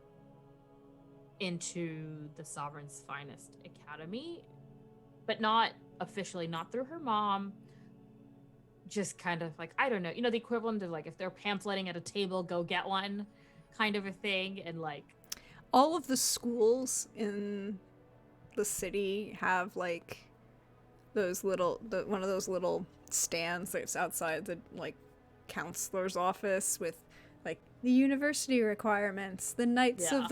into the Sovereign's Finest Academy, but not officially, not through her mom. Just kind of like, I don't know, the equivalent of like if they're pamphleting at a table, go get one kind of a thing. And like all of the schools in the city have like one of those little stands that's outside the like counselor's office with like The university requirements, the knights Yeah. of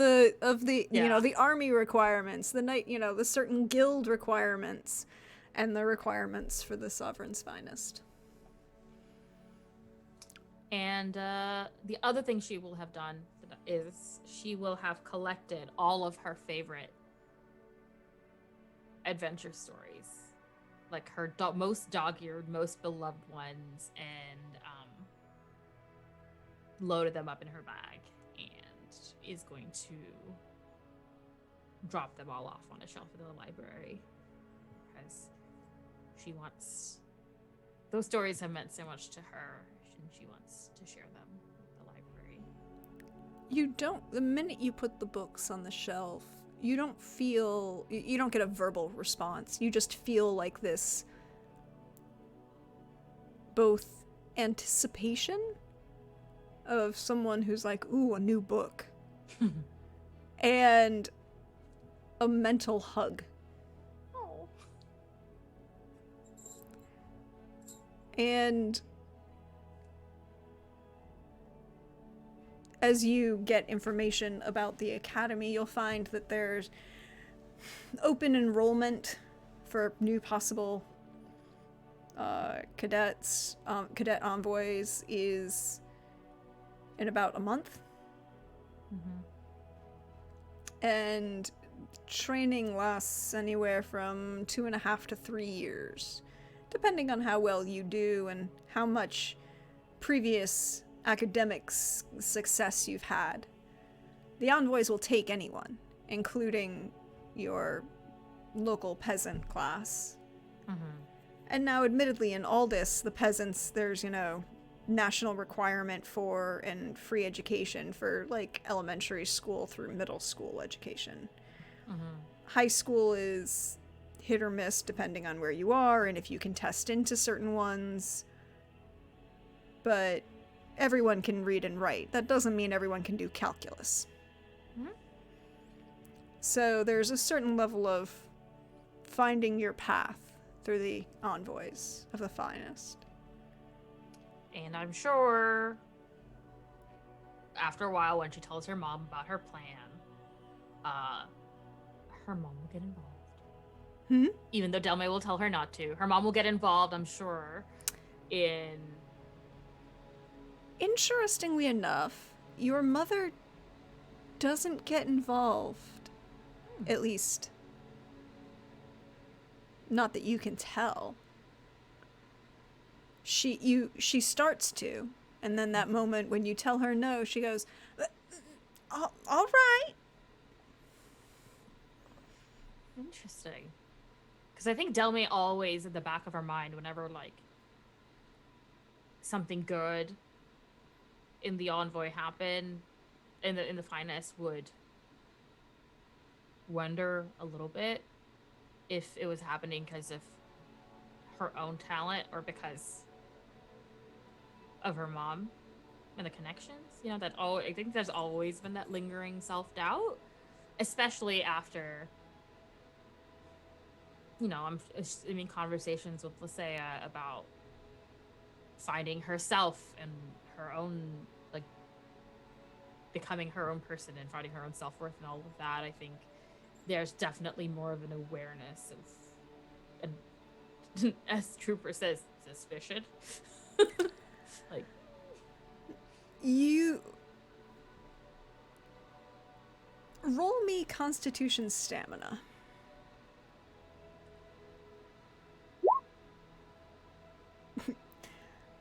the you know, Yeah. the army requirements, the knight, you know, the certain guild requirements, and the requirements for the sovereign's finest. And the other thing she will have done is she will have collected all of her favorite adventure stories, like her most dog-eared, most beloved ones, and loaded them up in her bag, and is going to drop them all off on a shelf in the library, because she wants, those stories have meant so much to her, and she wants to share them with the library. The minute you put the books on the shelf, you don't get a verbal response. You just feel like this both anticipation of someone who's like, ooh, a new book, and a mental hug. Oh. And as you get information about the academy, you'll find that there's open enrollment for new possible cadet envoys is in about a month. And training lasts anywhere from 2.5 to 3 years, depending on how well you do and how much previous academic success you've had. The envoys will take anyone, including your local peasant class. And now, admittedly, in Aldis, the peasants, there's, you know, national requirement for and free education for, like, elementary school through middle school education. High school is hit or miss depending on where you are and if you can test into certain ones. But everyone can read and write. That doesn't mean everyone can do calculus. So there's a certain level of finding your path through the envoys of the finest. And I'm sure after a while, when she tells her mom about her plan, her mom will get involved. Even though Delmae will tell her not to. Her mom will get involved, I'm sure, in... Interestingly enough, your mother doesn't get involved. At least, not that you can tell. She starts to, and then that moment when you tell her no, she goes, all right. Interesting. Because I think Delmae always, in the back of her mind, whenever, like, something good in the envoy happened, in the finest, would wonder a little bit if it was happening because of her own talent or because of her mom and the connections. You know, I think there's always been that lingering self-doubt, especially after, you know, I mean, conversations with Lysaea about finding herself and her own, like, becoming her own person and finding her own self-worth and all of that. I think there's definitely more of an awareness of, and as Trooper says, suspicion. Like, You roll me Constitution Stamina.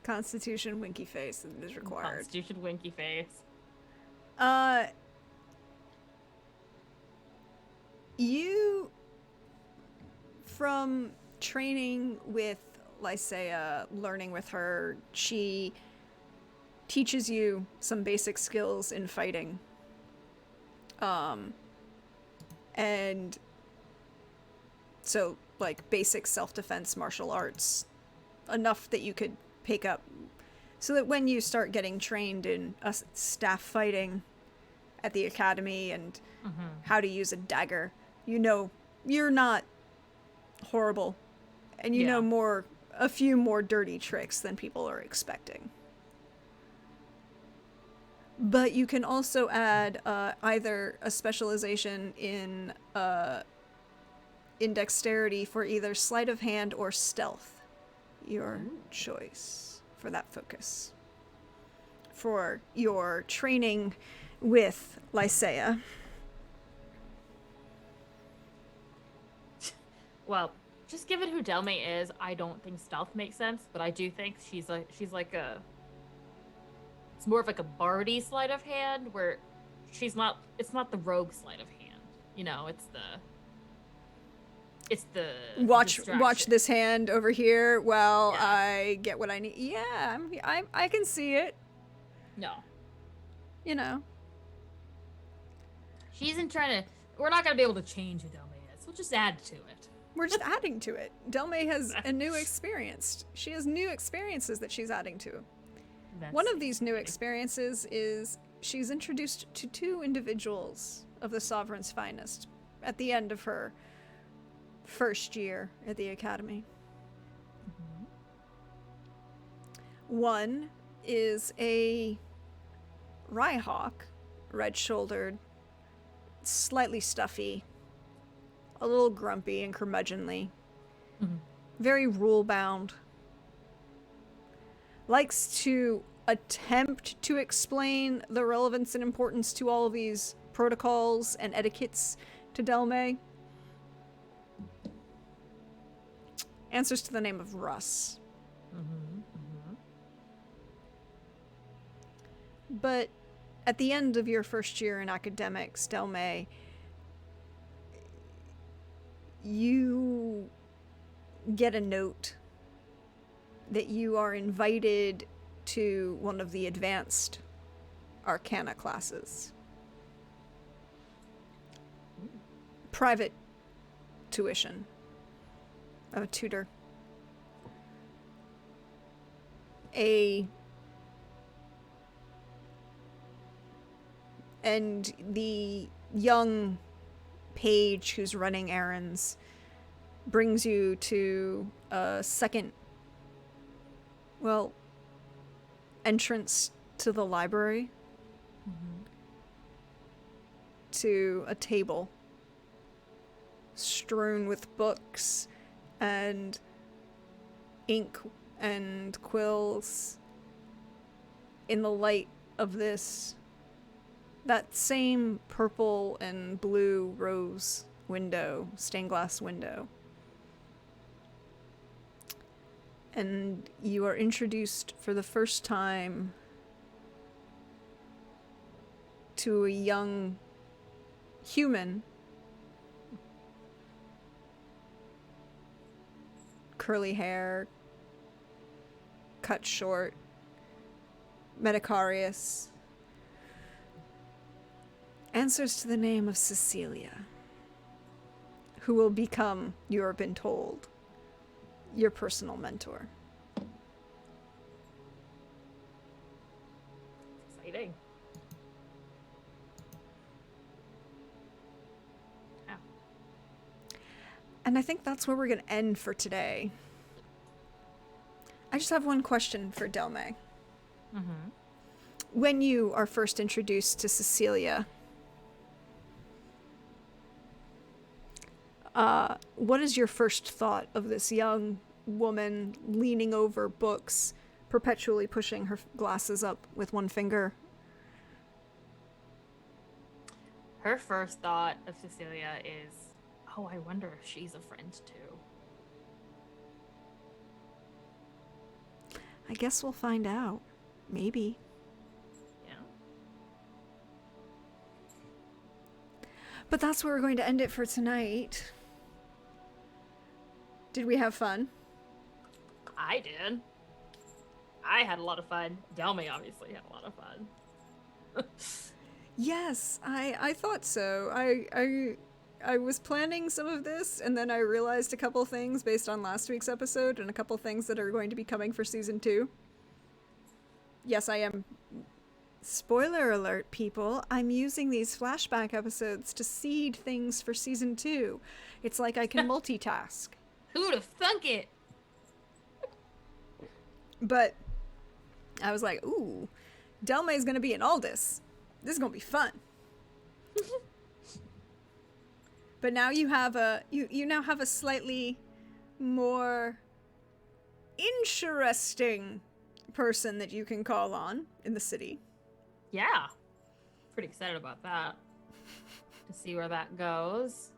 Constitution Winky Face is required. Constitution winky face. You, from training with Lysaea, learning with her, she teaches you some basic skills in fighting. And so, like, basic self-defense martial arts, enough that you could pick up, so that when you start getting trained in staff fighting at the academy and how to use a dagger, you know you're not horrible, and you know a few more dirty tricks than people are expecting. But you can also add either a specialization in dexterity for either sleight of hand or stealth. Your choice for that focus. For your training with Lysaea. Well, just given who Delmae is, I don't think stealth makes sense, but I do think she's like a... It's more of like a bardy sleight of hand, where it's not the rogue sleight of hand. You know, it's the Watch distraction. this hand over here while Yeah. I get what I need. Yeah, I can see it. No. You know. She isn't trying to... We're not going to be able to change who Delmae is. We'll just add to it. We're just adding to it. Delmae has a new experience. She has new experiences that she's adding to. One of these new experiences is she's introduced to 2 individuals of the Sovereign's finest at the end of her first year at the Academy. Mm-hmm. One is a Rhyhawk, red-shouldered, slightly stuffy, a little grumpy and curmudgeonly, very rule-bound, likes to attempt to explain the relevance and importance to all of these protocols and etiquettes to Delmae. Answers to the name of Russ. But at the end of your first year in academics, Delmae, you get a note that you are invited to one of the advanced Arcana classes. Private tuition of a tutor. And the young page who's running errands brings you to a second, entrance to the library. To a table strewn with books and ink and quills in the light of that same purple and blue rose window, stained glass window. And you are introduced for the first time to a young human, curly hair, cut short, Metacarius. Answers to the name of Cecilia, who will become, you have been told, your personal mentor. Exciting. Yeah. And I think that's where we're going to end for today. I just have one question for Delmae. When you are first introduced to Cecilia, what is your first thought of this young woman leaning over books, perpetually pushing her glasses up with one finger? Her first thought of Cecilia is, oh, I wonder if she's a friend too. I guess we'll find out. Maybe. Yeah. But that's where we're going to end it for tonight. Did we have fun? I did. I had a lot of fun. Delmae obviously had a lot of fun. Yes, I thought so. I was planning some of this, and then I realized a couple things based on last week's episode and a couple things that are going to be coming for season 2. Yes, I am. Spoiler alert, people. I'm using these flashback episodes to seed things for season 2. It's like I can multitask. Who'd have thunk it? But I was like, ooh, Delmae's gonna be an Aldis. This is gonna be fun. But now you have you now have a slightly more interesting person that you can call on in the city. Yeah. Pretty excited about that. To see where that goes.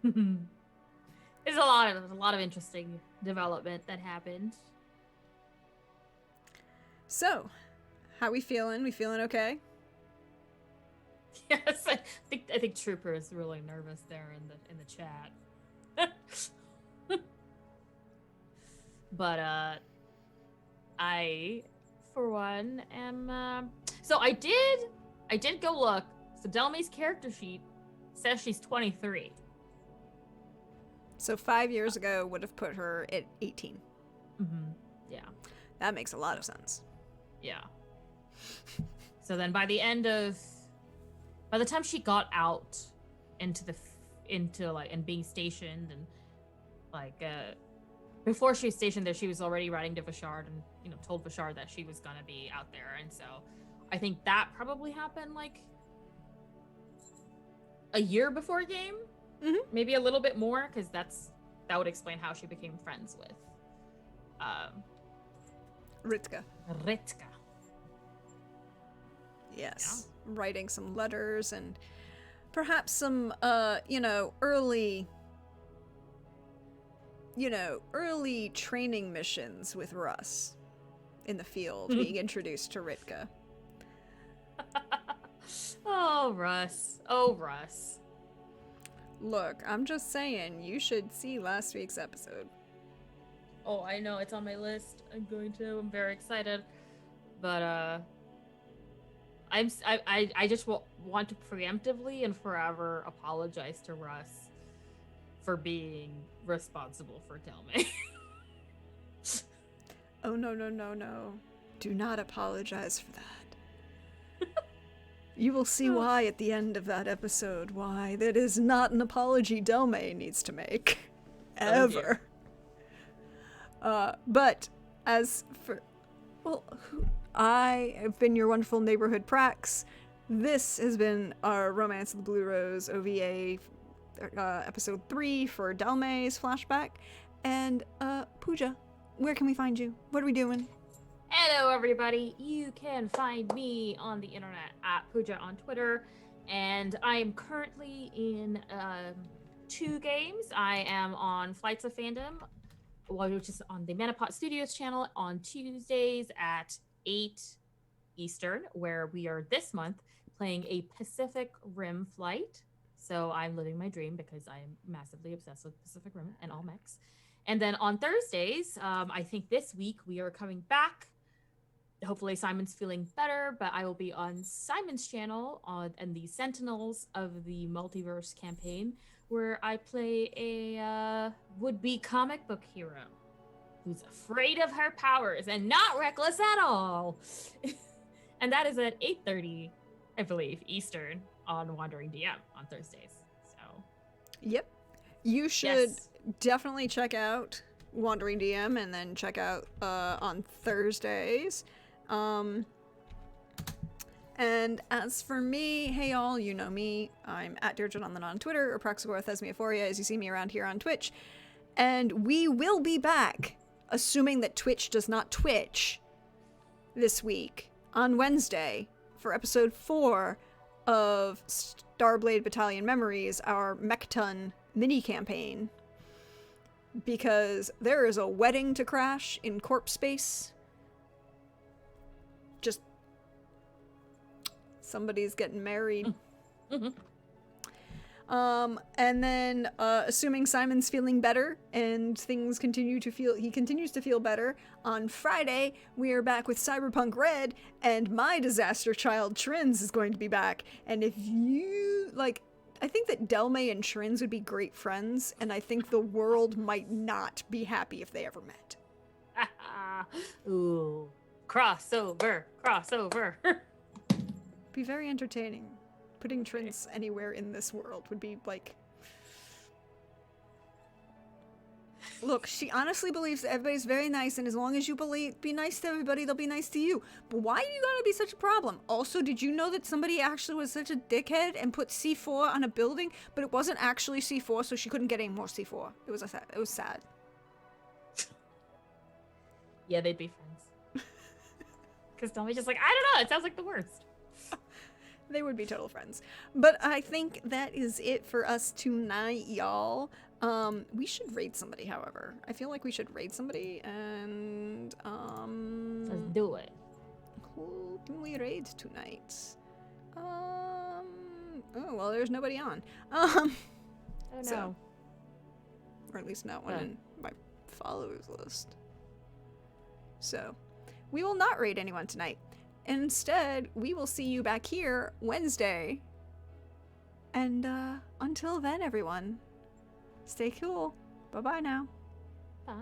There's a lot of interesting development that happened. So, how we feeling? We feeling okay? Yes, I think Trooper is really nervous there in the chat. But I for one am so I did go look. So Delmae's character sheet says she's 23. So 5 years ago would have put her at 18. Mm-hmm. Yeah. That makes a lot of sense. Yeah. So then by the time she got out into and being stationed and before she was stationed there, she was already writing to Vashard and told Vashard that she was gonna be out there, and so I think that probably happened like a year before game, maybe a little bit more, because that would explain how she became friends with Ritka. Yes. Yeah. Writing some letters and perhaps some, early training missions with Russ in the field, being introduced to Ritka. Oh, Russ. Oh, Russ. Look, I'm just saying, you should see last week's episode. Oh, I know, it's on my list. I'm very excited. But, I just want to preemptively and forever apologize to Russ for being responsible for Delmae. Oh, no. Do not apologize for that. You will see why at the end of that episode, why that is not an apology Delmae needs to make. Ever. But as for... Well, I have been your wonderful neighborhood Prax. This has been our Romance of the Blue Rose OVA episode 3 for Delmae's flashback. And, Pooja, where can we find you? What are we doing? Hello, everybody. You can find me on the internet at Pooja on Twitter, and I am currently in 2 games. I am on Flights of Fandom, which is on the Manapot Studios channel on Tuesdays at 8 Eastern, where we are this month playing a Pacific Rim flight. So I'm living my dream because I am massively obsessed with Pacific Rim and all mechs. And then on Thursdays, I think this week we are coming back. Hopefully Simon's feeling better, but I will be on Simon's channel and the Sentinels of the Multiverse campaign, where I play a would-be comic book hero who's afraid of her powers and not reckless at all. And that is at 8:30, I believe, Eastern on Wandering DM on Thursdays. So, yep. You should definitely check out Wandering DM and then check out on Thursdays. And as for me, hey y'all, you know me. I'm at Deirdre on Twitter, or Praxagora Thesmiophoria as you see me around here on Twitch. And we will be back, assuming that Twitch does not Twitch, this week on Wednesday for episode 4 of Starblade Battalion Memories, our Mechton mini-campaign. Because there is a wedding to crash in corpse space. Just somebody's getting married. And then assuming Simon's feeling better and he continues to feel better, on Friday we are back with Cyberpunk Red, and my disaster child Trins is going to be back. And if you I think that Delmae and Trins would be great friends, and I think the world might not be happy if they ever met. Ooh. Crossover. Be very entertaining. Putting Trins anywhere in this world would be like... Look, she honestly believes that everybody's very nice, and as long as you be nice to everybody, they'll be nice to you. But why do you gotta be such a problem? Also, did you know that somebody actually was such a dickhead and put C4 on a building, but it wasn't actually C4, so she couldn't get any more C4? It was sad. Yeah, they'd be friends. Because Delmae's just like, I don't know, it sounds like the worst. They would be total friends. But I think that is it for us tonight, y'all. We should raid somebody, however. I feel like we should raid somebody, and Let's do it. who can we raid tonight? Oh well, there's nobody on. I don't So- know. Or at least not one Yeah. in my followers list. So, we will not raid anyone tonight. Instead, we will see you back here Wednesday. And until then, everyone, stay cool. Bye-bye now. Bye.